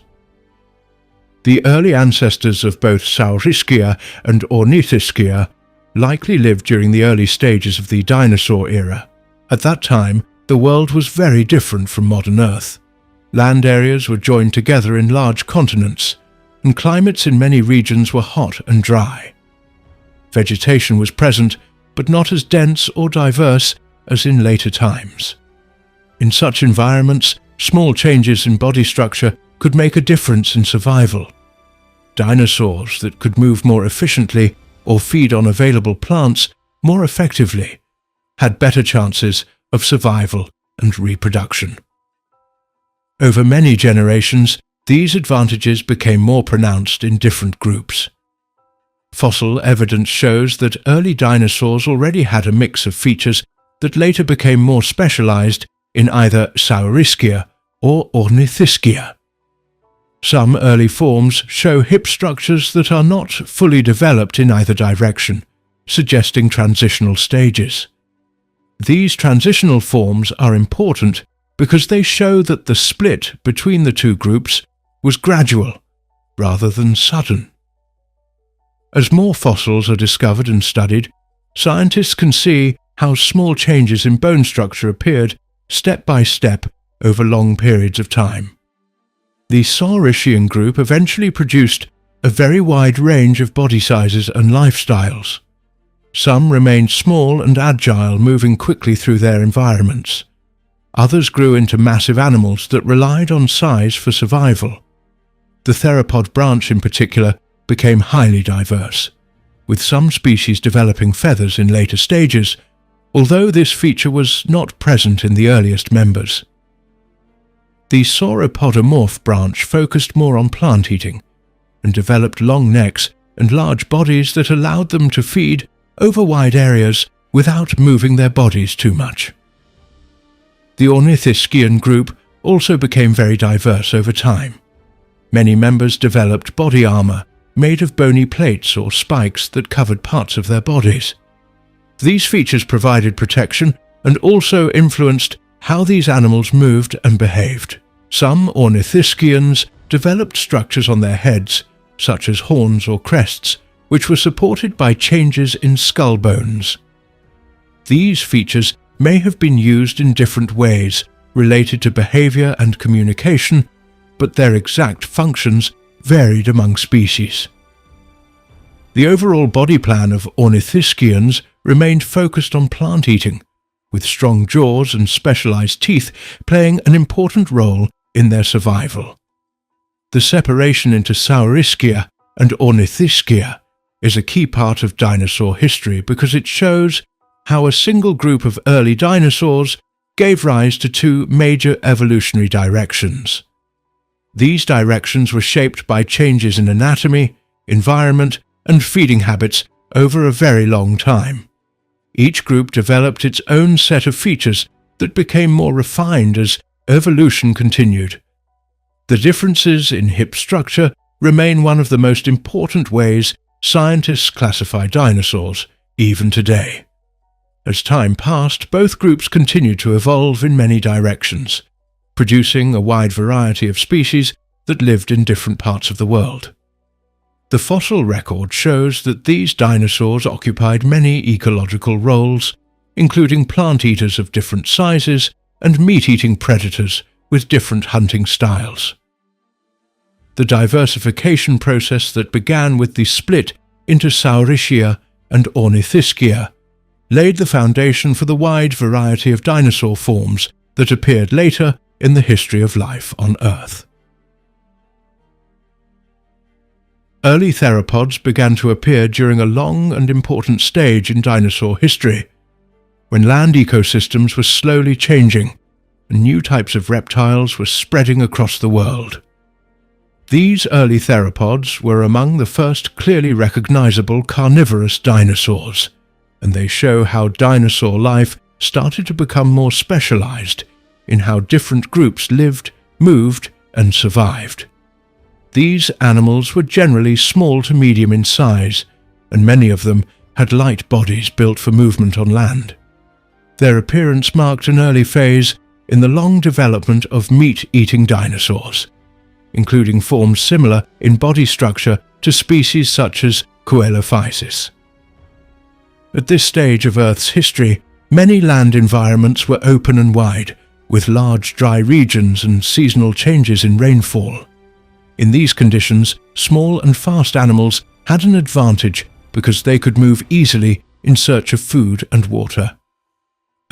The early ancestors of both Saurischia and Ornithischia likely lived during the early stages of the dinosaur era. At that time, the world was very different from modern Earth. Land areas were joined together in large continents, and climates in many regions were hot and dry. Vegetation was present, but not as dense or diverse as in later times. In such environments, small changes in body structure could make a difference in survival. Dinosaurs that could move more efficiently or feed on available plants more effectively had better chances of survival and reproduction. Over many generations, these advantages became more pronounced in different groups. Fossil evidence shows that early dinosaurs already had a mix of features that later became more specialized in either Saurischia or Ornithischia. Some early forms show hip structures that are not fully developed in either direction, suggesting transitional stages. These transitional forms are important because they show that the split between the two groups was gradual rather than sudden. As more fossils are discovered and studied, scientists can see how small changes in bone structure appeared step by step over long periods of time. The Saurischian group eventually produced a very wide range of body sizes and lifestyles. Some remained small and agile, moving quickly through their environments. Others grew into massive animals that relied on size for survival. The theropod branch in particular became highly diverse, with some species developing feathers in later stages, although this feature was not present in the earliest members. The sauropodomorph branch focused more on plant eating, and developed long necks and large bodies that allowed them to feed over wide areas without moving their bodies too much. The Ornithischian group also became very diverse over time. Many members developed body armor made of bony plates or spikes that covered parts of their bodies. These features provided protection and also influenced how these animals moved and behaved. Some Ornithischians developed structures on their heads, such as horns or crests, which were supported by changes in skull bones. These features may have been used in different ways related to behavior and communication, but their exact functions varied among species. The overall body plan of Ornithischians remained focused on plant eating, with strong jaws and specialized teeth playing an important role in their survival. The separation into Sauriskia and Ornithischia is a key part of dinosaur history because it shows how a single group of early dinosaurs gave rise to two major evolutionary directions. These directions were shaped by changes in anatomy, environment, and feeding habits over a very long time. Each group developed its own set of features that became more refined as evolution continued. The differences in hip structure remain one of the most important ways scientists classify dinosaurs, even today. As time passed, both groups continued to evolve in many directions, producing a wide variety of species that lived in different parts of the world. The fossil record shows that these dinosaurs occupied many ecological roles, including plant eaters of different sizes and meat-eating predators with different hunting styles. The diversification process that began with the split into Sauriscia and Ornithischia laid the foundation for the wide variety of dinosaur forms that appeared later in the history of life on Earth. Early theropods began to appear during a long and important stage in dinosaur history, when land ecosystems were slowly changing and new types of reptiles were spreading across the world. These early theropods were among the first clearly recognizable carnivorous dinosaurs, and they show how dinosaur life started to become more specialized in how different groups lived, moved, and survived. These animals were generally small to medium in size, and many of them had light bodies built for movement on land. Their appearance marked an early phase in the long development of meat-eating dinosaurs, including forms similar in body structure to species such as Coelophysis. At this stage of Earth's history, many land environments were open and wide, with large dry regions and seasonal changes in rainfall. In these conditions, small and fast animals had an advantage because they could move easily in search of food and water.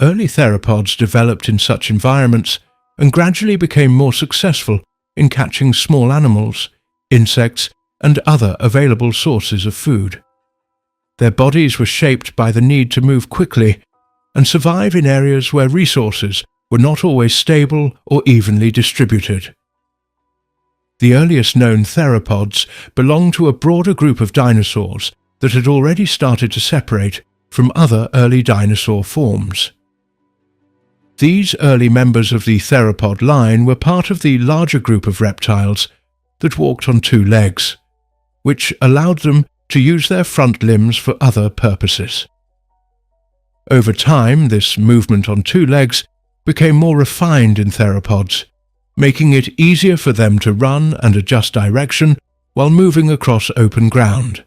Early theropods developed in such environments and gradually became more successful in catching small animals, insects, and other available sources of food. Their bodies were shaped by the need to move quickly and survive in areas where resources were not always stable or evenly distributed. The earliest known theropods belong to a broader group of dinosaurs that had already started to separate from other early dinosaur forms. These early members of the theropod line were part of the larger group of reptiles that walked on two legs, which allowed them to use their front limbs for other purposes. Over time, this movement on two legs became more refined in theropods, making it easier for them to run and adjust direction while moving across open ground.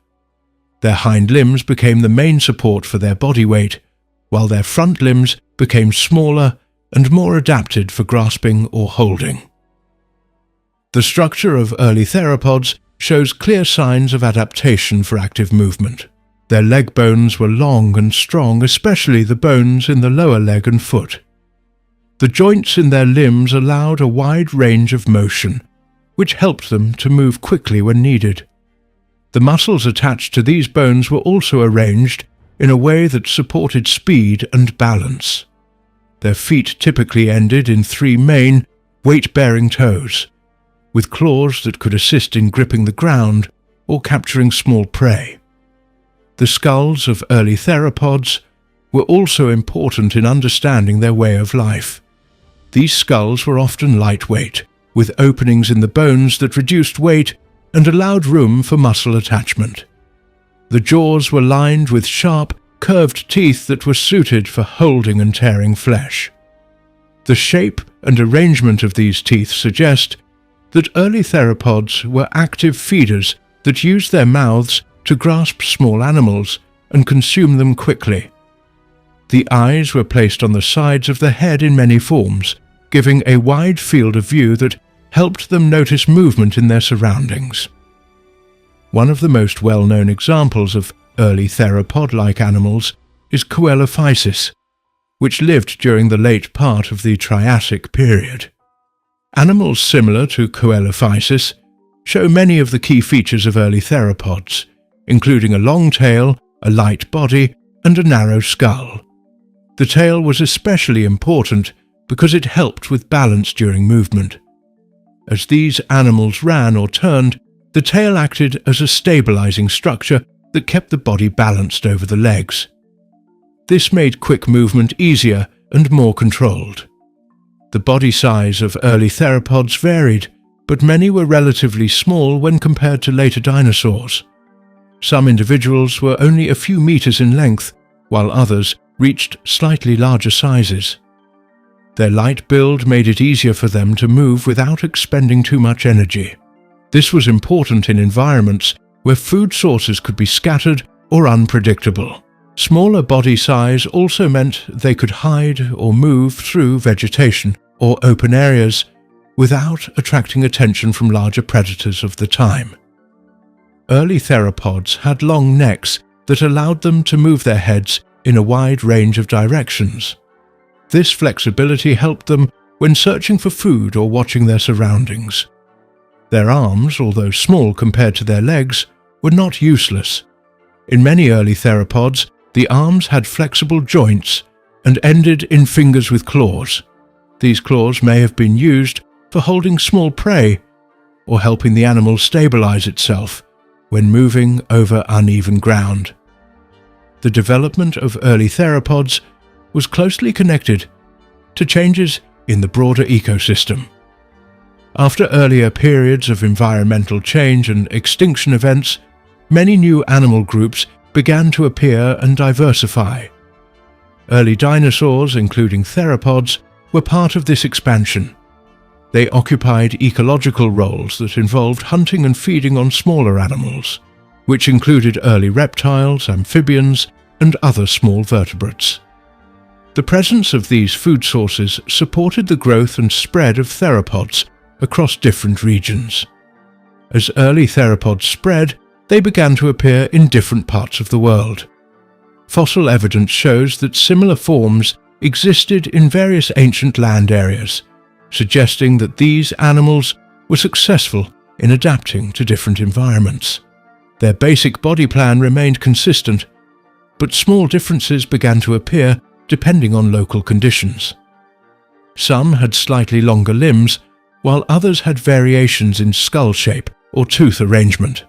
Their hind limbs became the main support for their body weight, while their front limbs became smaller and more adapted for grasping or holding. The structure of early theropods shows clear signs of adaptation for active movement. Their leg bones were long and strong, especially the bones in the lower leg and foot. The joints in their limbs allowed a wide range of motion, which helped them to move quickly when needed. The muscles attached to these bones were also arranged in a way that supported speed and balance. Their feet typically ended in three main, weight-bearing toes, with claws that could assist in gripping the ground or capturing small prey. The skulls of early theropods were also important in understanding their way of life. These skulls were often lightweight, with openings in the bones that reduced weight and allowed room for muscle attachment. The jaws were lined with sharp, curved teeth that were suited for holding and tearing flesh. The shape and arrangement of these teeth suggest that early theropods were active feeders that used their mouths to grasp small animals and consume them quickly. The eyes were placed on the sides of the head in many forms, giving a wide field of view that helped them notice movement in their surroundings. One of the most well-known examples of early theropod-like animals is Coelophysis, which lived during the late part of the Triassic period. Animals similar to Coelophysis show many of the key features of early theropods, including a long tail, a light body, and a narrow skull. The tail was especially important because it helped with balance during movement. As these animals ran or turned, the tail acted as a stabilizing structure that kept the body balanced over the legs. This made quick movement easier and more controlled. The body size of early theropods varied, but many were relatively small when compared to later dinosaurs. Some individuals were only a few meters in length, while others reached slightly larger sizes. Their light build made it easier for them to move without expending too much energy. This was important in environments where food sources could be scattered or unpredictable. Smaller body size also meant they could hide or move through vegetation or open areas without attracting attention from larger predators of the time. Early theropods had long necks that allowed them to move their heads in a wide range of directions. This flexibility helped them when searching for food or watching their surroundings. Their arms, although small compared to their legs, were not useless. In many early theropods, the arms had flexible joints and ended in fingers with claws. These claws may have been used for holding small prey or helping the animal stabilize itself when moving over uneven ground. The development of early theropods was closely connected to changes in the broader ecosystem. After earlier periods of environmental change and extinction events, many new animal groups began to appear and diversify. Early dinosaurs, including theropods, were part of this expansion. They occupied ecological roles that involved hunting and feeding on smaller animals, which included early reptiles, amphibians, and other small vertebrates. The presence of these food sources supported the growth and spread of theropods across different regions. As early theropods spread, they began to appear in different parts of the world. Fossil evidence shows that similar forms existed in various ancient land areas, suggesting that these animals were successful in adapting to different environments. Their basic body plan remained consistent, but small differences began to appear depending on local conditions. Some had slightly longer limbs, while others had variations in skull shape or tooth arrangement.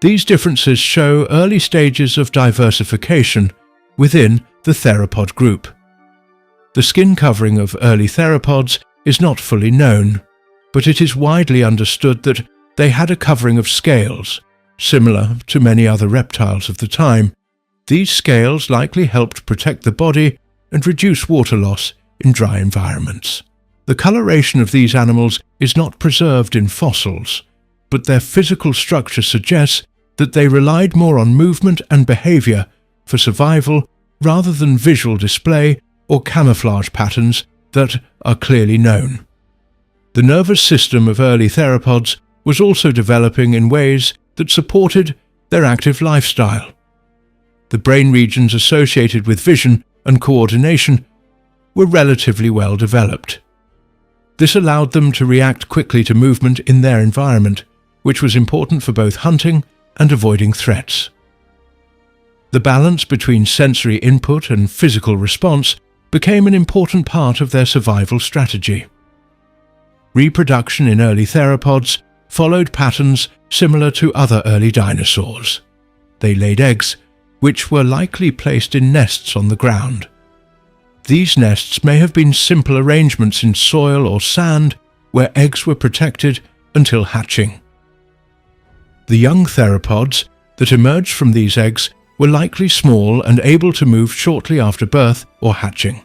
These differences show early stages of diversification within the theropod group. The skin covering of early theropods is not fully known, but it is widely understood that they had a covering of scales, similar to many other reptiles of the time. These scales likely helped protect the body and reduce water loss in dry environments. The coloration of these animals is not preserved in fossils, but their physical structure suggests that they relied more on movement and behavior for survival rather than visual display or camouflage patterns that are clearly known. The nervous system of early theropods was also developing in ways that supported their active lifestyle. The brain regions associated with vision and coordination were relatively well developed. This allowed them to react quickly to movement in their environment, which was important for both hunting and avoiding threats. The balance between sensory input and physical response became an important part of their survival strategy. Reproduction in early theropods followed patterns similar to other early dinosaurs. They laid eggs, which were likely placed in nests on the ground. These nests may have been simple arrangements in soil or sand where eggs were protected until hatching. The young theropods that emerged from these eggs were likely small and able to move shortly after birth or hatching.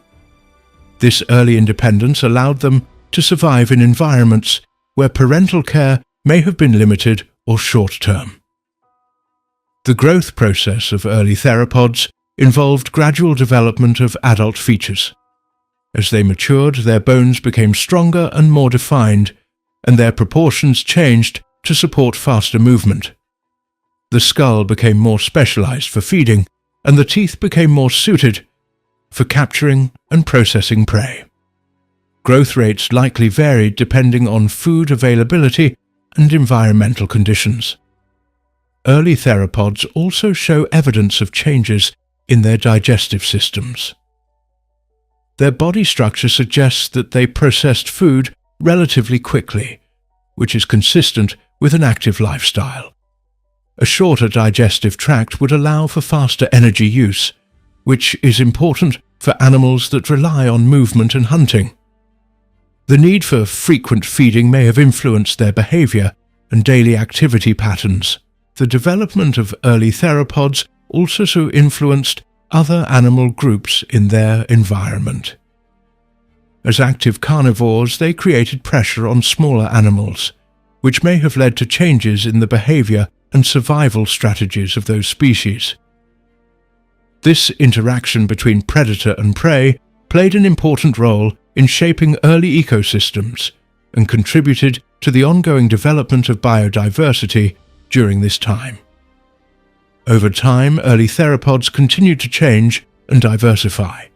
This early independence allowed them to survive in environments where parental care may have been limited or short-term. The growth process of early theropods involved gradual development of adult features. As they matured, their bones became stronger and more defined, and their proportions changed to support faster movement. The skull became more specialized for feeding, and the teeth became more suited for capturing and processing prey. Growth rates likely varied depending on food availability and environmental conditions. Early theropods also show evidence of changes in their digestive systems. Their body structure suggests that they processed food relatively quickly, which is consistent with an active lifestyle. A shorter digestive tract would allow for faster energy use, which is important for animals that rely on movement and hunting. The need for frequent feeding may have influenced their behavior and daily activity patterns. The development of early theropods also influenced other animal groups in their environment. As active carnivores, they created pressure on smaller animals, which may have led to changes in the behavior and survival strategies of those species. This interaction between predator and prey played an important role in shaping early ecosystems and contributed to the ongoing development of biodiversity during this time. Over time, early theropods continued to change and diversify.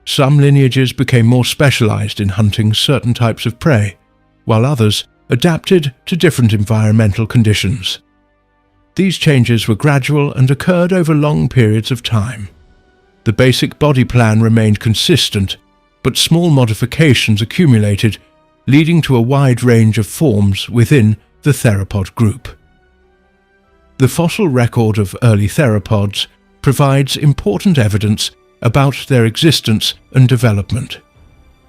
Some lineages became more specialized in hunting certain types of prey, while others adapted to different environmental conditions. These changes were gradual and occurred over long periods of time. The basic body plan remained consistent, but small modifications accumulated, leading to a wide range of forms within the theropod group. The fossil record of early theropods provides important evidence about their existence and development.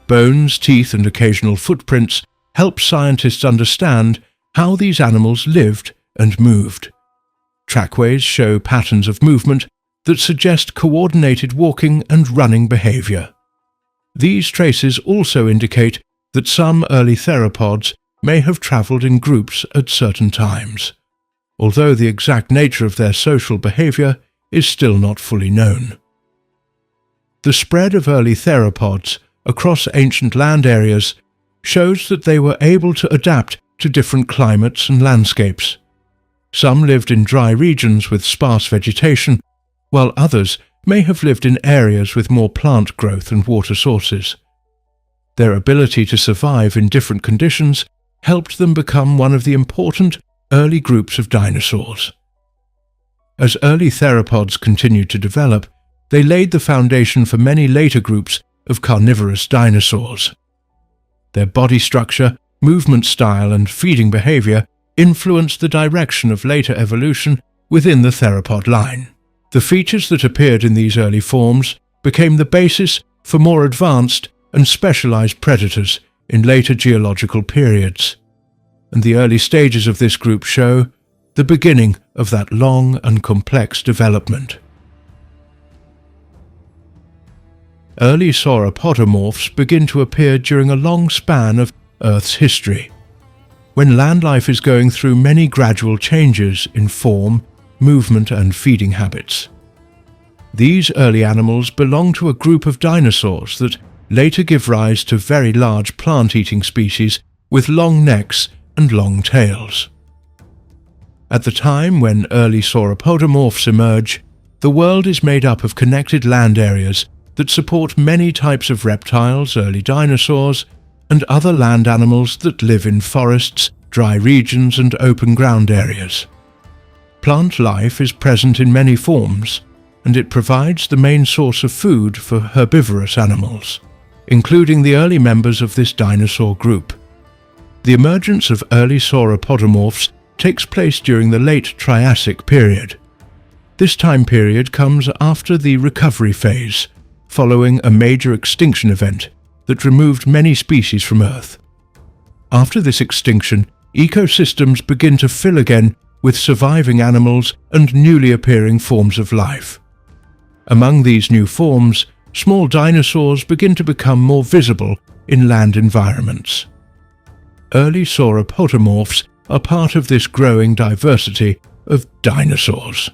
Bones, teeth, and occasional footprints help scientists understand how these animals lived and moved. Trackways show patterns of movement that suggest coordinated walking and running behavior. These traces also indicate that some early theropods may have traveled in groups at certain times, although the exact nature of their social behavior is still not fully known. The spread of early theropods across ancient land areas shows that they were able to adapt to different climates and landscapes. Some lived in dry regions with sparse vegetation, while others may have lived in areas with more plant growth and water sources. Their ability to survive in different conditions helped them become one of the important early groups of dinosaurs. As early theropods continued to develop, they laid the foundation for many later groups of carnivorous dinosaurs. Their body structure, movement style, and feeding behavior influenced the direction of later evolution within the theropod line. The features that appeared in these early forms became the basis for more advanced and specialized predators in later geological periods, and the early stages of this group show the beginning of that long and complex development. Early sauropodomorphs begin to appear during a long span of Earth's history, when land life is going through many gradual changes in form, movement, and feeding habits. These early animals belong to a group of dinosaurs that later give rise to very large plant-eating species with long necks and long tails. At the time when early sauropodomorphs emerge, the world is made up of connected land areas that support many types of reptiles, early dinosaurs, and other land animals that live in forests, dry regions, and open ground areas. Plant life is present in many forms, and it provides the main source of food for herbivorous animals, including the early members of this dinosaur group. The emergence of early sauropodomorphs takes place during the late Triassic Period. This time period comes after the recovery phase, following a major extinction event that removed many species from Earth. After this extinction, ecosystems begin to fill again with surviving animals and newly appearing forms of life. Among these new forms, small dinosaurs begin to become more visible in land environments. Early sauropodomorphs are part of this growing diversity of dinosaurs.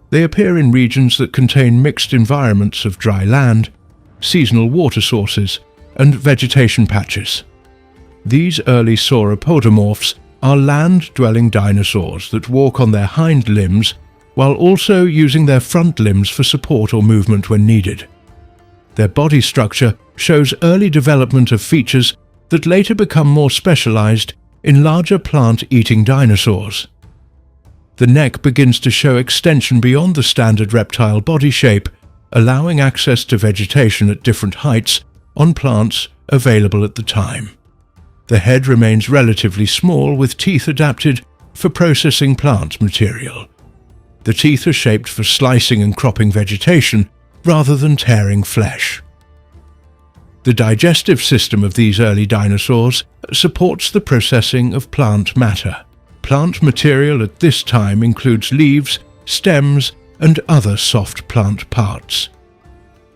They appear in regions that contain mixed environments of dry land, seasonal water sources, and vegetation patches. These early sauropodomorphs are land-dwelling dinosaurs that walk on their hind limbs while also using their front limbs for support or movement when needed. Their body structure shows early development of features that later become more specialized in larger plant-eating dinosaurs. The neck begins to show extension beyond the standard reptile body shape, allowing access to vegetation at different heights on plants available at the time. The head remains relatively small, with teeth adapted for processing plant material. The teeth are shaped for slicing and cropping vegetation rather than tearing flesh. The digestive system of these early dinosaurs supports the processing of plant matter. Plant material at this time includes leaves, stems, and other soft plant parts.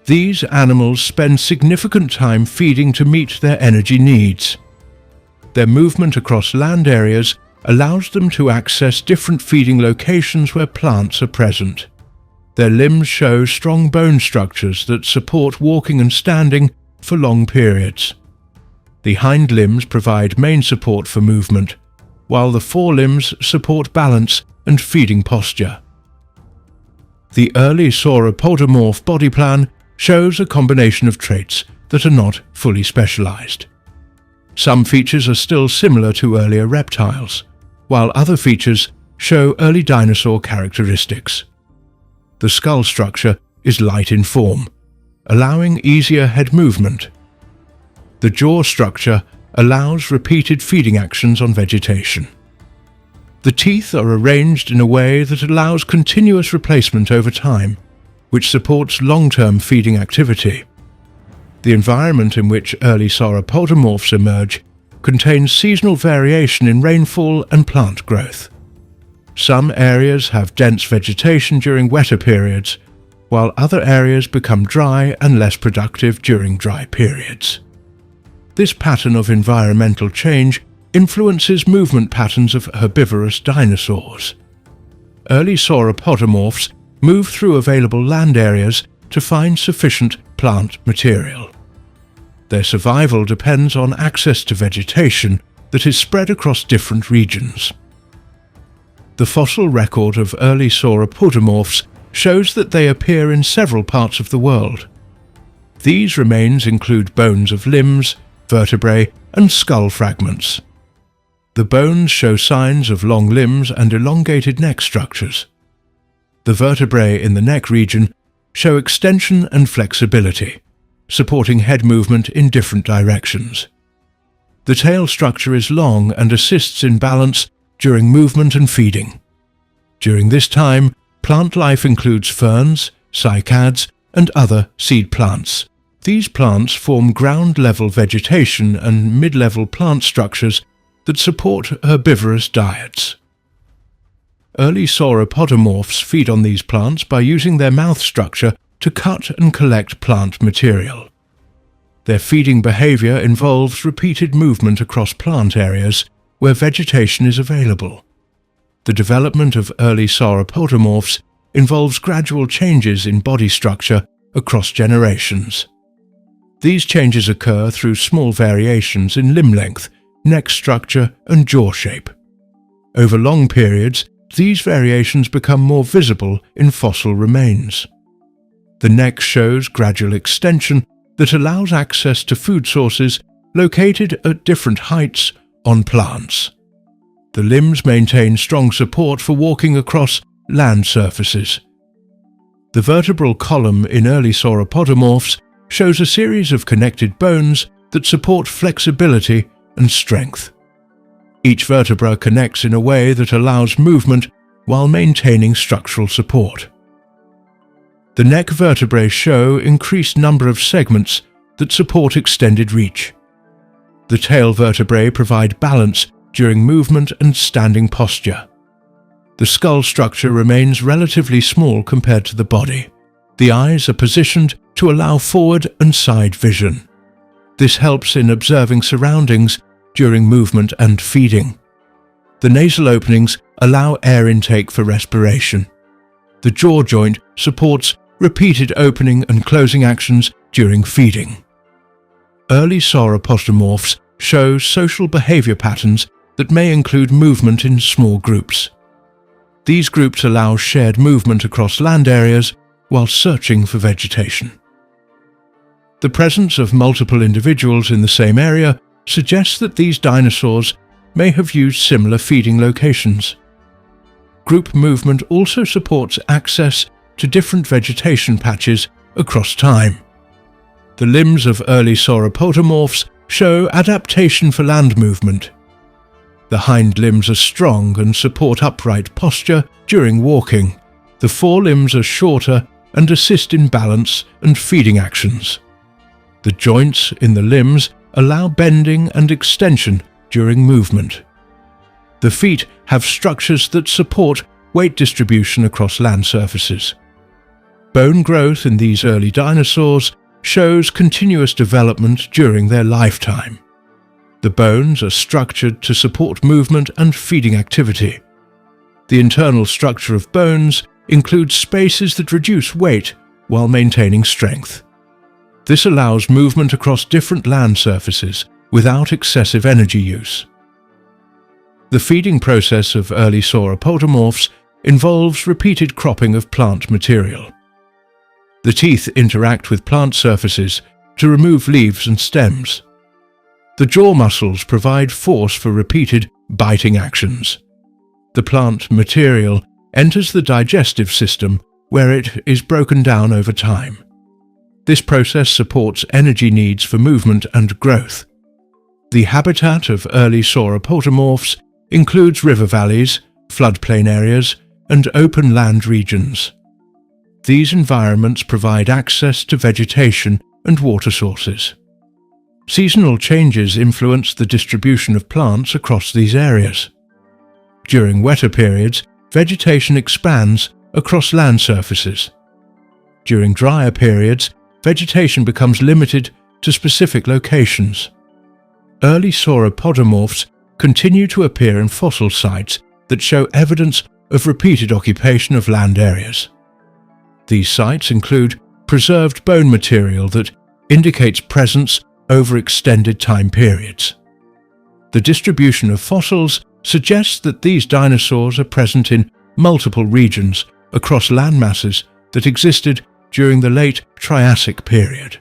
These animals spend significant time feeding to meet their energy needs. Their movement across land areas allows them to access different feeding locations where plants are present. Their limbs show strong bone structures that support walking and standing for long periods. The hind limbs provide main support for movement, while the forelimbs support balance and feeding posture. The early sauropodomorph body plan shows a combination of traits that are not fully specialized. Some features are still similar to earlier reptiles, while other features show early dinosaur characteristics. The skull structure is light in form, allowing easier head movement. The jaw structure allows repeated feeding actions on vegetation. The teeth are arranged in a way that allows continuous replacement over time, which supports long-term feeding activity. The environment in which early sauropodomorphs emerge contains seasonal variation in rainfall and plant growth. Some areas have dense vegetation during wetter periods, while other areas become dry and less productive during dry periods. This pattern of environmental change influences movement patterns of herbivorous dinosaurs. Early sauropodomorphs move through available land areas to find sufficient plant material. Their survival depends on access to vegetation that is spread across different regions. The fossil record of early sauropodomorphs shows that they appear in several parts of the world. These remains include bones of limbs, vertebrae, and skull fragments. The bones show signs of long limbs and elongated neck structures. The vertebrae in the neck region show extension and flexibility, supporting head movement in different directions. The tail structure is long and assists in balance during movement and feeding. During this time, plant life includes ferns, cycads, and other seed plants. These plants form ground-level vegetation and mid-level plant structures that support herbivorous diets. Early sauropodomorphs feed on these plants by using their mouth structure to cut and collect plant material. Their feeding behavior involves repeated movement across plant areas where vegetation is available. The development of early sauropodomorphs involves gradual changes in body structure across generations. These changes occur through small variations in limb length, neck structure, and jaw shape. Over long periods, these variations become more visible in fossil remains. The neck shows gradual extension that allows access to food sources located at different heights on plants. The limbs maintain strong support for walking across land surfaces. The vertebral column in early sauropodomorphs shows a series of connected bones that support flexibility and strength. Each vertebra connects in a way that allows movement while maintaining structural support. The neck vertebrae show increased number of segments that support extended reach. The tail vertebrae provide balance during movement and standing posture. The skull structure remains relatively small compared to the body. The eyes are positioned to allow forward and side vision. This helps in observing surroundings during movement and feeding. The nasal openings allow air intake for respiration. The jaw joint supports repeated opening and closing actions during feeding. Early sauropodomorphs show social behavior patterns that may include movement in small groups. These groups allow shared movement across land areas while searching for vegetation. The presence of multiple individuals in the same area suggests that these dinosaurs may have used similar feeding locations. Group movement also supports access to different vegetation patches across time. The limbs of early sauropodomorphs show adaptation for land movement. The hind limbs are strong and support upright posture during walking. The forelimbs are shorter and assist in balance and feeding actions. The joints in the limbs allow bending and extension during movement. The feet have structures that support weight distribution across land surfaces. Bone growth in these early dinosaurs shows continuous development during their lifetime. The bones are structured to support movement and feeding activity. The internal structure of bones includes spaces that reduce weight while maintaining strength. This allows movement across different land surfaces without excessive energy use. The feeding process of early sauropodomorphs involves repeated cropping of plant material. The teeth interact with plant surfaces to remove leaves and stems. The jaw muscles provide force for repeated biting actions. The plant material enters the digestive system, where it is broken down over time. This process supports energy needs for movement and growth. The habitat of early sauropodomorphs includes river valleys, floodplain areas, and open land regions. These environments provide access to vegetation and water sources. Seasonal changes influence the distribution of plants across these areas. During wetter periods, vegetation expands across land surfaces. During drier periods, vegetation becomes limited to specific locations. Early sauropodomorphs continue to appear in fossil sites that show evidence of repeated occupation of land areas. These sites include preserved bone material that indicates presence over extended time periods. The distribution of fossils suggests that these dinosaurs are present in multiple regions across land masses that existed during the late Triassic period.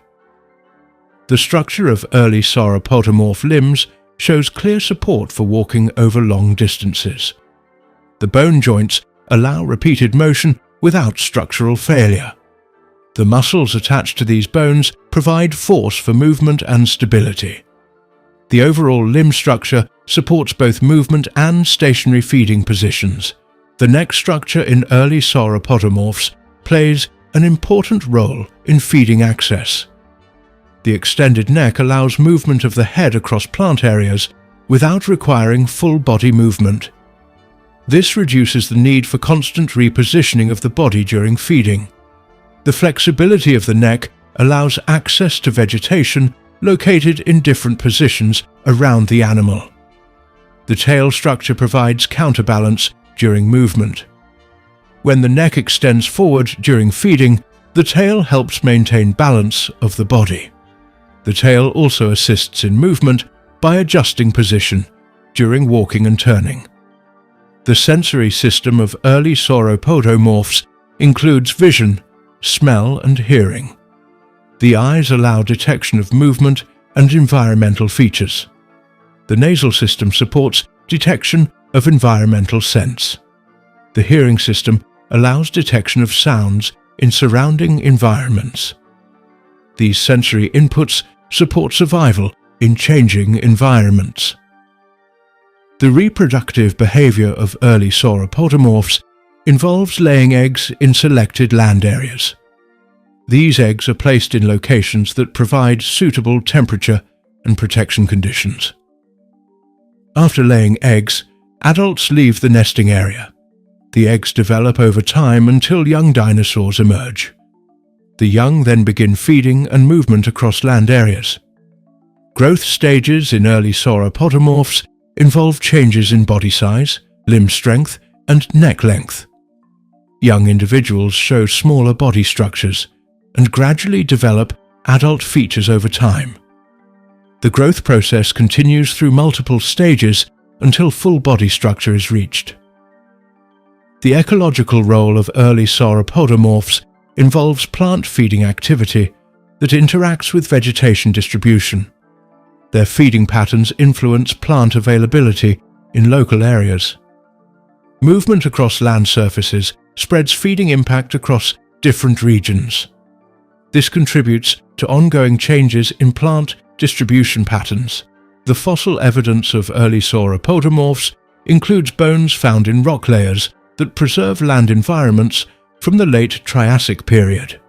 The structure of early sauropodomorph limbs shows clear support for walking over long distances. The bone joints allow repeated motion without structural failure. The muscles attached to these bones provide force for movement and stability. The overall limb structure supports both movement and stationary feeding positions. The neck structure in early sauropodomorphs plays an important role in feeding access. The extended neck allows movement of the head across plant areas without requiring full body movement. This reduces the need for constant repositioning of the body during feeding. The flexibility of the neck allows access to vegetation located in different positions around the animal. The tail structure provides counterbalance during movement. When the neck extends forward during feeding, the tail helps maintain balance of the body. The tail also assists in movement by adjusting position during walking and turning. The sensory system of early sauropodomorphs includes vision, smell, and hearing. The eyes allow detection of movement and environmental features. The nasal system supports detection of environmental scents. The hearing system allows detection of sounds in surrounding environments. These sensory inputs support survival in changing environments. The reproductive behavior of early sauropodomorphs involves laying eggs in selected land areas. These eggs are placed in locations that provide suitable temperature and protection conditions. After laying eggs, adults leave the nesting area. The eggs develop over time until young dinosaurs emerge. The young then begin feeding and movement across land areas. Growth stages in early sauropodomorphs involve changes in body size, limb strength, and neck length. Young individuals show smaller body structures and gradually develop adult features over time. The growth process continues through multiple stages until full body structure is reached. The ecological role of early sauropodomorphs involves plant feeding activity that interacts with vegetation distribution. Their feeding patterns influence plant availability in local areas. Movement across land surfaces spreads feeding impact across different regions. This contributes to ongoing changes in plant distribution patterns. The fossil evidence of early sauropodomorphs includes bones found in rock layers that preserve land environments from the late Triassic period.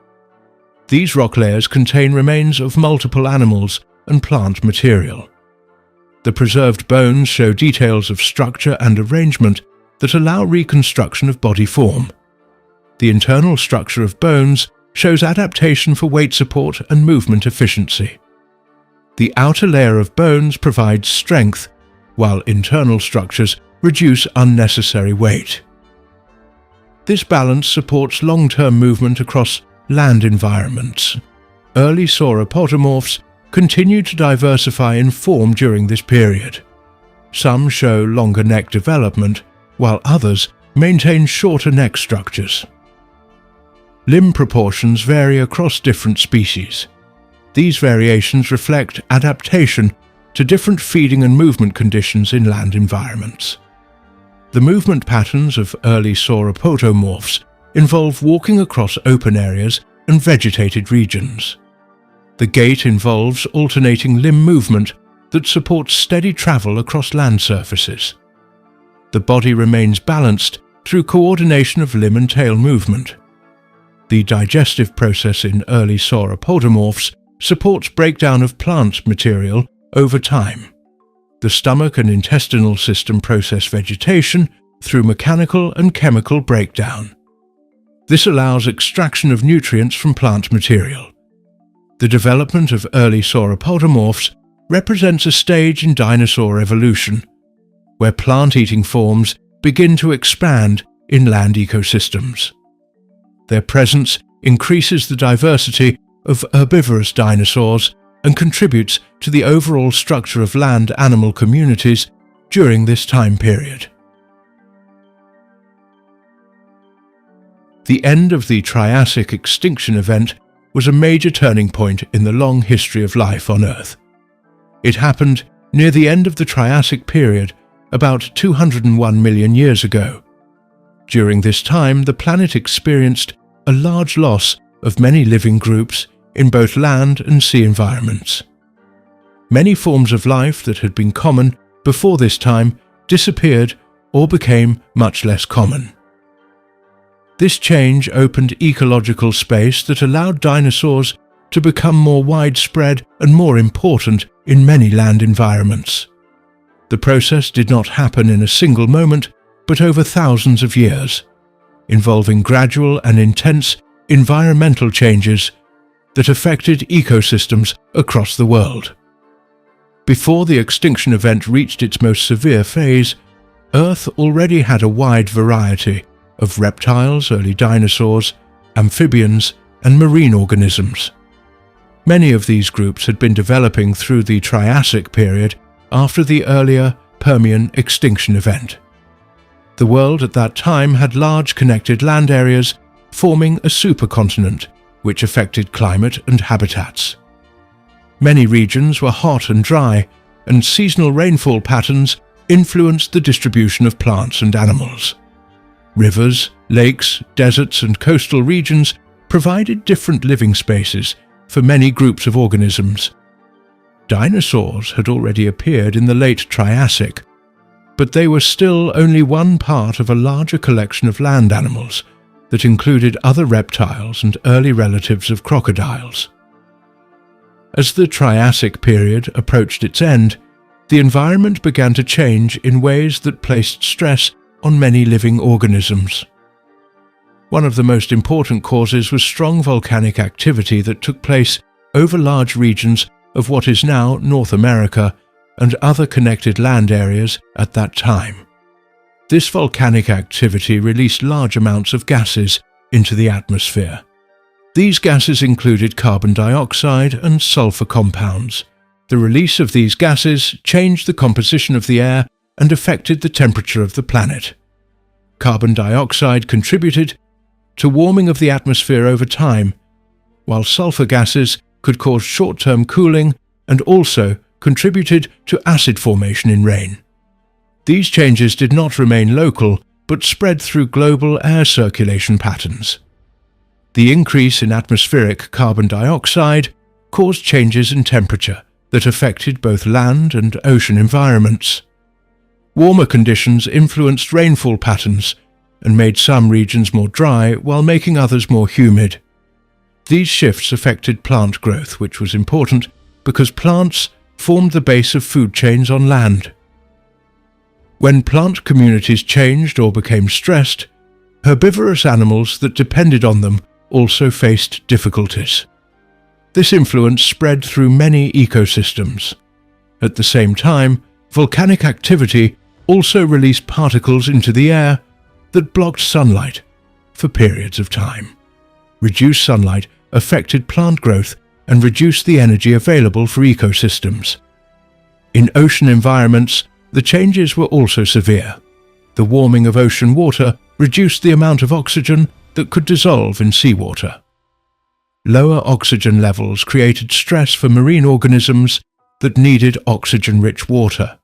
These rock layers contain remains of multiple animals and plant material. The preserved bones show details of structure and arrangement that allow reconstruction of body form. The internal structure of bones shows adaptation for weight support and movement efficiency. The outer layer of bones provides strength, while internal structures reduce unnecessary weight. This balance supports long-term movement across land environments. Early sauropodomorphs continued to diversify in form during this period. Some show longer neck development, while others maintain shorter neck structures. Limb proportions vary across different species. These variations reflect adaptation to different feeding and movement conditions in land environments. The movement patterns of early sauropodomorphs involve walking across open areas and vegetated regions. The gait involves alternating limb movement that supports steady travel across land surfaces. The body remains balanced through coordination of limb and tail movement. The digestive process in early sauropodomorphs supports breakdown of plant material over time. The stomach and intestinal system process vegetation through mechanical and chemical breakdown. This allows extraction of nutrients from plant material. The development of early sauropodomorphs represents a stage in dinosaur evolution, where plant-eating forms begin to expand in land ecosystems. Their presence increases the diversity of herbivorous dinosaurs and contributes to the overall structure of land animal communities during this time period. The end of the Triassic extinction event was a major turning point in the long history of life on Earth. It happened near the end of the Triassic period, about 201 million years ago. During this time, the planet experienced a large loss of many living groups in both land and sea environments. Many forms of life that had been common before this time disappeared or became much less common. This change opened ecological space that allowed dinosaurs to become more widespread and more important in many land environments. The process did not happen in a single moment, but over thousands of years, involving gradual and intense environmental changes that affected ecosystems across the world. Before the extinction event reached its most severe phase, Earth already had a wide variety of reptiles, early dinosaurs, amphibians, and marine organisms. Many of these groups had been developing through the Triassic period after the earlier Permian extinction event. The world at that time had large connected land areas forming a supercontinent, which affected climate and habitats. Many regions were hot and dry, and seasonal rainfall patterns influenced the distribution of plants and animals. Rivers, lakes, deserts, and coastal regions provided different living spaces for many groups of organisms. Dinosaurs had already appeared in the late Triassic, but they were still only one part of a larger collection of land animals that included other reptiles and early relatives of crocodiles. As the Triassic period approached its end, the environment began to change in ways that placed stress on many living organisms. One of the most important causes was strong volcanic activity that took place over large regions of what is now North America and other connected land areas at that time. This volcanic activity released large amounts of gases into the atmosphere. These gases included carbon dioxide and sulfur compounds. The release of these gases changed the composition of the air and affected the temperature of the planet. Carbon dioxide contributed to warming of the atmosphere over time, while sulfur gases could cause short-term cooling and also contributed to acid formation in rain. These changes did not remain local, but spread through global air circulation patterns. The increase in atmospheric carbon dioxide caused changes in temperature that affected both land and ocean environments. Warmer conditions influenced rainfall patterns and made some regions more dry while making others more humid. These shifts affected plant growth, which was important because plants formed the base of food chains on land. When plant communities changed or became stressed, herbivorous animals that depended on them also faced difficulties. This influence spread through many ecosystems. At the same time, volcanic activity also released particles into the air that blocked sunlight for periods of time. Reduced sunlight affected plant growth and reduced the energy available for ecosystems. In ocean environments, the changes were also severe. The warming of ocean water reduced the amount of oxygen that could dissolve in seawater. Lower oxygen levels created stress for marine organisms that needed oxygen-rich water.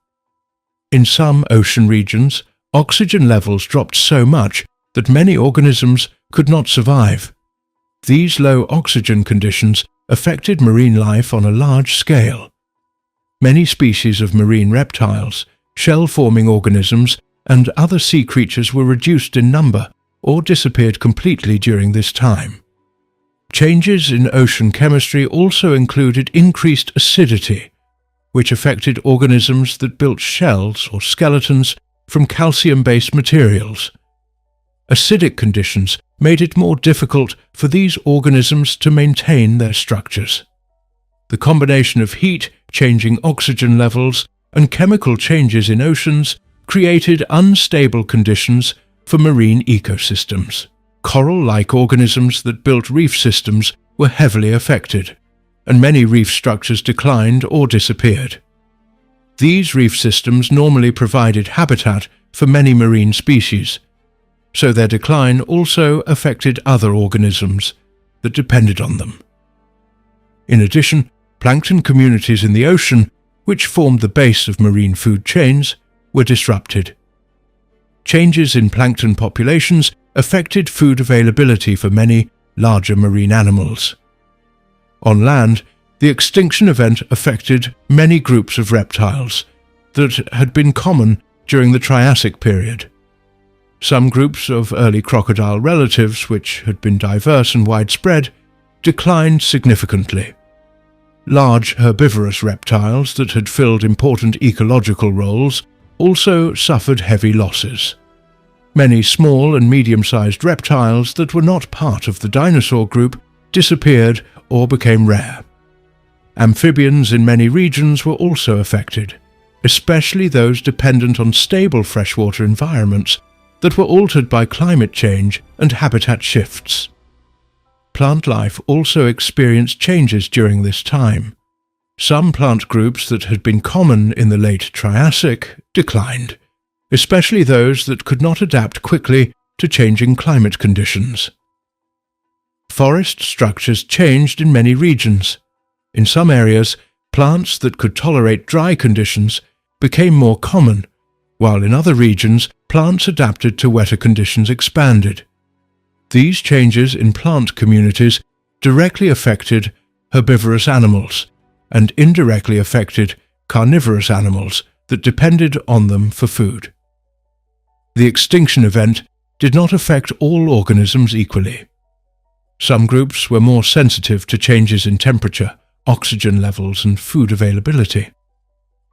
In some ocean regions, oxygen levels dropped so much that many organisms could not survive. These low oxygen conditions affected marine life on a large scale. Many species of marine reptiles, shell-forming organisms, and other sea creatures were reduced in number or disappeared completely during this time. Changes in ocean chemistry also included increased acidity, which affected organisms that built shells or skeletons from calcium-based materials. Acidic conditions made it more difficult for these organisms to maintain their structures. The combination of heat, changing oxygen levels, and chemical changes in oceans created unstable conditions for marine ecosystems. Coral-like organisms that built reef systems were heavily affected, and many reef structures declined or disappeared. These reef systems normally provided habitat for many marine species, so their decline also affected other organisms that depended on them. In addition, plankton communities in the ocean, which formed the base of marine food chains, were disrupted. Changes in plankton populations affected food availability for many larger marine animals. On land, the extinction event affected many groups of reptiles that had been common during the Triassic Period. Some groups of early crocodile relatives, which had been diverse and widespread, declined significantly. Large herbivorous reptiles that had filled important ecological roles also suffered heavy losses. Many small and medium-sized reptiles that were not part of the dinosaur group disappeared or became rare. Amphibians in many regions were also affected, especially those dependent on stable freshwater environments that were altered by climate change and habitat shifts. Plant life also experienced changes during this time. Some plant groups that had been common in the late Triassic declined, especially those that could not adapt quickly to changing climate conditions. Forest structures changed in many regions. In some areas, plants that could tolerate dry conditions became more common, while in other regions, plants adapted to wetter conditions expanded. These changes in plant communities directly affected herbivorous animals and indirectly affected carnivorous animals that depended on them for food. The extinction event did not affect all organisms equally. Some groups were more sensitive to changes in temperature, oxygen levels, and food availability.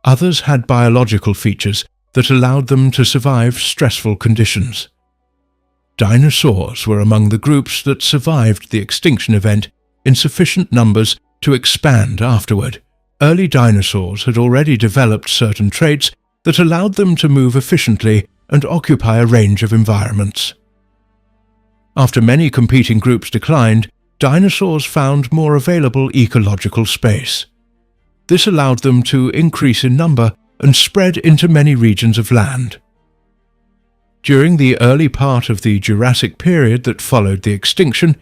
Others had biological features that allowed them to survive stressful conditions. Dinosaurs were among the groups that survived the extinction event in sufficient numbers to expand afterward. Early dinosaurs had already developed certain traits that allowed them to move efficiently and occupy a range of environments. After many competing groups declined, dinosaurs found more available ecological space. This allowed them to increase in number and spread into many regions of land. During the early part of the Jurassic period that followed the extinction,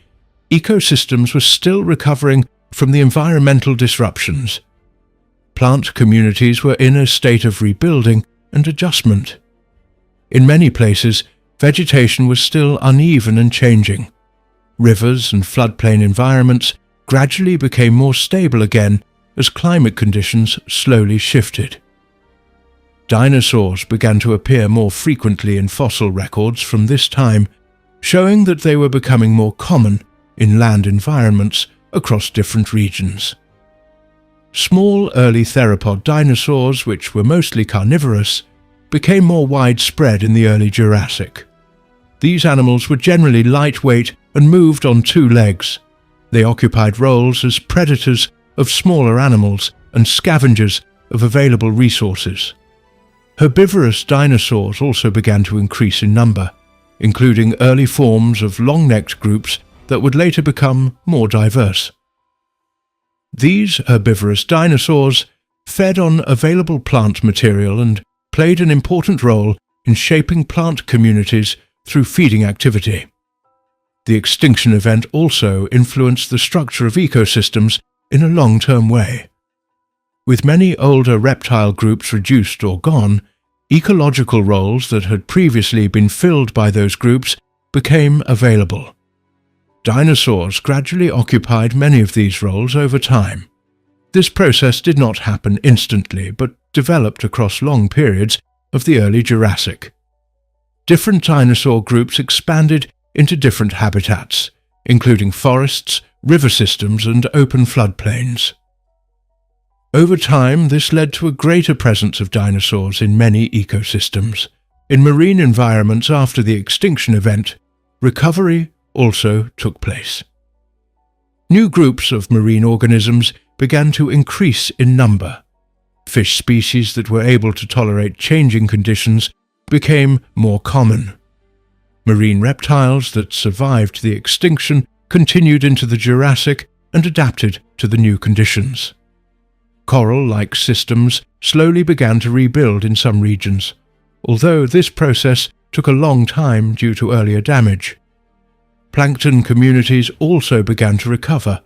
ecosystems were still recovering from the environmental disruptions. Plant communities were in a state of rebuilding and adjustment. In many places, vegetation was still uneven and changing. Rivers and floodplain environments gradually became more stable again as climate conditions slowly shifted. Dinosaurs began to appear more frequently in fossil records from this time, showing that they were becoming more common in land environments across different regions. Small early theropod dinosaurs, which were mostly carnivorous, became more widespread in the early Jurassic. These animals were generally lightweight and moved on two legs. They occupied roles as predators of smaller animals and scavengers of available resources. Herbivorous dinosaurs also began to increase in number, including early forms of long-necked groups that would later become more diverse. These herbivorous dinosaurs fed on available plant material and played an important role in shaping plant communities through feeding activity. The extinction event also influenced the structure of ecosystems in a long-term way. With many older reptile groups reduced or gone, ecological roles that had previously been filled by those groups became available. Dinosaurs gradually occupied many of these roles over time. This process did not happen instantly, but developed across long periods of the early Jurassic. Different dinosaur groups expanded into different habitats, including forests, river systems, and open floodplains. Over time, this led to a greater presence of dinosaurs in many ecosystems. In marine environments after the extinction event, recovery also took place. New groups of marine organisms began to increase in number. Fish species that were able to tolerate changing conditions became more common. Marine reptiles that survived the extinction continued into the Jurassic and adapted to the new conditions. Coral-like systems slowly began to rebuild in some regions, although this process took a long time due to earlier damage. Plankton communities also began to recover,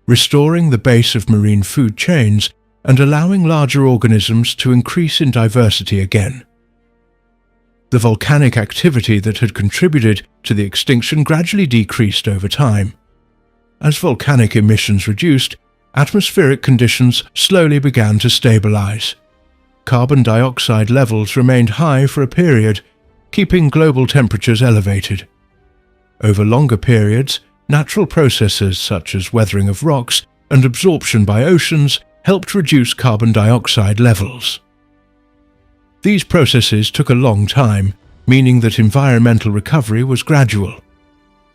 restoring the base of marine food chains and allowing larger organisms to increase in diversity again. The volcanic activity that had contributed to the extinction gradually decreased over time. As volcanic emissions reduced, atmospheric conditions slowly began to stabilize. Carbon dioxide levels remained high for a period, keeping global temperatures elevated. Over longer periods, natural processes such as weathering of rocks and absorption by oceans helped reduce carbon dioxide levels. These processes took a long time, meaning that environmental recovery was gradual.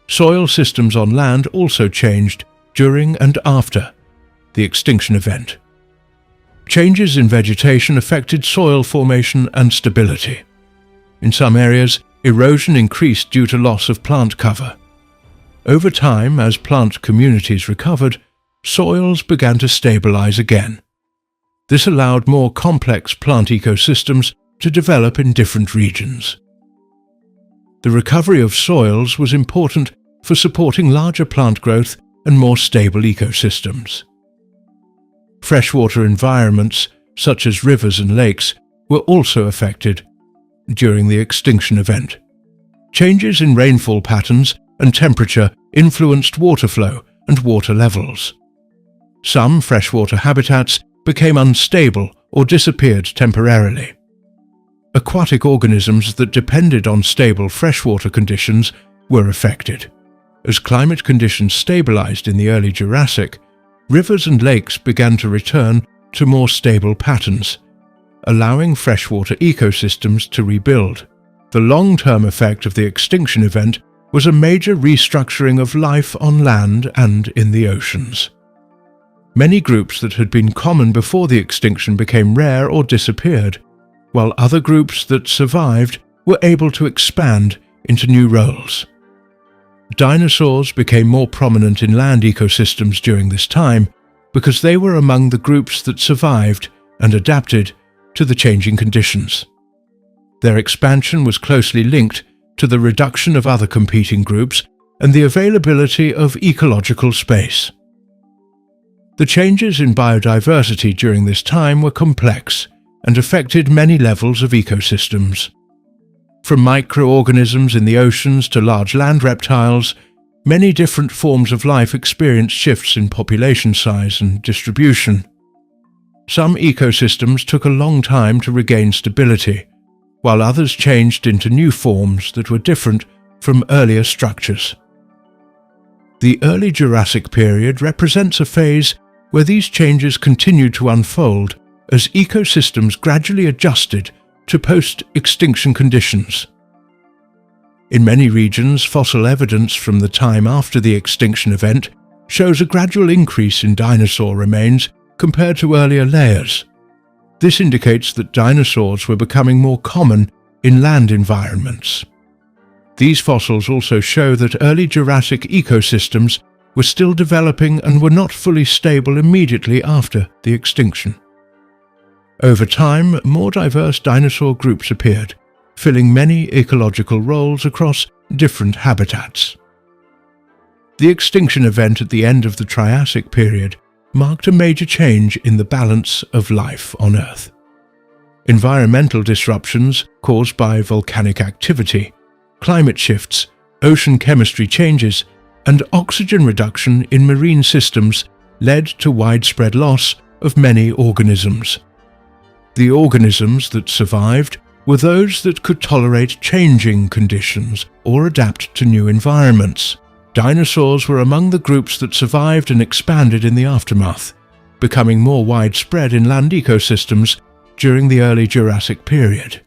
Soil systems on land also changed during and after the extinction event. Changes in vegetation affected soil formation and stability. In some areas, erosion increased due to loss of plant cover. Over time, as plant communities recovered, soils began to stabilize again. This allowed more complex plant ecosystems to develop in different regions. The recovery of soils was important for supporting larger plant growth and more stable ecosystems. Freshwater environments, such as rivers and lakes, were also affected during the extinction event. Changes in rainfall patterns and temperature influenced water flow and water levels. Some freshwater habitats became unstable or disappeared temporarily. Aquatic organisms that depended on stable freshwater conditions were affected. As climate conditions stabilized in the early Jurassic, rivers and lakes began to return to more stable patterns, allowing freshwater ecosystems to rebuild. The long-term effect of the extinction event was a major restructuring of life on land and in the oceans. Many groups that had been common before the extinction became rare or disappeared, while other groups that survived were able to expand into new roles. Dinosaurs became more prominent in land ecosystems during this time because they were among the groups that survived and adapted to the changing conditions. Their expansion was closely linked to the reduction of other competing groups and the availability of ecological space. The changes in biodiversity during this time were complex and affected many levels of ecosystems. From microorganisms in the oceans to large land reptiles, many different forms of life experienced shifts in population size and distribution. Some ecosystems took a long time to regain stability, while others changed into new forms that were different from earlier structures. The early Jurassic period represents a phase where these changes continued to unfold as ecosystems gradually adjusted to post-extinction conditions. In many regions, fossil evidence from the time after the extinction event shows a gradual increase in dinosaur remains compared to earlier layers. This indicates that dinosaurs were becoming more common in land environments. These fossils also show that early Jurassic ecosystems were still developing and were not fully stable immediately after the extinction. Over time, more diverse dinosaur groups appeared, filling many ecological roles across different habitats. The extinction event at the end of the Triassic period marked a major change in the balance of life on Earth. Environmental disruptions caused by volcanic activity, climate shifts, ocean chemistry changes, and oxygen reduction in marine systems led to widespread loss of many organisms. The organisms that survived were those that could tolerate changing conditions or adapt to new environments. Dinosaurs were among the groups that survived and expanded in the aftermath, becoming more widespread in land ecosystems during the early Jurassic period.